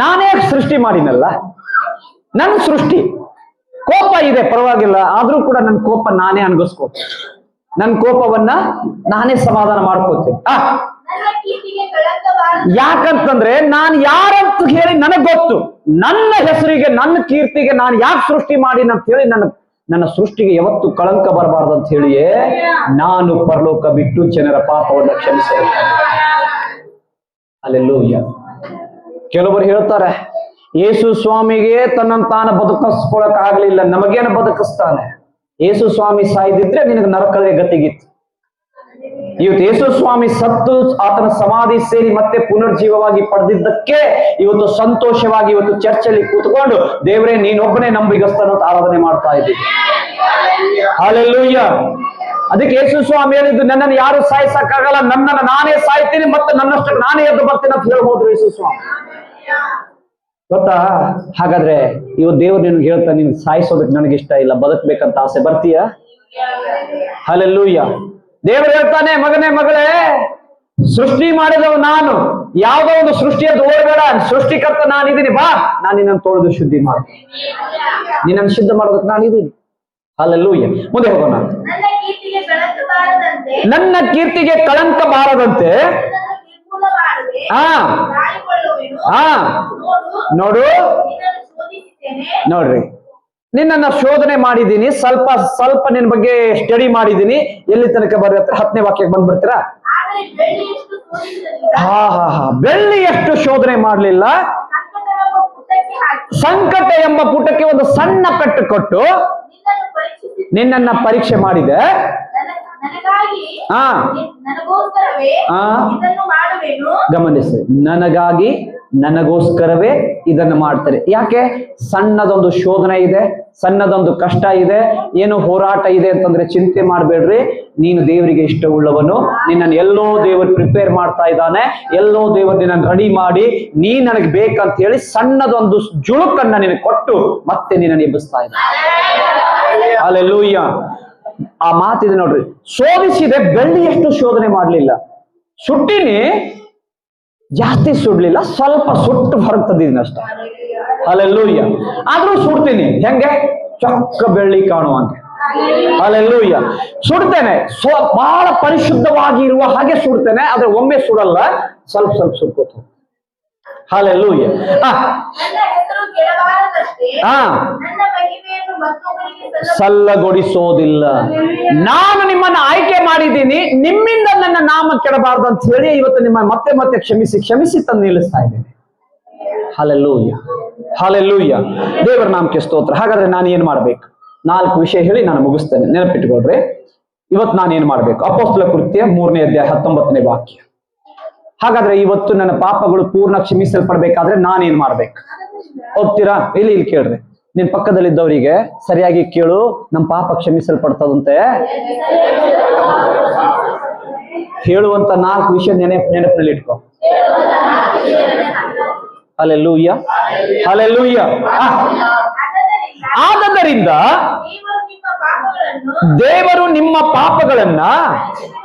ನಾನೇ ಸೃಷ್ಟಿ ಮಾಡಿನಲ್ಲ, ನನ್ನ ಸೃಷ್ಟಿ. ಕೋಪ ಇದೆ, ಪರವಾಗಿಲ್ಲ, ಆದ್ರೂ ಕೂಡ ನನ್ನ ಕೋಪ ನಾನೇ ಅನ್ಗಿಸ್ಕೋತೀನಿ. ನನ್ನ ಕೋಪವನ್ನ ನಾನೇ ಸಮಾಧಾನ ಮಾಡ್ಕೋತೀನಿ. ಯಾಕಂತಂದ್ರೆ ನಾನು ಯಾರಂತ ಹೇಳಿ ನನಗ್ ಗೊತ್ತು. ನನ್ನ ಹೆಸರಿಗೆ, ನನ್ನ ಕೀರ್ತಿಗೆ ನಾನು ಯಾಕೆ ಸೃಷ್ಟಿ ಮಾಡಿನ ಅಂತ ಹೇಳಿ ನನ್ನ ಸೃಷ್ಟಿಗೆ ಯಾವತ್ತು ಕಳಂಕ ಬರಬಾರ್ದು ಅಂತ ಹೇಳಿಯೇ ನಾನು ಪರಲೋಕ ಬಿಟ್ಟು ಜನರ ಪಾಪವನ್ನು ಕ್ಷಮಿಸಬೇಕು. ಅಲ್ಲೆಲ್ಲೂಯ್ಯ. ಕೆಲವರು ಹೇಳ್ತಾರೆ, ಯೇಸು ಸ್ವಾಮಿಗೆ ತನ್ನನ್ನು ತಾನು ಬದುಕಿಸ್ಕೊಳಕ್ ಆಗ್ಲಿಲ್ಲ, ನಮಗೇನು ಬದುಕಿಸ್ತಾನೆ? ಯೇಸು ಸ್ವಾಮಿ ಸಾಯ್ದಿದ್ರೆ ನಿನಗೆ ನರಕದ ಗತಿಗಿತ್ತು. ಇವತ್ತು ಯೇಸು ಸ್ವಾಮಿ ಸತ್ತು ಆತನ ಸಮಾಧಿ ಸೇರಿ ಮತ್ತೆ ಪುನರ್ಜೀವವಾಗಿ ಪಡೆದಿದ್ದಕ್ಕೆ ಇವತ್ತು ಸಂತೋಷವಾಗಿ ಇವತ್ತು ಚರ್ಚಲ್ಲಿ ಕೂತ್ಕೊಂಡು ದೇವರೇ ನೀನೊಬ್ಬನೇ ನಂಬಿಗಸ್ತನು ಅಂತ ಆರಾಧನೆ ಮಾಡ್ತಾ ಇದ್ದೀವಿ. ಹಲ್ಲೆಲೂಯ್ಯ. ಅದಕ್ಕೆ ಯೇಸು ಸ್ವಾಮಿ ಹೇಳಿದ್ದು, ನನ್ನನ್ನು ಯಾರು ಸಾಯಿಸಕ್ಕಾಗಲ್ಲ, ನನ್ನನ್ನು ನಾನೇ ಸಾಯ್ತೀನಿ ಮತ್ತೆ ನನ್ನಷ್ಟಕ್ಕೆ ನಾನೇ ಎದ್ದು ಬರ್ತೀನಿ ಅಂತ ಹೇಳ್ಬೋದು ಯೇಸು ಸ್ವಾಮಿ. ಗೊತ್ತಾ? ಹಾಗಾದ್ರೆ ಇವತ್ತು ದೇವ್ರು ನಿನ್ಗೆ ಹೇಳ್ತಾ, ನಿನ್ ಸಾಯಿಸೋದಕ್ಕೆ ನನಗೆ ಇಷ್ಟ ಇಲ್ಲ, ಬದುಕ್ಬೇಕಂತ ಆಸೆ, ಬರ್ತೀಯ? ಹಲ್ಲೆಲೂಯ್ಯ. ದೇವರು ಹೇಳ್ತಾನೆ, ಮಗನೇ ಮಗಳೇ, ಸೃಷ್ಟಿ ಮಾಡಿದವ ನಾನು, ಯಾವುದೋ ಒಂದು ಸೃಷ್ಟಿಯದ್ದು ಓಡಬೇಡ, ಸೃಷ್ಟಿಕರ್ತ ನಾನಿದ್ದೀನಿ, ಬಾ, ನಾನು ನಿನ್ನನ್ನು ತೊಳೆದು ಶುದ್ಧಿ ಮಾಡ, ನಿನ್ನನ್ನು ಶುದ್ಧ ಮಾಡೋದಕ್ಕೆ ನಾನಿದ್ದೀನಿ. ಹಲ್ಲೆಲೂಯ್ಯ. ಮುಂದೆ ಹೋಗೋಣ. ನನ್ನ ಕೀರ್ತಿಗೆ ಕಳಂಕ ಬಾರದಂತೆ ಹಾ ತಾಳಿಕೊಳ್ಳುವೆನು. ಹಾ ನೋಡು, ನೋಡು ನಿನ್ನನ್ನು ಶೋಧಿಸಿದ್ದೇನೆ. ನೋಡ್ರಿ, ನಿನ್ನನ್ನ ಶೋಧನೆ ಮಾಡಿದ್ದೀನಿ, ಸ್ವಲ್ಪ ಸ್ವಲ್ಪ ನಿನ್ ಬಗ್ಗೆ ಸ್ಟಡಿ ಮಾಡಿದ್ದೀನಿ. ಎಲ್ಲಿ ತನಕ ಬರುತ್ತೆ? 10ನೇ ವಾಕ್ಯಕ್ಕೆ ಬಂದ್ಬಿಡ್ತೀರಾ? ಆದರೆ ಬೆಳ್ಳಿಯಷ್ಟು ಶೋಧಿಸಲಿಲ್ಲ. ಹಾ, ಬೆಳ್ಳಿ ಎಷ್ಟು ಶೋಧನೆ ಮಾಡ್ಲಿಲ್ಲ. ಸಂಕಟವೆಂಬ ಪುಟಕ್ಕೆ ಹಾಕಿ ಸಂಕಟ ಎಂಬ ಪುಟಕ್ಕೆ ಒಂದು ಸಣ್ಣ ಪೆಟ್ಟು ಕೊಟ್ಟು ನಿನ್ನನ್ನು ಪರೀಕ್ಷಿಸಿ ನಿನ್ನನ್ನ ಪರೀಕ್ಷೆ ಮಾಡಿದೆ. ನನಗಾಗಿ ಹಾ ನನಗೋಸ್ಕರವೇ ಹಾ. ಇದನ್ನು ಮಾಡುವೆನು. ಗಮನಿಸಿ, ನನಗಾಗಿ ನನಗೋಸ್ಕರವೇ ಇದನ್ನು ಮಾಡ್ತಾರೆ. ಯಾಕೆ? ಸಣ್ಣದೊಂದು ಶೋಧನೆ ಇದೆ, ಸಣ್ಣದೊಂದು ಕಷ್ಟ ಇದೆ, ಏನು ಹೋರಾಟ ಇದೆ ಅಂತಂದ್ರೆ ಚಿಂತೆ ಮಾಡಬೇಡ್ರಿ. ನೀನು ದೇವರಿಗೆ ಇಷ್ಟವುಳ್ಳವನು. ನಿನ್ನನ್ನು ಎಲ್ಲೋ ದೇವರು ಪ್ರಿಪೇರ್ ಮಾಡ್ತಾ ಇದ್ದಾನೆ. ಎಲ್ಲೋ ದೇವರು ನಿನ್ನನ್ನು ರೆಡಿ ಮಾಡಿ ನೀ ನನಗೆ ಬೇಕಂತ ಹೇಳಿ ಸಣ್ಣದೊಂದು ಜುಳುಕನ್ನ ನಿನಗೆ ಕೊಟ್ಟು ಮತ್ತೆ ನಿನ್ನನ್ನು ಎಬ್ಬಿಸ್ತಾ ಇದ್ದಾನೆ. ಹಲ್ಲೆಲೂಯಾ. ಆ ಮಾತಿದೆ ನೋಡ್ರಿ, ಶೋಧಿಸಿದೆ, ಬೆಳ್ಳಿಯಷ್ಟು ಶೋಧನೆ ಮಾಡ್ಲಿಲ್ಲ. ಸುಟ್ಟಿನಿ, ಜಾಸ್ತಿ ಸುಡ್ಲಿಲ್ಲ, ಸ್ವಲ್ಪ ಸುಟ್ಟು ಹೊರಗೆ ತಂದಿದ್ದೀನಿ ಅಷ್ಟೇ. ಹಲ್ಲೆಲೂಯಾ. ಆದ್ರೂ ಸುಡ್ತೀನಿ. ಹೆಂಗೆ? ಚೊಕ್ಕ ಬೆಳ್ಳಿ ಕಾಣುವಂಗೆ. ಹಲ್ಲೆಲೂಯಾ. ಸುಡ್ತೇನೆ, ಬಹಳ ಪರಿಶುದ್ಧವಾಗಿ ಇರುವ ಹಾಗೆ ಸುಡ್ತೇನೆ. ಆದ್ರೆ ಒಮ್ಮೆ ಸುಡಲ್ಲ, ಸ್ವಲ್ಪ ಸ್ವಲ್ಪ ಸುಡ್ಕೋತ. ಹಲ್ಲೆಲೂಯಾ. ನನ್ನ ಹೆಸರು ಕೆಡಬಾರದಷ್ಟೇ, ಹಾ, ನನ್ನ ಮಹಿಮೆಯನ್ನು ಮತ್ತೊಬ್ಬರಿಗೆ ಸಲ್ಲಗೊಡಿಸೋದಿಲ್ಲ. ನಾನು ನಿಮ್ಮನ್ನ ಆಯ್ಕೆ ಮಾಡಿದ್ದೀನಿ, ನಿಮ್ಮಿಂದ ನನ್ನ ನಾಮ ಕೆಡಬಾರ್ದು ಅಂತ ಹೇಳಿ ಇವತ್ತು ನಿಮ್ಮ ಮತ್ತೆ ಮತ್ತೆ ಕ್ಷಮಿಸಿ ತಂದು ನಿಲ್ಲಿಸ್ತಾ ಇದ್ದೀನಿ. Hallelujah, hallelujah. ದೇವರ ನಾಮಕ್ಕೆ ಸ್ತೋತ್ರ. ಹಾಗಾದ್ರೆ ನಾನು ಏನ್ ಮಾಡ್ಬೇಕು? 4 ವಿಷಯ ಹೇಳಿ ನಾನು ಮುಗಿಸ್ತೇನೆ. ನೆನಪಿಟ್ಕೊಳ್ರಿ, ಇವತ್ತು ನಾನು ಏನ್ ಮಾಡ್ಬೇಕು? ಅಪೊಸ್ತಲ ಕೃತ್ಯ 3ನೇ ಅಧ್ಯಾಯ 19ನೇ ವಾಕ್ಯ. ಹಾಗಾದ್ರೆ ಇವತ್ತು ನನ್ನ ಪಾಪಗಳು ಪೂರ್ಣ ಕ್ಷಮಿಸಲ್ಪಡ್ಬೇಕಾದ್ರೆ ನಾನೇನ್ ಮಾಡ್ಬೇಕು? ಹೋಗ್ತೀರಾ? ಇಲ್ಲಿ ಕೇಳ್ರಿ. ನಿನ್ ಪಕ್ಕದಲ್ಲಿದ್ದವರಿಗೆ ಸರಿಯಾಗಿ ಕೇಳು, ನಮ್ಮ ಪಾಪ ಕ್ಷಮಿಸಲ್ಪಡ್ತದಂತೆ. ಹೇಳುವಂತ 4 ವಿಷಯ ನೆನಪಿನಲ್ಲಿ ಇಟ್ಕೋ. Hallelujah, hallelujah. ಆದ್ದರಿಂದ ದೇವರು ನಿಮ್ಮ ಪಾಪಗಳನ್ನ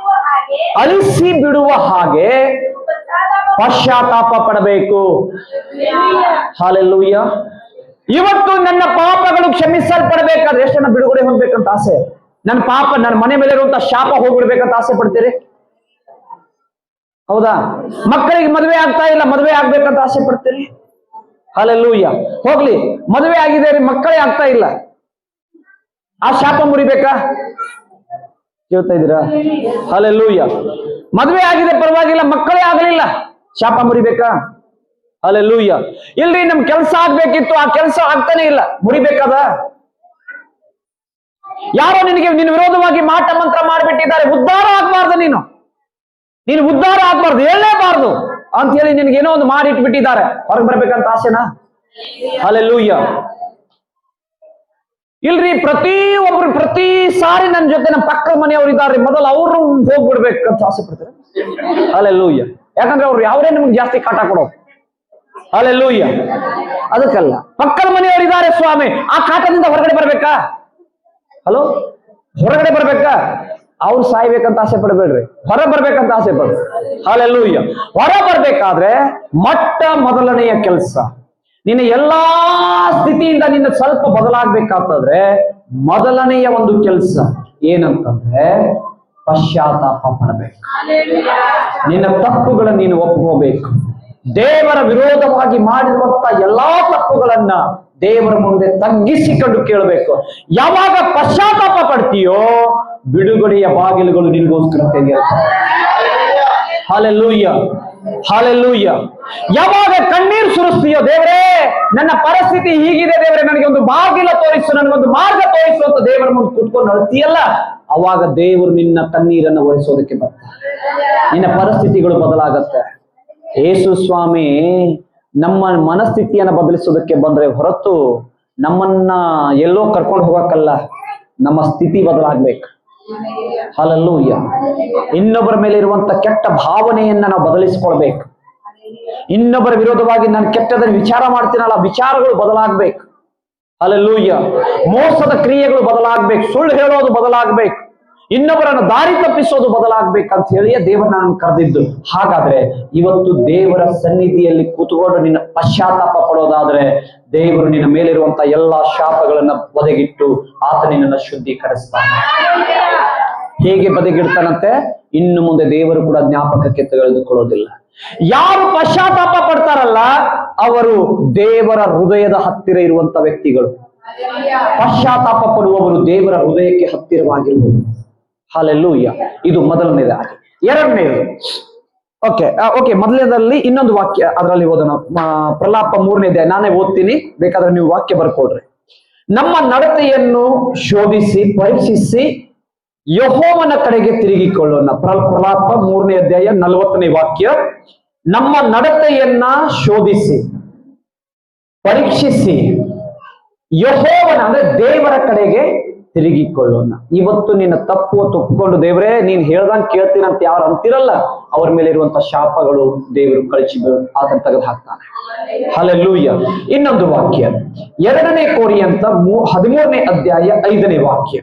ಅಳಿಸಿ ಬಿಡುವ ಹಾಗೆ ಪಶ್ಚಾತ್ತಾಪ ಪಡಬೇಕು. ಹಲ್ಲೆಲೂಯಾ. ಇವತ್ತು ನನ್ನ ಪಾಪಗಳು ಕ್ಷಮಿಸಲ್ಪಡಬೇಕಾದ್ರೆ ಎಷ್ಟು ಜನ ಬಿಡುಗಡೆ ಹೊಂದ್ಬೇಕಂತ ಆಸೆ? ನನ್ನ ಪಾಪ, ನನ್ನ ಮನೆ ಮೇಲೆ ಇರುವಂತ ಶಾಪ ಹೋಗ್ಬಿಡ್ಬೇಕಂತ ಆಸೆ ಪಡ್ತೀರಿ? ಹೌದಾ? ಮಕ್ಕಳಿಗೆ ಮದುವೆ ಆಗ್ತಾ ಇಲ್ಲ, ಮದುವೆ ಆಗ್ಬೇಕಂತ ಆಸೆ ಪಡ್ತೀರಿ? ಹಲ್ಲೆಲೂಯಾ. ಹೋಗ್ಲಿ, ಮದುವೆ ಆಗಿದೆ ರೀ, ಮಕ್ಕಳೇ ಆಗ್ತಾ ಇಲ್ಲ, ಆ ಶಾಪ ಮುರಿಬೇಕಾ? ಕೇಳ್ತಾ ಇದ್ದೀರಾ? ಹಲ್ಲೆಲೂಯಾ. ಮದುವೆ ಆಗಿದೆ, ಪರವಾಗಿಲ್ಲ, ಮಕ್ಕಳೇ ಆಗಲಿಲ್ಲ, ಶಾಪ ಮುರಿಬೇಕಾ? ಹಲ್ಲೆಲೂಯಾ. ಇಲ್ರಿ, ನಮ್ ಕೆಲಸ ಆಗ್ಬೇಕಿತ್ತು, ಆ ಕೆಲಸ ಆಗ್ತಾನೆ ಇಲ್ಲ, ಮುರಿಬೇಕಾದ? ಯಾರೋ ನಿನ್ನ ವಿರೋಧವಾಗಿ ಮಾಟ ಮಂತ್ರ ಮಾಡಿಬಿಟ್ಟಿದ್ದಾರೆ, ಉದ್ಧಾರ ಆಗ್ಬಾರ್ದು, ನೀನು ಉದ್ಧಾರ ಆಗ್ಬಾರ್ದು, ಹೇಳಲೇಬಾರ್ದು ಅಂತ ಹೇಳಿ ನಿನ್ಗೇನೋ ಒಂದು ಮಾಡಿ ಇಟ್ಬಿಟ್ಟಿದ್ದಾರೆ, ಹೊರಗೆ ಬರ್ಬೇಕಂತ ಆಸೆನಾ? ಹಲ್ಲೆಲೂಯಾ. ಇಲ್ರಿ, ಪ್ರತಿ ಸಾರಿ ನನ್ನ ಜೊತೆ ನಮ್ಮ ಪಕ್ಕದ ಮನೆಯವರು ಇದ್ದಾರೆ, ಮೊದಲು ಅವರು ಹೋಗ್ಬಿಡ್ಬೇಕಂತ ಆಸೆ ಪಡ್ತಾರೆ. ಹಲ್ಲೆಲೂಯಾ. ಯಾಕಂದ್ರೆ ಅವ್ರು ಯಾವ್ದೇ ನಿಮ್ಗೆ ಜಾಸ್ತಿ ಕಾಟ ಕೊಡೋದು. ಹಲ್ಲೆಲೂಯಾ. ಅದಕ್ಕಲ್ಲ, ಪಕ್ಕದ ಮನೆಯವರು ಇದ್ದಾರೆ ಸ್ವಾಮಿ, ಆ ಕಾಟದಿಂದ ಹೊರಗಡೆ ಬರ್ಬೇಕಾ? ಹಲೋ, ಹೊರಗಡೆ ಬರ್ಬೇಕಾ? ಅವ್ರು ಸಾಯ್ಬೇಕಂತ ಆಸೆ ಪಡಬೇಡ್ರಿ, ಹೊರ ಬರ್ಬೇಕಂತ ಆಸೆ ಪಡ್ರಿ. ಹಲ್ಲೆಲೂಯಾ. ಹೊರ ಬರ್ಬೇಕಾದ್ರೆ ಮೊದಲನೆಯ ಕೆಲಸ, ನಿನ್ನ ಎಲ್ಲಾ ಸ್ಥಿತಿಯಿಂದ ನಿನ್ನ ಸ್ವಲ್ಪ ಬದಲಾಗ್ಬೇಕಾಗ್ತದ್ರೆ ಮೊದಲನೆಯ ಒಂದು ಕೆಲಸ ಏನಂತಂದ್ರೆ ಪಶ್ಚಾತ್ತಾಪ ಪಡಬೇಕು. ನಿನ್ನ ತಪ್ಪುಗಳನ್ನು ನೀನು ಒಪ್ಕೋಬೇಕು. ದೇವರ ವಿರೋಧವಾಗಿ ಮಾಡಿರುವಂತ ಎಲ್ಲಾ ತಪ್ಪುಗಳನ್ನ ದೇವರ ಮುಂದೆ ತಗ್ಗಿಸಿಕೊಂಡು ಕೇಳಬೇಕು. ಯಾವಾಗ ಪಶ್ಚಾತ್ತಾಪ ಪಡ್ತೀಯೋ ಬಿಡುಗಡೆಯ ಬಾಗಿಲುಗಳು ನಿನಗೋಸ್ಕರ ತೆಗೆಯುತ್ತವೆ. Hallelujah, hallelujah. ಯಾವಾಗ ಕಣ್ಣೀರು ಸುರಿಸ್ತೀಯೋ, ದೇವರೇ ನನ್ನ ಪರಿಸ್ಥಿತಿ ಹೀಗಿದೆ, ದೇವರೇ ನನಗೆ ಒಂದು ಬಾಗಿಲ ತೋರಿಸು, ನನಗೊಂದು ಮಾರ್ಗ ತೋರಿಸು ಅಂತ ದೇವರ ಮುಂದೆ ಕೂತ್ಕೊಂಡು ಅಳ್ತೀಯಲ್ಲ, ಅವಾಗ ದೇವರು ನಿನ್ನ ಕಣ್ಣೀರನ್ನು ಒರೆಸೋದಕ್ಕೆ ಬರ್ತಾರೆ. ನಿನ್ನ ಪರಿಸ್ಥಿತಿಗಳು ಬದಲಾಗತ್ತೆ. ಯೇಸು ಸ್ವಾಮಿ ನಮ್ಮ ಮನಸ್ಥಿತಿಯನ್ನ ಬದಲಿಸೋದಕ್ಕೆ ಬಂದ್ರೆ ಹೊರತು ನಮ್ಮನ್ನ ಎಲ್ಲೋ ಕರ್ಕೊಂಡು ಹೋಗಕ್ಕಲ್ಲ, ನಮ್ಮ ಸ್ಥಿತಿ ಬದಲಾಗ್ಬೇಕು. ಹಲ್ಲೆಲೂಯಾ. ಇನ್ನೊಬ್ಬರ ಮೇಲೆ ಇರುವಂತ ಕೆಟ್ಟ ಭಾವನೆಯನ್ನ ನಾವು ಬದಲಿಸಿಕೊಳ್ಬೇಕು. ಇನ್ನೊಬ್ಬರ ವಿರೋಧವಾಗಿ ನಾನು ಕೆಟ್ಟದನ್ನು ವಿಚಾರ ಮಾಡ್ತೀನಲ್ಲ, ವಿಚಾರಗಳು ಬದಲಾಗ್ಬೇಕು. ಹಲ್ಲೆಲೂಯಾ. ಮೋಸದ ಕ್ರಿಯೆಗಳು ಬದಲಾಗ್ಬೇಕು, ಸುಳ್ಳು ಹೇಳೋದು ಬದಲಾಗ್ಬೇಕು, ಇನ್ನೊಬ್ಬರನ್ನು ದಾರಿ ತಪ್ಪಿಸೋದು ಬದಲಾಗ್ಬೇಕಂತ ಹೇಳಿಯೇ ದೇವರು ನಾನು ಕರೆದಿದ್ದು. ಹಾಗಾದ್ರೆ ಇವತ್ತು ದೇವರ ಸನ್ನಿಧಿಯಲ್ಲಿ ಕೂತ್ಕೊಂಡು ನಿನ್ನ ಪಶ್ಚಾತ್ತಾಪ ಪಡೋದಾದ್ರೆ ದೇವರು ನಿನ್ನ ಮೇಲಿರುವಂತ ಎಲ್ಲಾ ಶಾಪಗಳನ್ನ ಬದಿಗಿಟ್ಟು ಆತ ನಿನ್ನನ್ನು ಶುದ್ಧೀಕರಿಸ್ತಾನೆ. ಹೇಗೆ ಬದಿಗಿಡ್ತಾನಂತೆ? ಇನ್ನು ಮುಂದೆ ದೇವರು ಕೂಡ ಜ್ಞಾಪಕಕ್ಕೆ ತೆಗೆದುಕೊಳ್ಳೋದಿಲ್ಲ. ಯಾರು ಪಶ್ಚಾತ್ತಾಪ ಪಡ್ತಾರಲ್ಲ ಅವರು ದೇವರ ಹೃದಯದ ಹತ್ತಿರ ಇರುವಂತ ವ್ಯಕ್ತಿಗಳು. ಪಶ್ಚಾತ್ತಾಪ ಪಡುವವರು ದೇವರ ಹೃದಯಕ್ಕೆ ಹತ್ತಿರವಾಗಿರುವುದು. ಹಲ್ಲೆಲೂಯಾ. ಇದು ಮೊದಲನೇದಾಗಿ. ಎರಡನೇದು ಓಕೆ ಮೊದಲನೇದಲ್ಲಿ ಇನ್ನೊಂದು ವಾಕ್ಯ ಅದರಲ್ಲಿ ಓದೋಣ. ಪ್ರಲಾಪ 3ನೇ ಅಧ್ಯಾಯ ನಾನೇ ಓದ್ತೀನಿ, ಬೇಕಾದ್ರೆ ನೀವು ವಾಕ್ಯ ಬರ್ಕೊಡ್ರಿ. ನಮ್ಮ ನಡತೆಯನ್ನು ಶೋಧಿಸಿ ಪರೀಕ್ಷಿಸಿ ಯೆಹೋವನ ಕಡೆಗೆ ತಿರುಗಿಕೊಳ್ಳೋಣ. ಪ್ರಲಾಪ 3ನೇ ಅಧ್ಯಾಯ 40ನೇ ವಾಕ್ಯ. ನಮ್ಮ ನಡತೆಯನ್ನ ಶೋಧಿಸಿ ಪರೀಕ್ಷಿಸಿ ಯೆಹೋವನ ಅಂದ್ರೆ ದೇವರ ಕಡೆಗೆ ತಿರುಗಿಕೊಳ್ಳೋಣ. ಇವತ್ತು ನಿನ್ನ ತಪ್ಪು ಒಪ್ಪಿಕೊಂಡು ದೇವರೇ ನೀನ್ ಹೇಳ್ದಂಗೆ ಕೇಳ್ತೀನಿ ಅಂತ ಯಾರು ಅಂತಿರಲ್ಲ, ಅವ್ರ ಮೇಲೆ ಇರುವಂತ ಶಾಪಗಳು ದೇವರು ಕಳಿಸಿ ಆತನ ತೆಗೆದು ಹಾಕ್ತಾನೆ. ಹಲ್ಲೆಲೂಯಾ. ಇನ್ನೊಂದು ವಾಕ್ಯ 2ನೇ ಕೊರಿಂಥ 13ನೇ ಅಧ್ಯಾಯ 5ನೇ ವಾಕ್ಯ.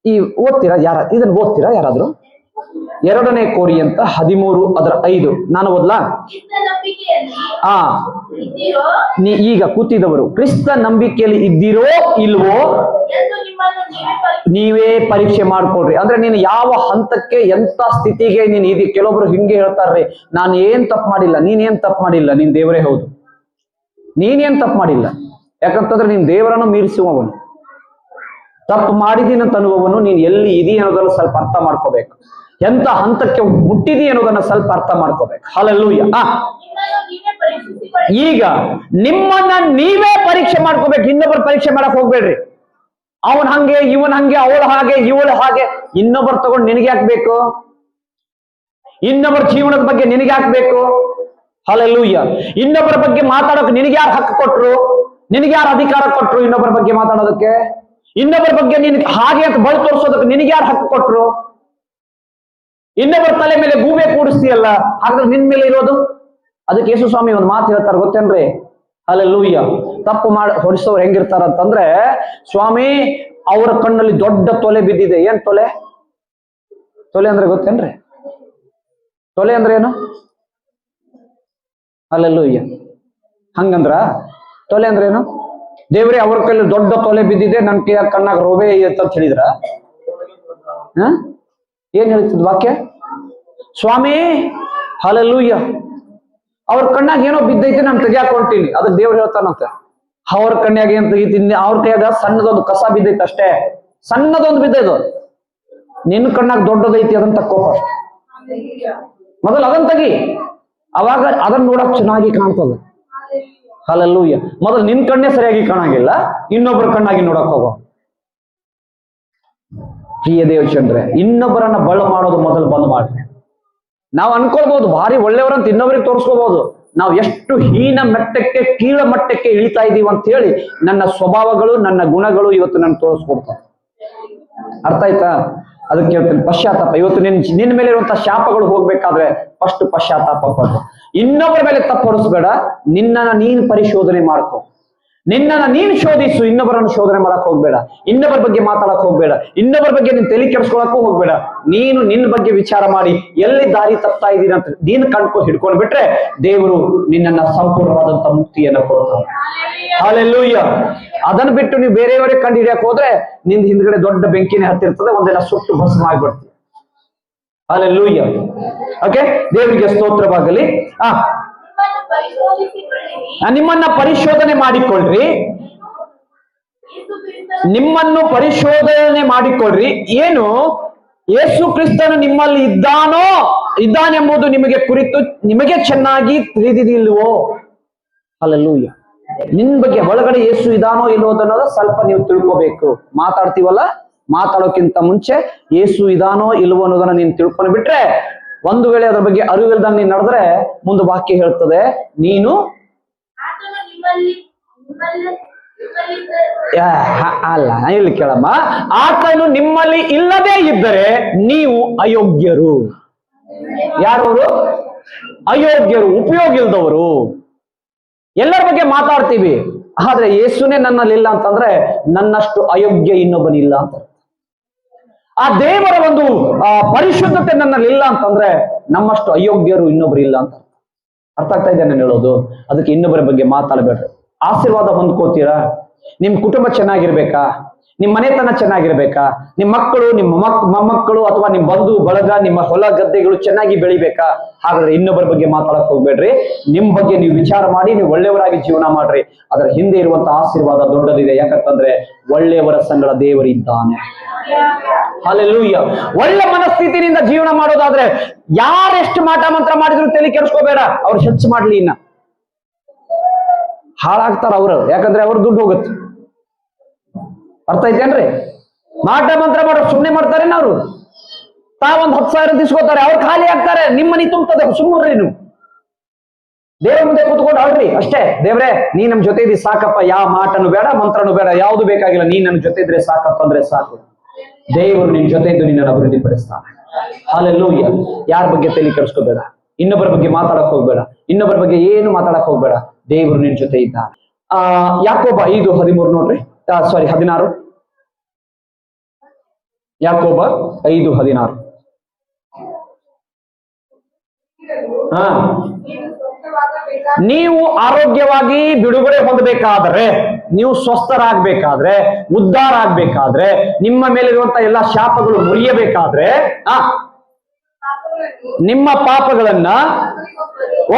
ಈ ಓದ್ತೀರಾ ಇದನ್ನ ಓದ್ತೀರಾ ಯಾರಾದ್ರೂ? 2ನೇ ಕೊರಿಂಥ 13 ಅದರ 5. ನಾನು ಓದ್ಲಾ? ಈಗ ಕೂತಿದವರು ಕ್ರಿಸ್ತ ನಂಬಿಕೆಯಲ್ಲಿ ಇದ್ದೀರೋ ಇಲ್ವೋ ನೀವೇ ಪರೀಕ್ಷೆ ಮಾಡ್ಕೊಡ್ರಿ. ಅಂದ್ರೆ ನೀನು ಯಾವ ಹಂತಕ್ಕೆ ಎಂತ ಸ್ಥಿತಿಗೆ ನೀನ್ ಇದೆ. ಕೆಲವೊಬ್ರು ಹಿಂಗೆ ಹೇಳ್ತಾರ್ರಿ, ನಾನು ಏನ್ ತಪ್ಪು ಮಾಡಿಲ್ಲ. ನೀನೇನ್ ತಪ್ಪು ಮಾಡಿಲ್ಲ, ನೀನ್ ದೇವರೇ ಹೌದು. ನೀನೇನ್ ತಪ್ಪು ಮಾಡಿಲ್ಲ, ಯಾಕಂತಂದ್ರೆ ನೀನ್ ದೇವರನ್ನು ಮೀರಿಸುವವನು. ತಪ್ಪು ಮಾಡಿದೀನಿ ಅಂತ ಅನ್ನುವವನು ನೀನ್ ಎಲ್ಲಿ ಇದೀ ಅನ್ನೋದನ್ನು ಸ್ವಲ್ಪ ಅರ್ಥ ಮಾಡ್ಕೋಬೇಕು. ಎಂತ ಹಂತಕ್ಕೆ ಮುಟ್ಟಿದಿ ಅನ್ನೋದನ್ನ ಸ್ವಲ್ಪ ಅರ್ಥ ಮಾಡ್ಕೋಬೇಕು. ಹಲ್ಲೆಲೂಯಾ. ಈಗ ನಿಮ್ಮನ್ನ ನೀವೇ ಪರೀಕ್ಷೆ ಮಾಡ್ಕೋಬೇಕು. ಇನ್ನೊಬ್ಬರು ಪರೀಕ್ಷೆ ಮಾಡಕ್ ಹೋಗ್ಬೇಡ್ರಿ. ಅವನ್ ಹಂಗೆ, ಇವನ್ ಹಂಗೆ, ಅವಳು ಹಾಗೆ, ಇವಳು ಹಾಗೆ. ಇನ್ನೊಬ್ಬರು ತಗೊಂಡು ನಿನಗೆ ಹಾಕ್ಬೇಕು? ಇನ್ನೊಬ್ಬರ ಜೀವನದ ಬಗ್ಗೆ ನಿನಗೆ ಹಾಕ್ಬೇಕು? ಹಲ್ಲೆಲೂಯಾ. ಇನ್ನೊಬ್ಬರ ಬಗ್ಗೆ ಮಾತಾಡೋಕೆ ನಿನಗೆ ಯಾರು ಹಕ್ಕು ಕೊಟ್ರು? ನಿನಗೆ ಯಾರು ಅಧಿಕಾರ ಕೊಟ್ರು ಇನ್ನೊಬ್ಬರ ಬಗ್ಗೆ ಮಾತಾಡೋದಕ್ಕೆ? ಇನ್ನೊಬ್ಬರ ಬಗ್ಗೆ ನಿನ್ ಹಾಗೆ ಅಂತ ಬಳಿ ತೋರಿಸೋದಕ್ಕೆ ನಿನಗೆ ಯಾರು ಹಕ್ಕು ಕೊಟ್ರು? ಇನ್ನೊಬ್ಬರ ತಲೆ ಮೇಲೆ ಗೂಬೆ ಕೂಡಿಸ್ತೀಯಲ್ಲ, ಹಾಗಾದ್ರೆ ನಿನ್ ಮೇಲೆ ಇರೋದು. ಅದಕ್ಕೆ ಯೇಸು ಸ್ವಾಮಿ ಒಂದು ಮಾತು ಹೇಳ್ತಾರೆ ಗೊತ್ತೇನ್ರಿ? ಹಲ್ಲೆಲೂಯಾ. ತಪ್ಪು ಹೊಡಿಸೋರು ಹೆಂಗಿರ್ತಾರ ಅಂತಂದ್ರೆ, ಸ್ವಾಮಿ ಅವರ ಕಣ್ಣಲ್ಲಿ ದೊಡ್ಡ ತೊಲೆ ಬಿದ್ದಿದೆ. ಏನ್ ತೊಲೆ? ತೊಲೆ ಅಂದ್ರೆ ಗೊತ್ತೇನ್ರಿ? ತೊಲೆ ಅಂದ್ರೆ ಏನು? ಹಲ್ಲೆಲೂಯಾ. ಹಂಗಂದ್ರ ತೊಲೆ ಅಂದ್ರೆ ಏನು? ದೇವ್ರೆ ಅವ್ರ ಕೈಲಿ ದೊಡ್ಡ ತೊಲೆ ಬಿದ್ದಿದೆ, ನನ್ ಕಣ್ಣಾಗ ರೋಬೆ ಅಂತ ಹೇಳಿದ್ರ ಏನ್ ಹೇಳ್ತಿದ್ ವಾಕ್ಯ? ಸ್ವಾಮಿ ಹಲ್ಲೆಲೂಯಾ, ಅವ್ರ ಕಣ್ಣಾಗ ಏನೋ ಬಿದ್ದೈತೆ ನಾನು ತೆಗಿಯಾಕೊಂತೀನಿ. ಅದಕ್ಕೆ ದೇವ್ರು ಹೇಳ್ತಾನಂತೆ, ಅವ್ರ ಕಣ್ಣಾಗ ಏನ್ ತೆಗಿತೀನಿ? ಅವ್ರ ಕೈಯಾಗ ಸಣ್ಣದೊಂದು ಕಸ ಬಿದ್ದೈತೆ ಅಷ್ಟೇ, ಸಣ್ಣದೊಂದು ಬಿದ್ದೈದು. ನಿನ್ನ ಕಣ್ಣಾಗ ದೊಡ್ಡದೈತಿ, ಅದನ್ನ ತಕ್ಕೋ ಫಸ್ಟ್. ಮೊದಲು ಅದನ್ನ ತೆಗಿ, ಅವಾಗ ಅದನ್ನ ನೋಡಕ್ ಚೆನ್ನಾಗಿ ಕಾಣ್ತದೆ. ಹಲ್ಲೆಲೂಯಾ. ಮೊದಲು ನಿನ್ ಕಣ್ಣೇ ಸರಿಯಾಗಿ ಕಾಣಂಗಿಲ್ಲ, ಇನ್ನೊಬ್ಬರ ಕಣ್ಣಾಗಿ ನೋಡಕ್ ಹೋಗೋ. ಪ್ರಿಯ ದೇವಚಂದ್ರೆ, ಇನ್ನೊಬ್ಬರನ್ನ ಬಳ ಮಾಡೋದು ಮೊದಲು ಬಂದ್ ಮಾಡ್ರಿ. ನಾವು ಅನ್ಕೊಳ್ಬಹುದು ಭಾರಿ ಒಳ್ಳೆಯವರಂತ ಇನ್ನೊಬ್ಬರಿಗೆ ತೋರಿಸ್ಕೋಬಹುದು. ನಾವು ಎಷ್ಟು ಹೀನ ಮಟ್ಟಕ್ಕೆ, ಕೀಳ ಮಟ್ಟಕ್ಕೆ ಇಳಿತಾ ಇದೀವಿ ಅಂತ ಹೇಳಿ ನನ್ನ ಸ್ವಭಾವಗಳು, ನನ್ನ ಗುಣಗಳು ಇವತ್ತು ನನ್ನ ತೋರಿಸ್ಕೊಡ್ತಾವೆ. ಅರ್ಥ ಆಯ್ತಾ? ಅದಕ್ಕೆ ಹೇಳ್ತೀನಿ, ಪಶ್ಚಾತ್ತಾಪ. ಇವತ್ತು ನಿನ್ನ ಮೇಲೆ ಇರುವಂತಹ ಶಾಪಗಳು ಹೋಗ್ಬೇಕಾದ್ರೆ ಫಸ್ಟ್ ಪಶ್ಚಾತ್ತಾಪ ಪಡು. ಇನ್ನೊಬ್ಬರ ಮೇಲೆ ತಪ್ಪು ಹೊರಿಸ್ಬೇಡ, ನಿನ್ನನ್ನ ನೀನು ಪರಿಶೋಧನೆ ಮಾಡ್ಕೊ. ನಿನ್ನನ್ನ ನೀನು ಶೋಧಿಸು, ಇನ್ನೊಬ್ಬರನ್ನು ಶೋಧನೆ ಮಾಡಕ್ ಹೋಗ್ಬೇಡ. ಇನ್ನೊಬ್ಬರ ಬಗ್ಗೆ ಮಾತಾಡಕ್ ಹೋಗ್ಬೇಡ. ಇನ್ನೊಬ್ಬರ ಬಗ್ಗೆ ನೀನ್ ತಲೆ ಕೆಡಿಸ್ಕೊಳಕ್ಕೂ ಹೋಗ್ಬೇಡ. ನೀನು ನಿನ್ನ ಬಗ್ಗೆ ವಿಚಾರ ಮಾಡಿ ಎಲ್ಲಿ ದಾರಿ ತಪ್ತಾ ಇದೀನಿ ಅಂತ ನೀನು ಹಿಡ್ಕೊಂಡು ಬಿಟ್ರೆ ದೇವರು ನಿನ್ನನ್ನ ಸಂಪೂರ್ಣವಾದಂತ ಮುಕ್ತಿಯನ್ನ ಕೊಡ್ತಾನೆ. ಹಲ್ಲೆಲೂಯಾ. ಅದನ್ನ ಬಿಟ್ಟು ನೀವು ಬೇರೆಯವರೇ ಕಂಡು ಹಿಡಿಯಕ್ ಹೋದ್ರೆ ನಿಂದ ಹಿಂದ್ಗಡೆ ದೊಡ್ಡ ಬೆಂಕಿನೇ ಹತ್ತಿರ್ತದೆ, ಒಂದೆಲ್ಲ ಸುಟ್ಟು ಭಸ್ಮ ಆಗ್ಬಿಡ್ತೀವಿ. ಹಲ್ಲೆಲೂಯಾ. ಓಕೆ, ದೇವರಿಗೆ ಸ್ತೋತ್ರವಾಗಲಿ. ನಿಮ್ಮನ್ನ ಪರಿಶೋಧನೆ ಮಾಡಿಕೊಳ್ಳ್ರಿ. ನಿಮ್ಮನ್ನು ಪರಿಶೋಧನೆ ಮಾಡಿಕೊಳ್ಳ್ರಿ. ಏನು? ಯೇಸು ಕ್ರಿಸ್ತನು ನಿಮ್ಮಲ್ಲಿ ಇದ್ದಾನೆಂಬುದು ನಿಮಗೆ ಕುರಿತು ನಿಮಗೆ ಚೆನ್ನಾಗಿ ತಿಳಿದಿಲ್ವೋ? ಹಲ್ಲೆಲೂಯಾ. ನಿನ್ ಬಗ್ಗೆ ಒಳಗಡೆ ಯೇಸು ಇದಾನೋ ಇಲ್ವೋ ಅನ್ನೋದು ಸ್ವಲ್ಪ ನೀವು ತಿಳ್ಕೋಬೇಕು. ಮಾತಾಡ್ತೀವಲ್ಲ, ಮಾತಾಡೋಕ್ಕಿಂತ ಮುಂಚೆ ಯೇಸು ಇದಾನೋ ಇಲ್ವೋ ಅನ್ನೋದನ್ನ ನೀನ್ ತಿಳ್ಕೊಂಡು ಬಿಟ್ರೆ, ಒಂದು ವೇಳೆ ಅದ್ರ ಬಗ್ಗೆ ಅರಿವಿಲ್ದಂಗೆ ನೀನ್ ನಡೆದ್ರೆ ಮುಂದೆ ವಾಕ್ಯ ಹೇಳ್ತದೆ, ನೀನು ಅಲ್ಲ. ಇಲ್ಲಿ ಕೇಳಮ್ಮ, ಆತನು ನಿಮ್ಮಲ್ಲಿ ಇಲ್ಲದೇ ಇದ್ದರೆ ನೀವು ಅಯೋಗ್ಯರು. ಯಾರವರು? ಅಯೋಗ್ಯರು, ಉಪಯೋಗ ಇಲ್ದವರು. ಎಲ್ಲರ ಬಗ್ಗೆ ಮಾತಾಡ್ತೀವಿ, ಆದ್ರೆ ಯೇಸುನೇ ನನ್ನಲ್ಲಿ ಇಲ್ಲ ಅಂತಂದ್ರೆ ನನ್ನಷ್ಟು ಅಯೋಗ್ಯ ಇನ್ನೊಬ್ಬನಿಲ್ಲ ಅಂತ. ಆ ದೇವರ ಒಂದು ಪರಿಶುದ್ಧತೆ ನನ್ನಲ್ಲಿ ಇಲ್ಲ ಅಂತಂದ್ರೆ ನಮ್ಮಷ್ಟು ಅಯೋಗ್ಯರು ಇನ್ನೊಬ್ರು ಇಲ್ಲ ಅಂತ. ಅರ್ಥ ಆಗ್ತಾ ಇದೆ ನಾನು ಹೇಳೋದು? ಅದಕ್ಕೆ ಇನ್ನೊಬ್ಬರ ಬಗ್ಗೆ ಮಾತಾಡಬೇಡ್ರಿ. ಆಶೀರ್ವಾದ ಹೊಂದ್ಕೋತೀರಾ? ನಿಮ್ ಕುಟುಂಬ ಚೆನ್ನಾಗಿರ್ಬೇಕಾ? ನಿಮ್ ಮನೆತನ ಚೆನ್ನಾಗಿರ್ಬೇಕಾ, ನಿಮ್ ಮಕ್ಕಳು, ನಿಮ್ಮ ಮೊಮ್ಮಕ್ಕಳು ಅಥವಾ ನಿಮ್ ಬಂಧು ಬಳಗ, ನಿಮ್ಮ ಹೊಲ ಗದ್ದೆಗಳು ಚೆನ್ನಾಗಿ ಬೆಳಿಬೇಕಾ? ಹಾಗಾದ್ರೆ ಇನ್ನೊಬ್ಬರ ಬಗ್ಗೆ ಮಾತಾಡಕ್ ಹೋಗ್ಬೇಡ್ರಿ. ನಿಮ್ ಬಗ್ಗೆ ನೀವು ವಿಚಾರ ಮಾಡಿ, ನೀವು ಒಳ್ಳೆಯವರಾಗಿ ಜೀವನ ಮಾಡ್ರಿ. ಅದರ ಹಿಂದೆ ಇರುವಂತ ಆಶೀರ್ವಾದ ದೊಡ್ಡದಿದೆ. ಯಾಕಂತಂದ್ರೆ ಒಳ್ಳೆಯವರ ಸಂಗಡ ದೇವರಿದ್ದಾನೆ. ಹಲ್ಲೆಲೂಯಾ. ಒಳ್ಳೆ ಮನಸ್ಥಿತಿನಿಂದ ಜೀವನ ಮಾಡೋದಾದ್ರೆ ಯಾರೆಷ್ಟು ಮಾಟ ಮಂತ್ರ ಮಾಡಿದ್ರು ತಲೆ ಕೆಡಿಸ್ಕೋಬೇಡ. ಅವ್ರು ಹೆಚ್ಚು ಮಾಡ್ಲಿ, ಇನ್ನ ಹಾಳಾಗ್ತಾರ ಅವ್ರು. ಯಾಕಂದ್ರೆ ಅವ್ರ ದುಡ್ಡು ಹೋಗುತ್ತೆ. ಅರ್ಥ ಐತೇನ್ರಿ? ಮಾಟ ಮಂತ್ರ ಮಾಡೋರು ಸುಮ್ಮನೆ ಮಾಡ್ತಾರೇನ? ಅವರು ತಾವೊಂದ್ 10,000 ತಿಸ್ಕೋತಾರೆ, ಅವ್ರು ಖಾಲಿ ಆಗ್ತಾರೆ, ನಿಮ್ಮ ಮನಿ ತುಂಬುತ್ತದೆ. ಸುಮ್ಮನೆ ನೀವು ದೇವ್ರ ಮುಂದೆ ಕೂತ್ಕೊಂಡು ಆಡ್ರಿ ಅಷ್ಟೇ. ದೇವ್ರೆ ನೀ ನಮ್ ಜೊತೆ ಇದ್ದಿ ಸಾಕಪ್ಪ, ಯಾವ ಮಾಟನು ಬೇಡ, ಮಂತ್ರನು ಬೇಡ, ಯಾವ್ದು ಬೇಕಾಗಿಲ್ಲ, ನೀ ನಮ್ ಜೊತೆ ಇದ್ರೆ ಸಾಕಪ್ಪ ಅಂದ್ರೆ ಸಾಕು. ದೇವರು ನಿನ್ ಜೊತೆ ಇದ್ದು ನಿನ್ನನ್ನು ಅಭಿವೃದ್ಧಿ ಪಡಿಸ್ತಾನೆ. ಹಲ್ಲೆಲೂಯಾ. ಯಾರ ಬಗ್ಗೆ ತಲೆ ಕೆಡಿಸ್ಕೋಬೇಡ, ಇನ್ನೊಬ್ಬರ ಬಗ್ಗೆ ಮಾತಾಡಕ್ ಹೋಗ್ಬೇಡ, ಇನ್ನೊಬ್ಬರ ಬಗ್ಗೆ ಏನು ಮಾತಾಡಕ್ ಹೋಗ್ಬೇಡ. ದೇವರು ನಿನ್ ಜೊತೆ ಇದ್ದಾನೆ. ಯಾಕೋಬ 5:13 ನೋಡ್ರಿ. 16. ಯಾಕೋಬ 5:16. ನೀವು ಆರೋಗ್ಯವಾಗಿ ಬಿಡುಗಡೆ ಹೊಂದಬೇಕಾದ್ರೆ, ನೀವು ಸ್ವಸ್ಥರಾಗಬೇಕಾದ್ರೆ, ಉದ್ಧಾರ ಆಗ್ಬೇಕಾದ್ರೆ, ನಿಮ್ಮ ಮೇಲಿರುವಂತ ಎಲ್ಲಾ ಶಾಪಗಳು ಮುರಿಯಬೇಕಾದ್ರೆ, ನಿಮ್ಮ ಪಾಪಗಳನ್ನ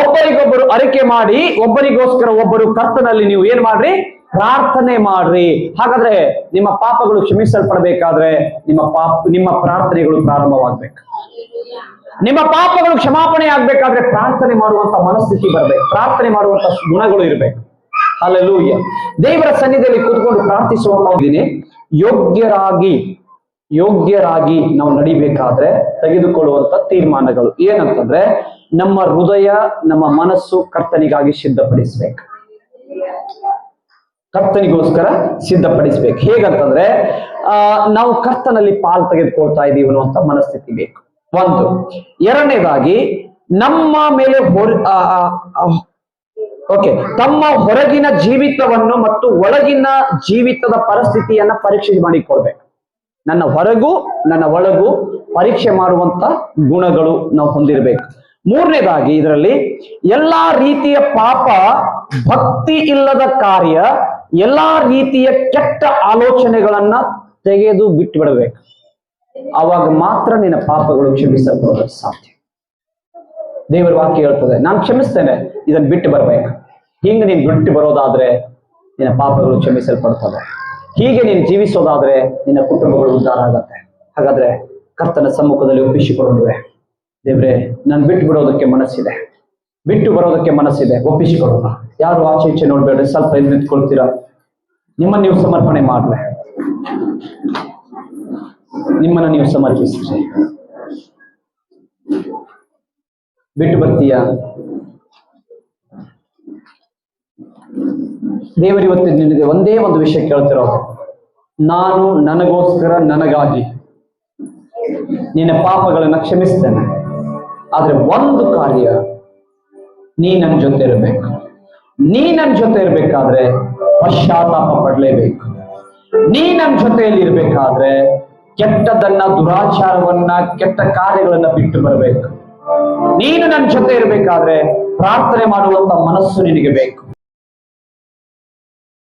ಒಬ್ಬರಿಗೊಬ್ಬರು ಅರಿಕೆ ಮಾಡಿ, ಒಬ್ಬರಿಗೋಸ್ಕರ ಒಬ್ಬರು ಕರ್ತನಲ್ಲಿ ನೀವು ಏನ್ ಮಾಡ್ರಿ? ಪ್ರಾರ್ಥನೆ ಮಾಡ್ರಿ. ಹಾಗಾದ್ರೆ ನಿಮ್ಮ ಪಾಪಗಳು ಕ್ಷಮಿಸಲ್ಪಡಬೇಕಾದ್ರೆ ನಿಮ್ಮ ಪ್ರಾರ್ಥನೆಗಳು ಪ್ರಾರಂಭವಾಗ್ಬೇಕು. ನಿಮ್ಮ ಪಾಪಗಳು ಕ್ಷಮಾಪಣೆ ಆಗ್ಬೇಕಾದ್ರೆ ಪ್ರಾರ್ಥನೆ ಮಾಡುವಂತ ಮನಸ್ಥಿತಿ ಬರ್ಬೇಕು, ಪ್ರಾರ್ಥನೆ ಮಾಡುವಂತ ಗುಣಗಳು ಇರ್ಬೇಕು. ಹಲ್ಲೆಲೂಯಾ. ದೇವರ ಸನ್ನಿಧಿಯಲ್ಲಿ ಕೂತ್ಕೊಂಡು ಪ್ರಾರ್ಥಿಸುವಂತ ಯೋಗ್ಯರಾಗಿ ನಾವು ನಡಿಬೇಕಾದ್ರೆ ತೆಗೆದುಕೊಳ್ಳುವಂತ ತೀರ್ಮಾನಗಳು ಏನಂತಂದ್ರೆ, ನಮ್ಮ ಹೃದಯ, ನಮ್ಮ ಮನಸ್ಸು ಕರ್ತನಿಗಾಗಿ ಸಿದ್ಧಪಡಿಸ್ಬೇಕು, ಕರ್ತನಿಗೋಸ್ಕರ ಸಿದ್ಧಪಡಿಸ್ಬೇಕು. ಹೇಗಂತಂದ್ರೆ ನಾವು ಕರ್ತನಲ್ಲಿ ಪಾಲು ತೆಗೆದುಕೊಳ್ತಾ ಇದೀವಿ ಅನ್ನುವಂತ ಮನಸ್ಥಿತಿ ಬೇಕು. ಒಂದು. ಎರಡನೇದಾಗಿ ನಮ್ಮ ಮೇಲೆ ತಮ್ಮ ಹೊರಗಿನ ಜೀವಿತವನ್ನು ಮತ್ತು ಒಳಗಿನ ಜೀವಿತದ ಪರಿಸ್ಥಿತಿಯನ್ನ ಪರೀಕ್ಷೆ ಮಾಡಿಕೊಳ್ಬೇಕು. ನನ್ನ ಹೊರಗೂ ನನ್ನ ಒಳಗೂ ಪರೀಕ್ಷೆ ಮಾಡುವಂತ ಗುಣಗಳು ನಾವು ಹೊಂದಿರಬೇಕು. ಮೂರನೇದಾಗಿ ಇದರಲ್ಲಿ ಎಲ್ಲಾ ರೀತಿಯ ಪಾಪ, ಭಕ್ತಿ ಇಲ್ಲದ ಕಾರ್ಯ, ಎಲ್ಲಾ ರೀತಿಯ ಕೆಟ್ಟ ಆಲೋಚನೆಗಳನ್ನ ತೆಗೆದು ಬಿಟ್ಟು ಬಿಡಬೇಕು. ಆವಾಗ ಮಾತ್ರ ನಿನ್ನ ಪಾಪಗಳು ಕ್ಷಮಿಸಲ್ಪಡೋದಕ್ಕೆ ಸಾಧ್ಯ. ದೇವರ ವಾಕ್ಯ ಹೇಳ್ತದೆ, ನಾನು ಕ್ಷಮಿಸ್ತೇನೆ, ಇದನ್ನ ಬಿಟ್ಟು ಬರ್ಬೇಕು. ಹಿಂಗೆ ನೀನ್ ಬಿಟ್ಟು ಬರೋದಾದ್ರೆ ನಿನ್ನ ಪಾಪಗಳು ಕ್ಷಮಿಸಲ್ಪಡ್ತದೆ. ಹೀಗೆ ನೀನು ಜೀವಿಸೋದಾದ್ರೆ ನಿನ್ನ ಕುಟುಂಬಗಳು ಉದ್ಧಾರ ಆಗತ್ತೆ. ಹಾಗಾದ್ರೆ ಕರ್ತನ ಸಮ್ಮುಖದಲ್ಲಿ ಒಪ್ಪಿಸಿಕೊಳ್ಳುವೆ. ದೇವ್ರೆ, ನಾನು ಬಿಟ್ಟು ಬಿಡೋದಕ್ಕೆ ಮನಸ್ಸಿದೆ, ಬಿಟ್ಟು ಬರೋದಕ್ಕೆ ಮನಸ್ಸಿದೆ, ಒಪ್ಪಿಸಿಕೊಳ್ಳೋಣ. ಯಾರು ಆಚೆ ಈಚೆ ನೋಡ್ಬೇಡ್ರಿ, ಸ್ವಲ್ಪ ಎಲ್ಲಿ ನಿಂತ್ಕೊಳ್ತೀರಾ? ನಿಮ್ಮನ್ನು ನೀವು ಸಮರ್ಪಣೆ ಮಾಡ್ರೆ, ನಿಮ್ಮನ್ನ ನೀವು ಸಮರ್ಪಿಸ್ರಿ. ಬಿಟ್ಟು ಬರ್ತೀಯಾ? ದೇವರಿವತ್ತು ನಿನಗೆ ಒಂದೇ ಒಂದು ವಿಷಯ ಕೇಳ್ತಿರೋದು, ನಾನು ನನಗೋಸ್ಕರ, ನನಗಾಗಿ ನಿನ್ನ ಪಾಪಗಳನ್ನ ಕ್ಷಮಿಸ್ತೇನೆ. ಆದ್ರೆ ಒಂದು ಕಾರ್ಯ, ನೀ ನನ್ನ ಜೊತೆ ಇರಬೇಕು. ನೀ ನನ್ನ ಜೊತೆ ಇರ್ಬೇಕಾದ್ರೆ ಪಶ್ಚಾತ್ತಾಪ ಪಡಲೇಬೇಕು. ನೀ ನನ್ನ ಜೊತೆಯಲ್ಲಿ ಇರ್ಬೇಕಾದ್ರೆ ಕೆಟ್ಟದನ್ನ, ದುರಾಚಾರವನ್ನ, ಕೆಟ್ಟ ಕಾರ್ಯಗಳನ್ನ ಬಿಟ್ಟು ಬರಬೇಕು. ನೀನು ನನ್ನ ಜೊತೆ ಇರ್ಬೇಕಾದ್ರೆ ಪ್ರಾರ್ಥನೆ ಮಾಡುವಂತ ಮನಸ್ಸು ನಿನಗೆ ಬೇಕು.